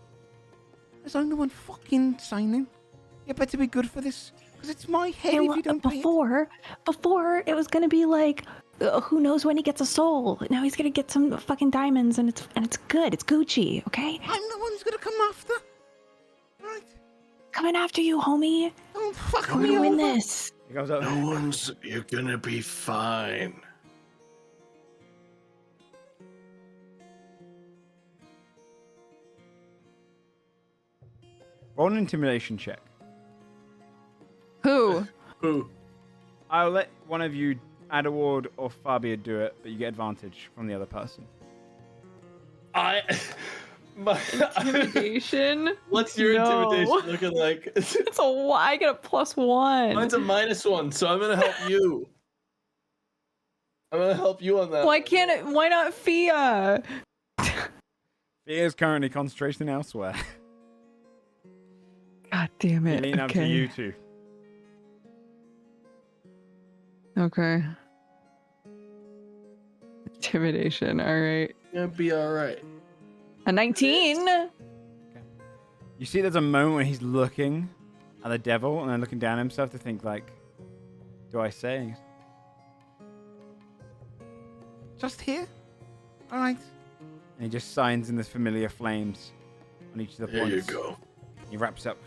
"There's only one fucking signing. You better be good for this, because it's my head if you don't pay it." Before it was gonna be like, who knows when he gets a soul? Now he's gonna get some fucking diamonds, and it's good. It's Gucci, okay? I'm the one who's gonna come after. Right? Coming after you, homie. Don't fuck We're me gonna win over. this. He goes up. No one's. You're gonna be fine. Roll an intimidation check. Who? Who? I'll let one of you, Adaward or Fabia, do it, but you get advantage from the other person. Intimidation? What's your No. intimidation looking like? It's a one. I get a +1. Mine's a -1, so I'm gonna help you. I'm gonna help you on that. Why can't it? Why not Fia? He is currently concentration elsewhere. God damn it. Lean up to you two. Okay. Intimidation. All right. It'll be all right. A 19. You see, there's a moment when he's looking at the devil and then looking down at himself to think, like, do I say? Just here? All right. And he just signs in the familiar flames on each of the Here points. you go. He wraps up.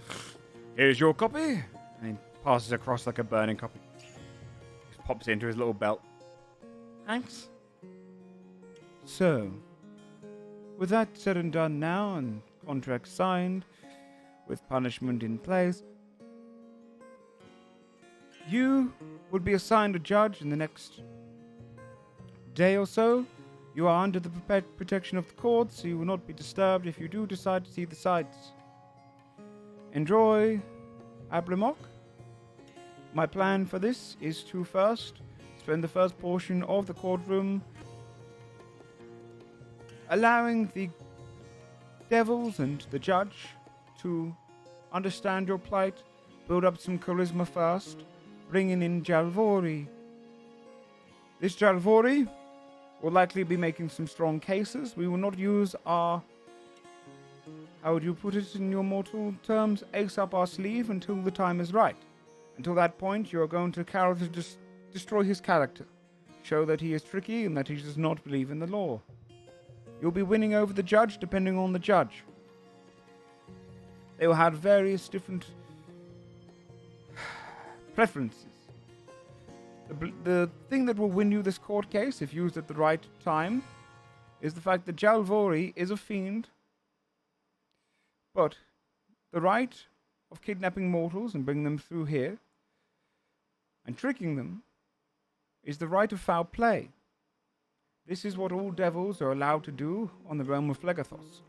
Here's your copy. And he passes across like a burning copy. Just pops it into his little belt. Thanks. So, with that said and done now, and contract signed, with punishment in place, you will be assigned a judge in the next day or so. You are under the protection of the court, so you will not be disturbed if you do decide to see the sights. Enjoy, Abriymoch. My plan for this is to first spend the first portion of the courtroom allowing the devils and the judge to understand your plight, build up some charisma first, bringing in Jalvori. This Jalvori will likely be making some strong cases. We will not use our, how would you put it in your mortal terms, ace up our sleeve until the time is right. Until that point, you are going to destroy his character, show that he is tricky and that he does not believe in the law. You'll be winning over the judge depending on the judge. They will have various different preferences. The thing that will win you this court case, if used at the right time, is the fact that Jalvori is a fiend. But the right of kidnapping mortals and bringing them through here and tricking them is the right of foul play. This is what all devils are allowed to do on the realm of Phlegethos.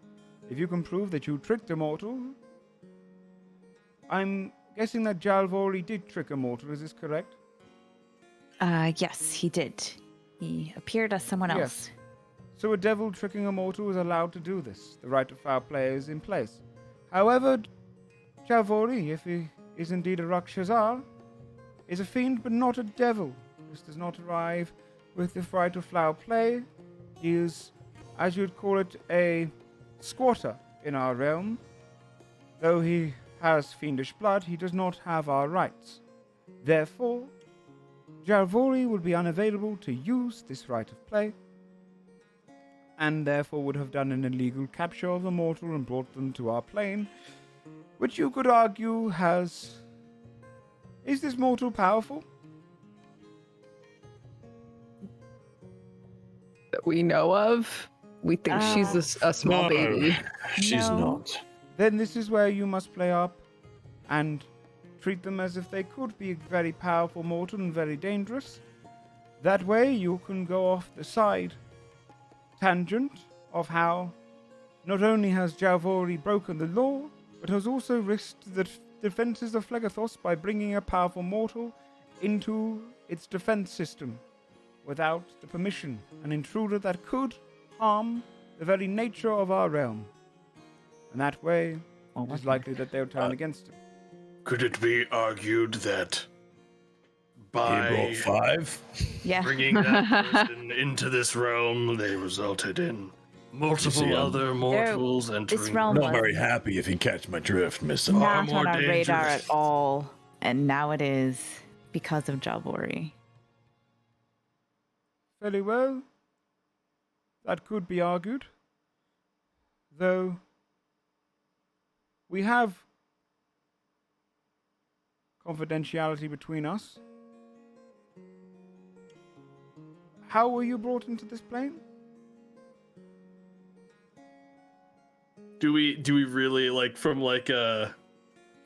If you can prove that you tricked a mortal, I'm guessing that Jalvori did trick a mortal, is this correct? Yes, he did. He appeared as someone else. Yes. So a devil tricking a mortal is allowed to do this. The right of foul play is in place. However, Jalvori, if he is indeed a Rakshasar, is a fiend but not a devil. This does not arrive with the right of foul play. He is, as you'd call it, a squatter in our realm. Though he has fiendish blood, he does not have our rights. Therefore, Jalvori will be unavailable to use this right of play, and therefore would have done an illegal capture of the mortal and brought them to our plane, which you could argue has... Is this mortal powerful? That we know of. We think she's a small No, baby. she's No. not. Then this is where you must play up and treat them as if they could be very powerful mortal and very dangerous. That way you can go off the side tangent of how not only has Jalvori broken the law, but has also risked the defenses of Phlegethos by bringing a powerful mortal into its defense system without the permission, an intruder that could harm the very nature of our realm. And that way, it is likely that they'll turn against him. Could it be argued that He by brought 5. Yeah. bringing that person into this realm, they resulted in multiple see, other mortals entering? realm- Not very happy if you catch my drift, mister. Far Not more on our radar dangerous. at all. And now it is because of Jalvori. Fairly well. That could be argued. Though we have confidentiality between us. How were you brought into this plane? Do we really, like, from like the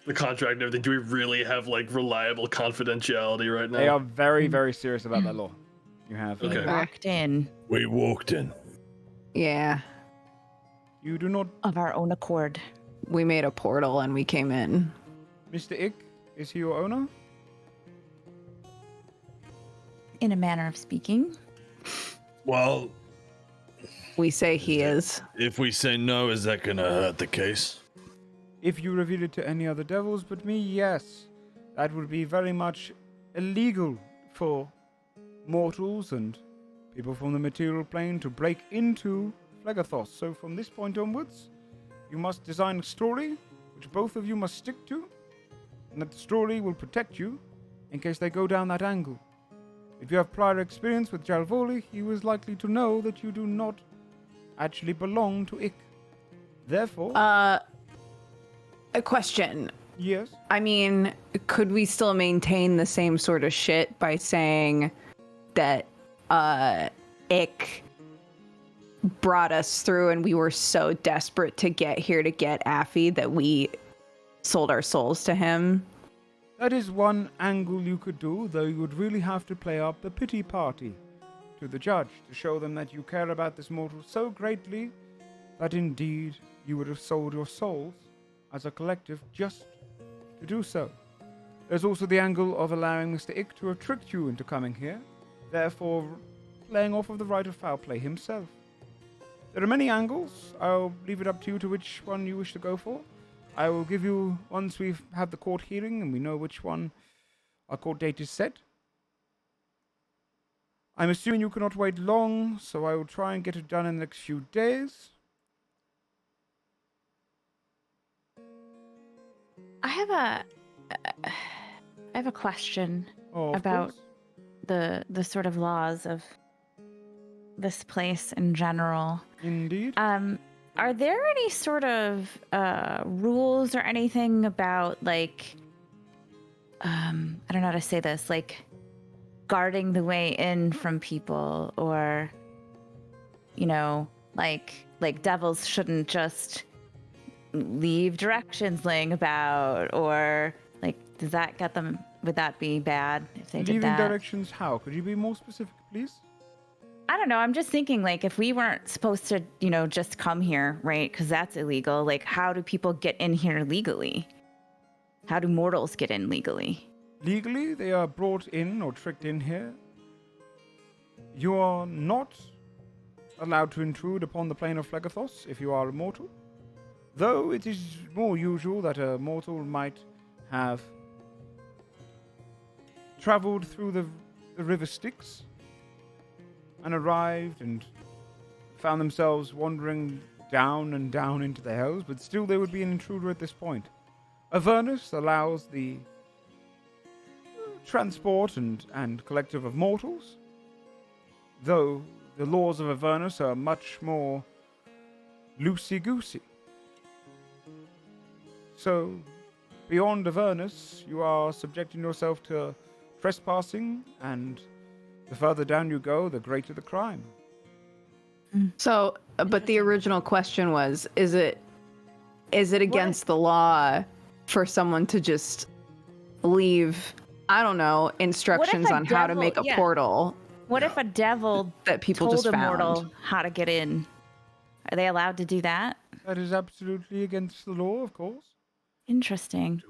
contract and everything, do we really have like reliable confidentiality right now? They are very, very serious about that law. You have. Okay. Locked in. We walked in. Yeah. You do not... Of our own accord. We made a portal and we came in. Mr. Ick, is he your owner? In a manner of speaking. Well, We say he is. if we say no, is that gonna hurt the case? If you reveal it to any other devils but me, yes. That would be very much illegal for mortals and people from the material plane to break into Phlegethos. So from this point onwards, you must design a story which both of you must stick to, and that story will protect you in case they go down that angle. If you have prior experience with Jalvoli, he was likely to know that you do not actually belong to Ick. Therefore, A question. yes, I mean, could we still maintain the same sort of shit by saying that Ick brought us through and we were so desperate to get here to get Affy that we sold our souls to him? that is one angle you could do, though you would really have to play up the pity party to the judge to show them that you care about this mortal so greatly that indeed you would have sold your souls as a collective just to do so. There's also the angle of allowing Mr. Ick to have tricked you into coming here, therefore playing off of the right of foul play himself. There are many angles. I'll leave it up to you to which one you wish to go for. I will give you, once we've had the court hearing and we know which one our court date is set. I'm assuming you cannot wait long, so I will try and get it done in the next few days. I have a question Oh, of about course. the sort of laws of this place in general. Indeed. Are there any sort of rules or anything about like I don't know how to say this, like guarding the way in from people, or you know, like devils shouldn't just leave directions laying about, or like does that get them, would that be bad if they did Leaving that? directions how? Could you be more specific, please? I don't know. I'm just thinking, like, if we weren't supposed to, you know, just come here, right? Because that's illegal. Like, how do people get in here legally? How do mortals get in legally? Legally, they are brought in or tricked in here. You are not allowed to intrude upon the plane of Phlegethos if you are a mortal. Though it is more usual that a mortal might have traveled through the river Styx and arrived and found themselves wandering down and down into the hells, but still they would be an intruder at this point. Avernus allows the transport and collective of mortals, though the laws of Avernus are much more loosey-goosey. So, beyond Avernus, you are subjecting yourself to trespassing, and the further down you go, the greater the crime. So, but the original question was, is it against the law for someone to just leave, I don't know, instructions a on how to devil- make a yeah. portal What if a devil that people told just a found? mortal how to get in? Are they allowed to do that? That is absolutely against the law, of course. Interesting.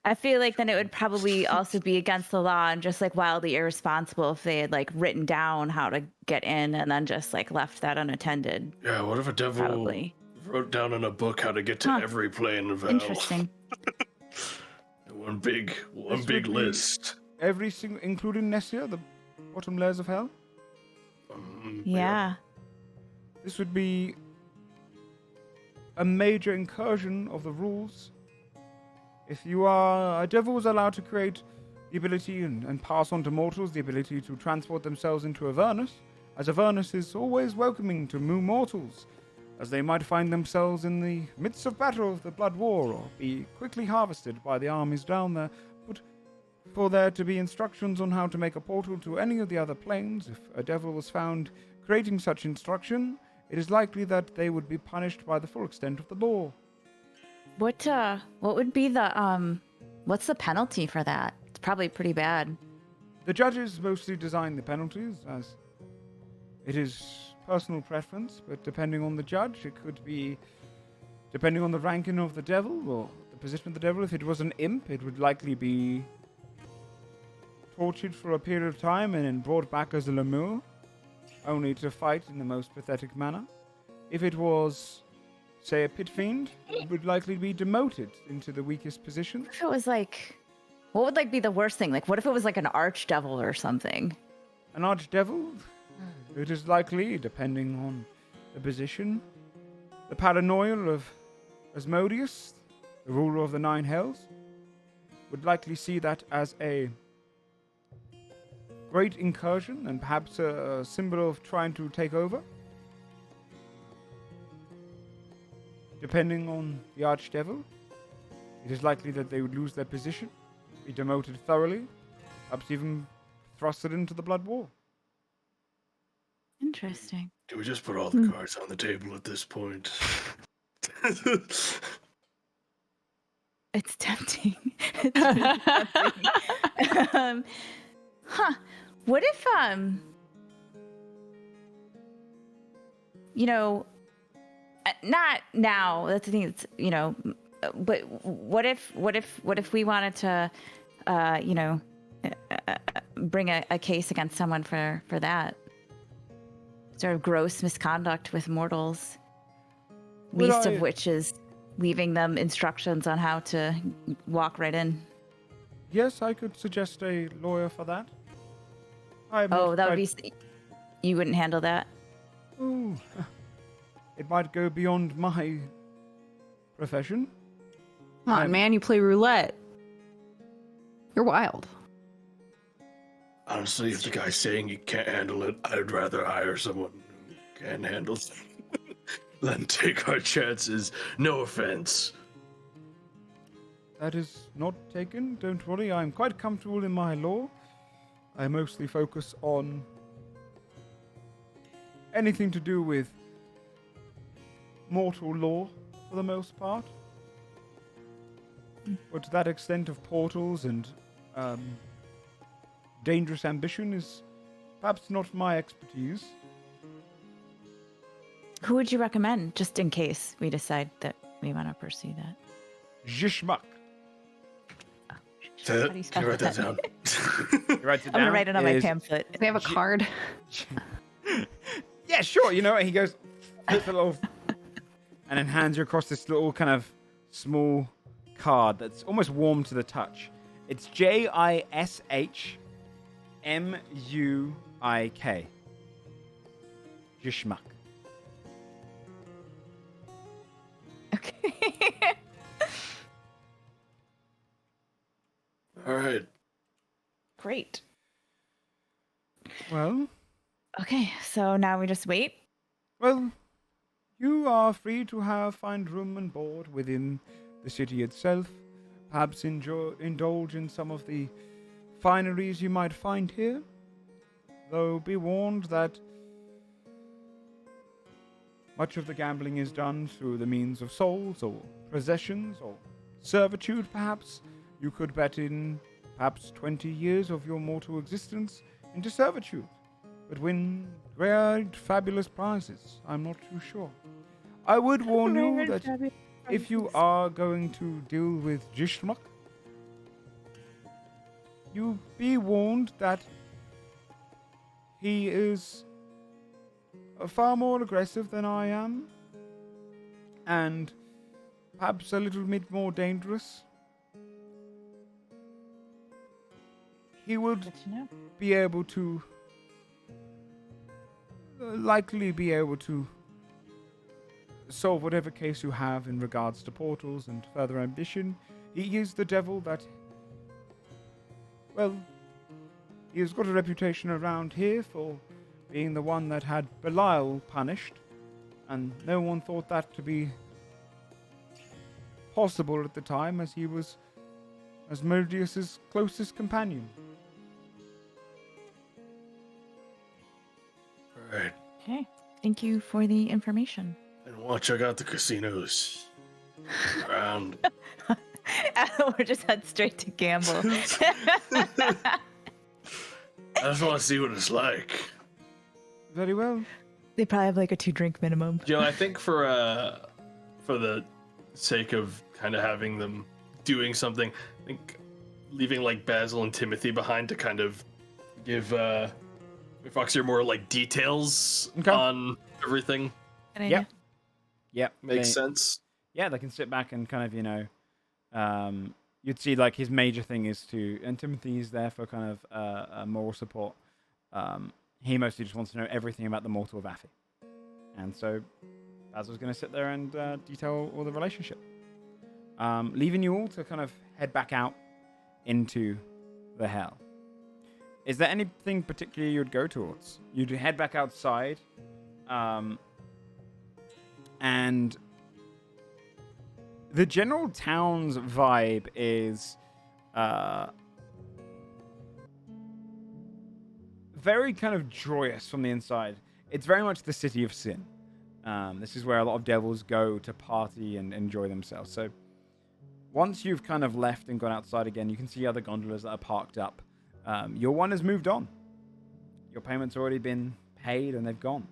I feel like then it would probably also be against the law and just like wildly irresponsible if they had like written down how to get in and then just like left that unattended. Yeah, what if a devil Probably. wrote down in a book how to get to Huh. every plane of hell? Interesting. One big This big would be- list. Every single, including Nessia, the bottom layers of hell. Yeah. This would be a major incursion of the rules. If you are... A devil is allowed to create the ability and pass on to mortals the ability to transport themselves into Avernus, as Avernus is always welcoming to new mortals, as they might find themselves in the midst of battle of the Blood War, or be quickly harvested by the armies down there. But for there to be instructions on how to make a portal to any of the other planes, if a devil was found creating such instruction, it is likely that they would be punished by the full extent of the law. What would be the what's the penalty for that? It's probably pretty bad. The judges mostly design the penalties, as it is personal preference, but depending on the judge, it could be, depending on the ranking of the devil or the position of the devil. If it was an imp, it would likely be tortured for a period of time and then brought back as a lemur, only to fight in the most pathetic manner. If it was, say, a pit fiend, it would likely be demoted into the weakest position. If it was like, what would like be the worst thing? Like, what if it was like an archdevil or something? An archdevil? It is likely, depending on the position. The paranoia of Asmodeus, the ruler of the Nine Hells, would likely see that as a great incursion and perhaps a symbol of trying to take over. Depending on the archdevil, it is likely that they would lose their position, be demoted thoroughly, perhaps even thrusted into the blood war. Interesting. Do we just put all the cards on the table at this point? It's tempting. It's really tempting. What if, not now, that's the thing, it's, but what if we wanted to, bring a case against someone for that? Sort of gross misconduct with mortals, least of which is leaving them instructions on how to walk right in. Yes, I could suggest a lawyer for that. That would be... You wouldn't handle that? Oh, it might go beyond my profession. Come on, man, you play roulette. You're wild. Honestly, if the guy's saying he can't handle it, I'd rather hire someone who can handle it than take our chances. No offense. That is not taken. Don't worry, I'm quite comfortable in my law. I mostly focus on anything to do with mortal law for the most part. But to that extent of portals and dangerous ambition is perhaps not my expertise. Who would you recommend, just in case we decide that we want to pursue that? Zishmak. How do you spell Write that down. I'm going to write it on my pamphlet. We have a card. Yeah, sure. He goes, puts a little, and then hands you across this little kind of small card that's almost warm to the touch. It's Jishmuk. Zishmak. Okay. All right. Great. Well, Okay, so now we just wait. well, you are free to find room and board within the city itself. Perhaps indulge in some of the fineries you might find here. Though be warned that much of the gambling is done through the means of souls or possessions or servitude, perhaps. You could bet in perhaps 20 years of your mortal existence into servitude, but win great, fabulous prizes. I'm not too sure. I would warn you that if you are going to deal with Zishmak, you be warned that he is far more aggressive than I am, and perhaps a little bit more dangerous. He would be able to, likely be able to solve whatever case you have in regards to portals and further ambition. He is the devil that, well, he has got a reputation around here for being the one that had Belial punished, and no one thought that to be possible at the time, as he was Asmodeus' closest companion. All right. Okay, thank you for the information. And watch, I got the casinos around. We're just head straight to gamble. I just want to see what it's like. Very well. They probably have like a 2-drink minimum. Joe, I think for the sake of kind of having them doing something, I think leaving like Basil and Timothy behind to kind of give Foxier more like details on everything. Yep. Makes sense. Yeah, they can sit back and kind of, you'd see like his major thing is and Timothy's there for kind of moral support. He mostly just wants to know everything about the mortal of Affy. And so Basil's going to sit there and detail all the relationship. Leaving you all to kind of head back out into the hell. Is there anything particularly you'd go towards? You'd head back outside, and the general town's vibe is very kind of joyous from the inside. It's very much the city of sin. This is where a lot of devils go to party and enjoy themselves. So once you've kind of left and gone outside again, you can see other gondolas that are parked up. Your one has moved on. Your payment's already been paid and they've gone.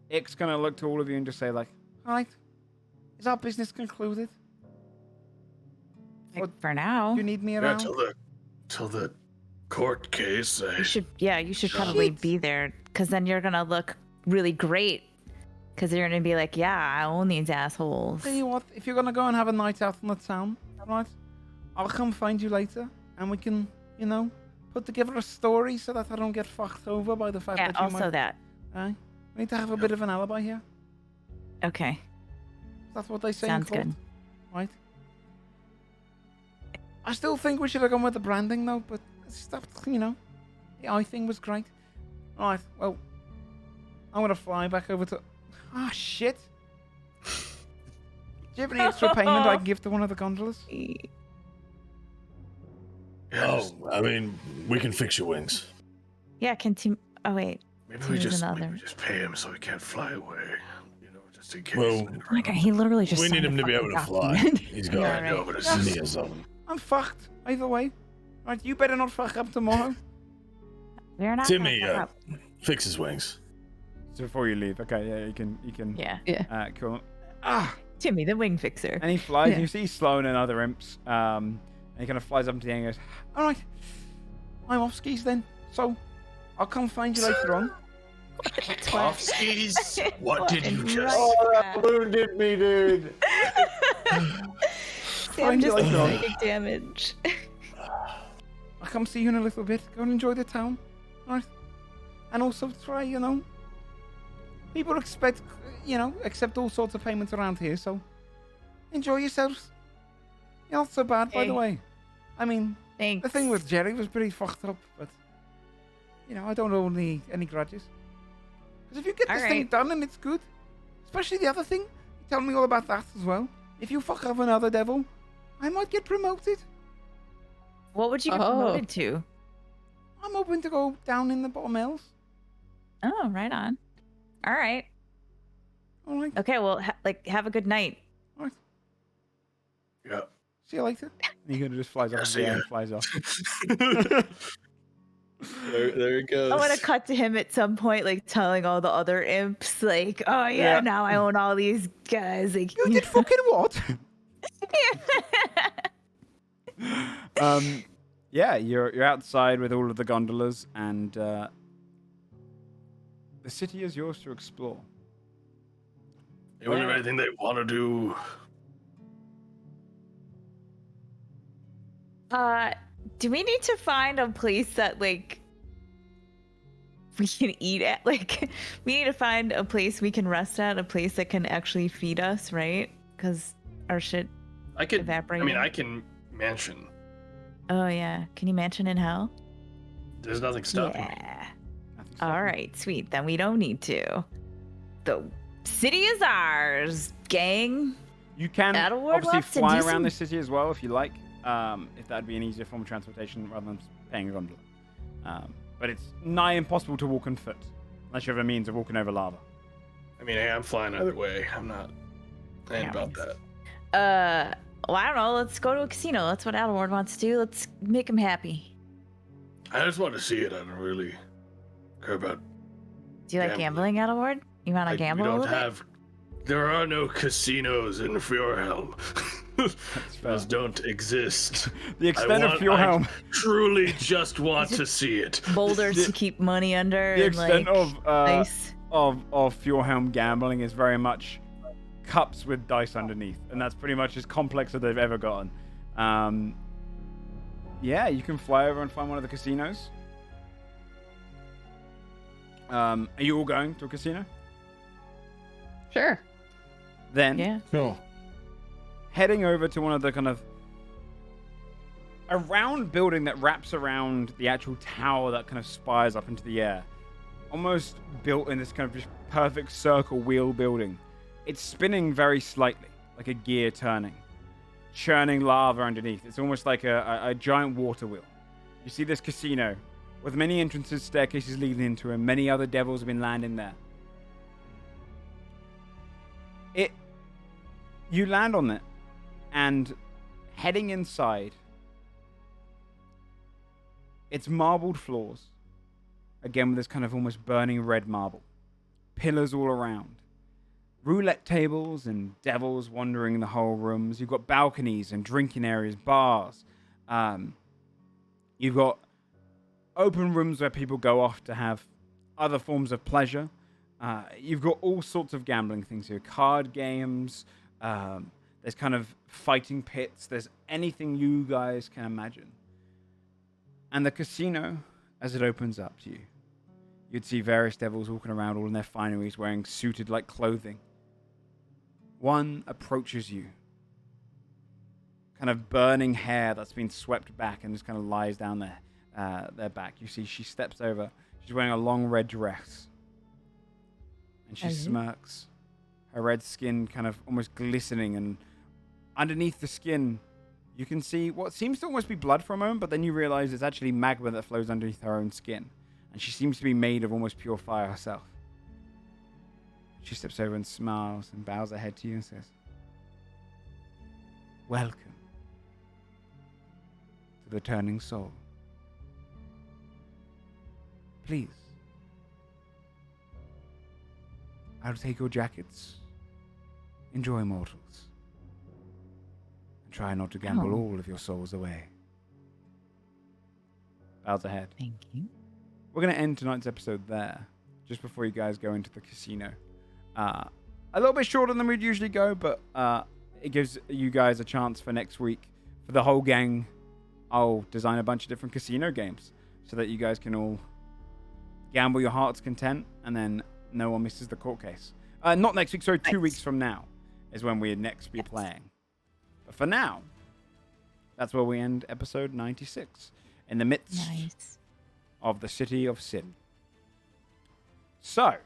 Ix going to look to all of you and just say like, all right, is our business concluded? For now. Do you need me around? Till the court case. You should probably be there, because then you're going to look really great. Because you're going to be like, yeah, I own these assholes. Tell you what, if you're going to go and have a night out in the town, right, I'll come find you later and we can, put together a story so that I don't get fucked over by the fact that you also that. We need to have a bit of an alibi here. Okay. That's what they say. Sounds in court, good. right? I still think we should have gone with the branding though, but stuff, the eye thing was great. Alright, well, I'm gonna fly back over to... Ah, shit! Do you have any extra payment I can give to one of the gondolas? Oh, I mean, we can fix your wings. Yeah, oh wait. Maybe we just pay him so he can't fly away. Just in case. Well, Oh my god, he literally just we need him to be able to fly. He's got Yeah, right. but it's knee or something. I'm fucked, either way. Right, you better not fuck up tomorrow. We're not Timmy, gonna fuck up. fix his wings. So before you leave, okay, yeah, you can. Yeah. Cool. Ah! Timmy, the wing fixer. And he flies, and you see Sloan and other imps, and he kind of flies up to the end and goes, alright, I'm off skis then, so I'll come find you later on. off skis. What did you just? That wounded me, dude. Sam just later on. psychic damage. I'll come see you in a little bit. Go and enjoy the town. Alright? And also try, people accept all sorts of payments around here, so enjoy yourselves. You're not so bad, by the way. I mean, Thanks. the thing with Jerry was pretty fucked up, but, I don't hold any grudges. Because if you get this thing done and it's good, especially the other thing, you tell me all about that as well. If you fuck up another devil, I might get promoted. What would you get promoted to? I'm hoping to go down in the bottom hills. Oh, right on. All right. All right. Okay, well, have a good night. All right. Yeah. See you later. And he kind of just flies off and flies off. There it goes. I want to cut to him at some point, telling all the other imps, oh yeah, now I own all these guys. You did fucking what? You're outside with all of the gondolas, and the city is yours to explore. Anyone have anything they want to do? Do we need to find a place that we can eat at? We need to find a place we can rest at, a place that can actually feed us, right? Because our shit evaporated. I can mansion. Oh yeah, can you mansion in hell? There's nothing stopping me. Yeah. All right, sweet. Then we don't need to. The city is ours, gang. You can Adelward obviously wants to fly do around some- the city as well if you like. If that'd be an easier form of transportation rather than paying a gondola. But it's nigh impossible to walk on foot unless you have a means of walking over lava. Hey, I'm flying either way. I ain't about that. Well, I don't know. Let's go to a casino. That's what Adelward wants to do. Let's make him happy. I just want to see it. I don't really care about Do you like gambling, Adelward? You want to gamble a little bit? There are no casinos in Fjordhelm. Those don't exist. The extent of Fjordhelm. I truly just want to see it. Boulders to keep money under. The extent ice. of Fjordhelm gambling is very much cups with dice underneath, and that's pretty much as complex as they've ever gotten. Yeah, you can fly over and find one of the casinos. Are you all going to a casino? Sure. Then, Yeah. Cool. heading over to one of the kind of a round building that wraps around the actual tower that kind of spires up into the air. Almost built in this kind of just perfect circle wheel building. It's spinning very slightly, like a gear turning, churning lava underneath. It's almost like a giant water wheel. You see this casino with many entrances, staircases leading into it, and many other devils have been landing there. You land on it, and heading inside, it's marbled floors, again with this kind of almost burning red marble, pillars all around, roulette tables and devils wandering the whole rooms. You've got balconies and drinking areas, bars. You've got open rooms where people go off to have other forms of pleasure. You've got all sorts of gambling things here, card games. There's kind of fighting pits. There's anything you guys can imagine. And the casino, as it opens up to you, you'd see various devils walking around all in their fineries, wearing suited like clothing. One approaches you, kind of burning hair that's been swept back and just kind of lies down their back. You see she steps over. She's wearing a long red dress. And she smirks. Her red skin kind of almost glistening, and underneath the skin, you can see what seems to almost be blood for a moment, but then you realize it's actually magma that flows underneath her own skin. And she seems to be made of almost pure fire herself. She steps over and smiles and bows her head to you and says, "Welcome to the Turning Soul. Please, I'll take your jackets. Enjoy, mortals. And try not to gamble all of your souls away." Bows ahead. Thank you. We're going to end tonight's episode there, just before you guys go into the casino. A little bit shorter than we'd usually go, but it gives you guys a chance for next week. For the whole gang, I'll design a bunch of different casino games so that you guys can all gamble your heart's content, and then no one misses the court case. Not next week, sorry, 2 weeks from now is when we'd next be playing. But for now, that's where we end episode 96, in the midst of the City of Sin. So,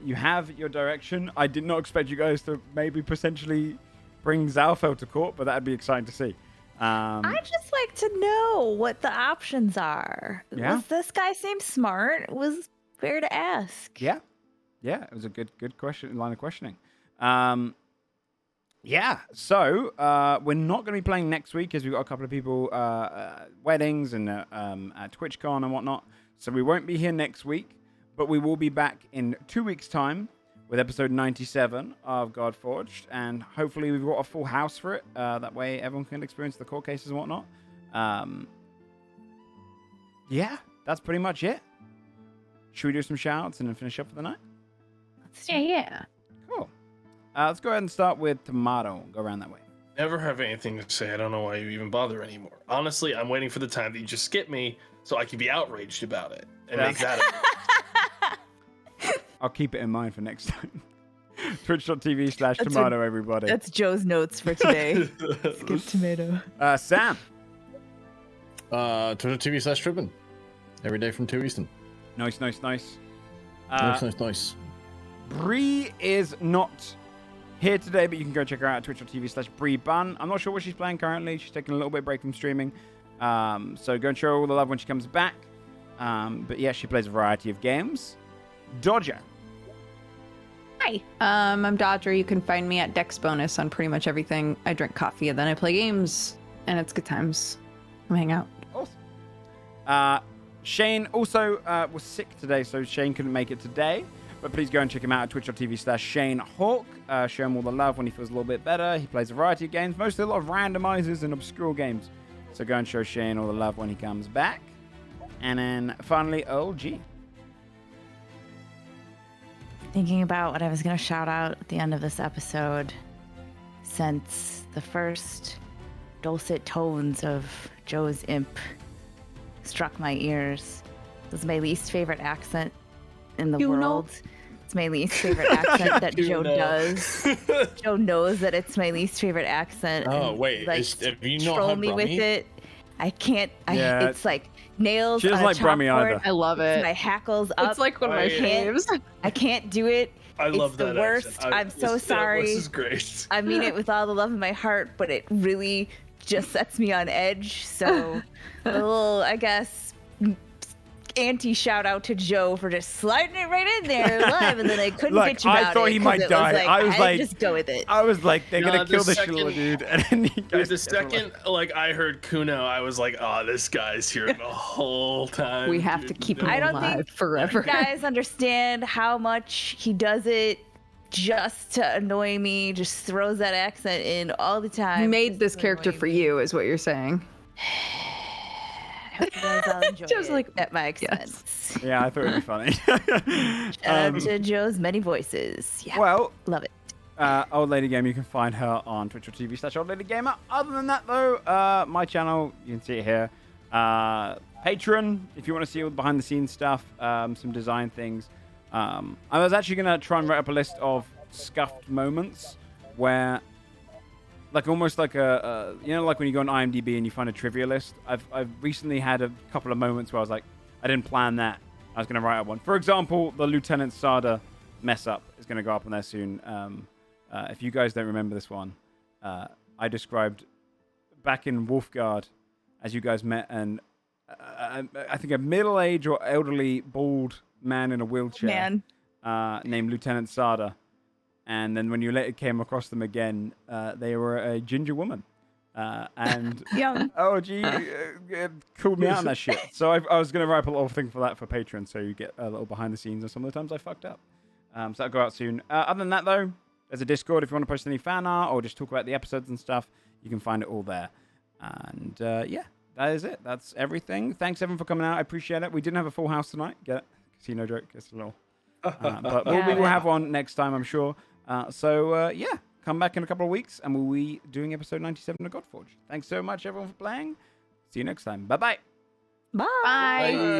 you have your direction. I did not expect you guys to maybe potentially bring Zalfel to court, but that'd be exciting to see. I'd just like to know what the options are. Yeah? Was this guy seem smart? It was fair to ask. Yeah, it was a good question, line of questioning. Yeah, so we're not going to be playing next week because we've got a couple of people, weddings and at TwitchCon and whatnot. So we won't be here next week, but we will be back in 2 weeks' time with episode 97 of Godforged, and hopefully we've got a full house for it. That way everyone can experience the court cases and whatnot. Yeah, that's pretty much it. Should we do some shout-outs and then finish up for the night? Yeah. Cool. Let's go ahead and start with Tomato. Go around that way. Never have anything to say. I don't know why you even bother anymore. Honestly, I'm waiting for the time that you just skip me so I can be outraged about it and make that. I'll keep it in mind for next time. Twitch.tv/tomato, everybody. That's Joe's notes for today. Skip tomato. Sam. Twitch.tv/Trippin. Every day from 2 Eastern. Nice. Nice. Bree is not here today, but you can go check her out at twitch.tv/BreeBun. I'm not sure what she's playing currently. She's taking a little bit break from streaming. So go and show her all the love when she comes back. But yeah, she plays a variety of games. Dodger. Hi. I'm Dodger. You can find me at Dex Bonus on pretty much everything. I drink coffee and then I play games, and it's good times. Come hang out. Awesome. Shane also was sick today, so Shane couldn't make it today. But please go and check him out at twitch.tv/ShaneHawk. Show him all the love when he feels a little bit better. He plays a variety of games, mostly a lot of randomizers and obscure games. So go and show Shane all the love when he comes back. And then finally, OG. Thinking about what I was going to shout out at the end of this episode, since the first dulcet tones of Joe's imp struck my ears. It was my least favorite accent in the world. It's my least favorite accent that Joe does. Joe knows that it's my least favorite accent. Oh, and, wait. like, Have you not troll had me with Brummy? it. I can't. Yeah. It's like nails She on doesn't a like Brummy chalkboard. either. I love it. My hackles up. It's like one of my faves. I can't do it. I love it's the that worst. accent. I'm so sorry. This is great. I mean it with all the love in my heart, but it really just sets me on edge. So a little, I guess, anti-shout out to Joe for just sliding it right in there live, and then I couldn't Look, bitch about it. I thought he 'cause might it die. Was I was like, just go with it. I was like, they're No, gonna the kill the second- Shilla dude. And then you Dude, guys the just were like- second I heard Kuno, I was like, oh, this guy's here the whole time. We have to dude. keep him I don't alive think forever. You guys understand how much he does it just to annoy me, just throws that accent in all the time. He made just this to character annoy for me. you, is what you're saying. I hope you guys all enjoy Joe's it like, at my expense. Yeah, I thought it'd be funny. Shout out to Joe's many voices. Yeah, Well, love it. Old Lady Game, you can find her on twitch.tv/OldLadyGamer. Other than that, though, my channel, you can see it here. Patreon, if you want to see all the behind the scenes stuff, some design things. I was actually going to try and write up a list of scuffed moments where, like, almost like like when you go on IMDb and you find a trivia list. I've recently had a couple of moments where I was like, I didn't plan that. I was going to write up one. For example, the Lieutenant Sada mess up is going to go up on there soon. If you guys don't remember this one, I described back in Wolfguard as you guys met and I think a middle-aged or elderly bald man in a wheelchair named Lieutenant Sada. And then when you later came across them again, they were a ginger woman. And Young. OG called me out on that shit. So I was going to write up a little thing for that for Patreon, so you get a little behind the scenes of some of the times I fucked up. So that'll go out soon. Other than that, though, there's a Discord if you want to post any fan art or just talk about the episodes and stuff. You can find it all there. And yeah, that is it. That's everything. Thanks, everyone, for coming out. I appreciate it. We didn't have a full house tonight. Get it? Casino joke. It's a little. But we will have one next time, I'm sure. So yeah, come back in a couple of weeks and we'll be doing episode 97 of Godforged. Thanks so much, everyone, for playing. See you next time. Bye-bye. Bye. Bye.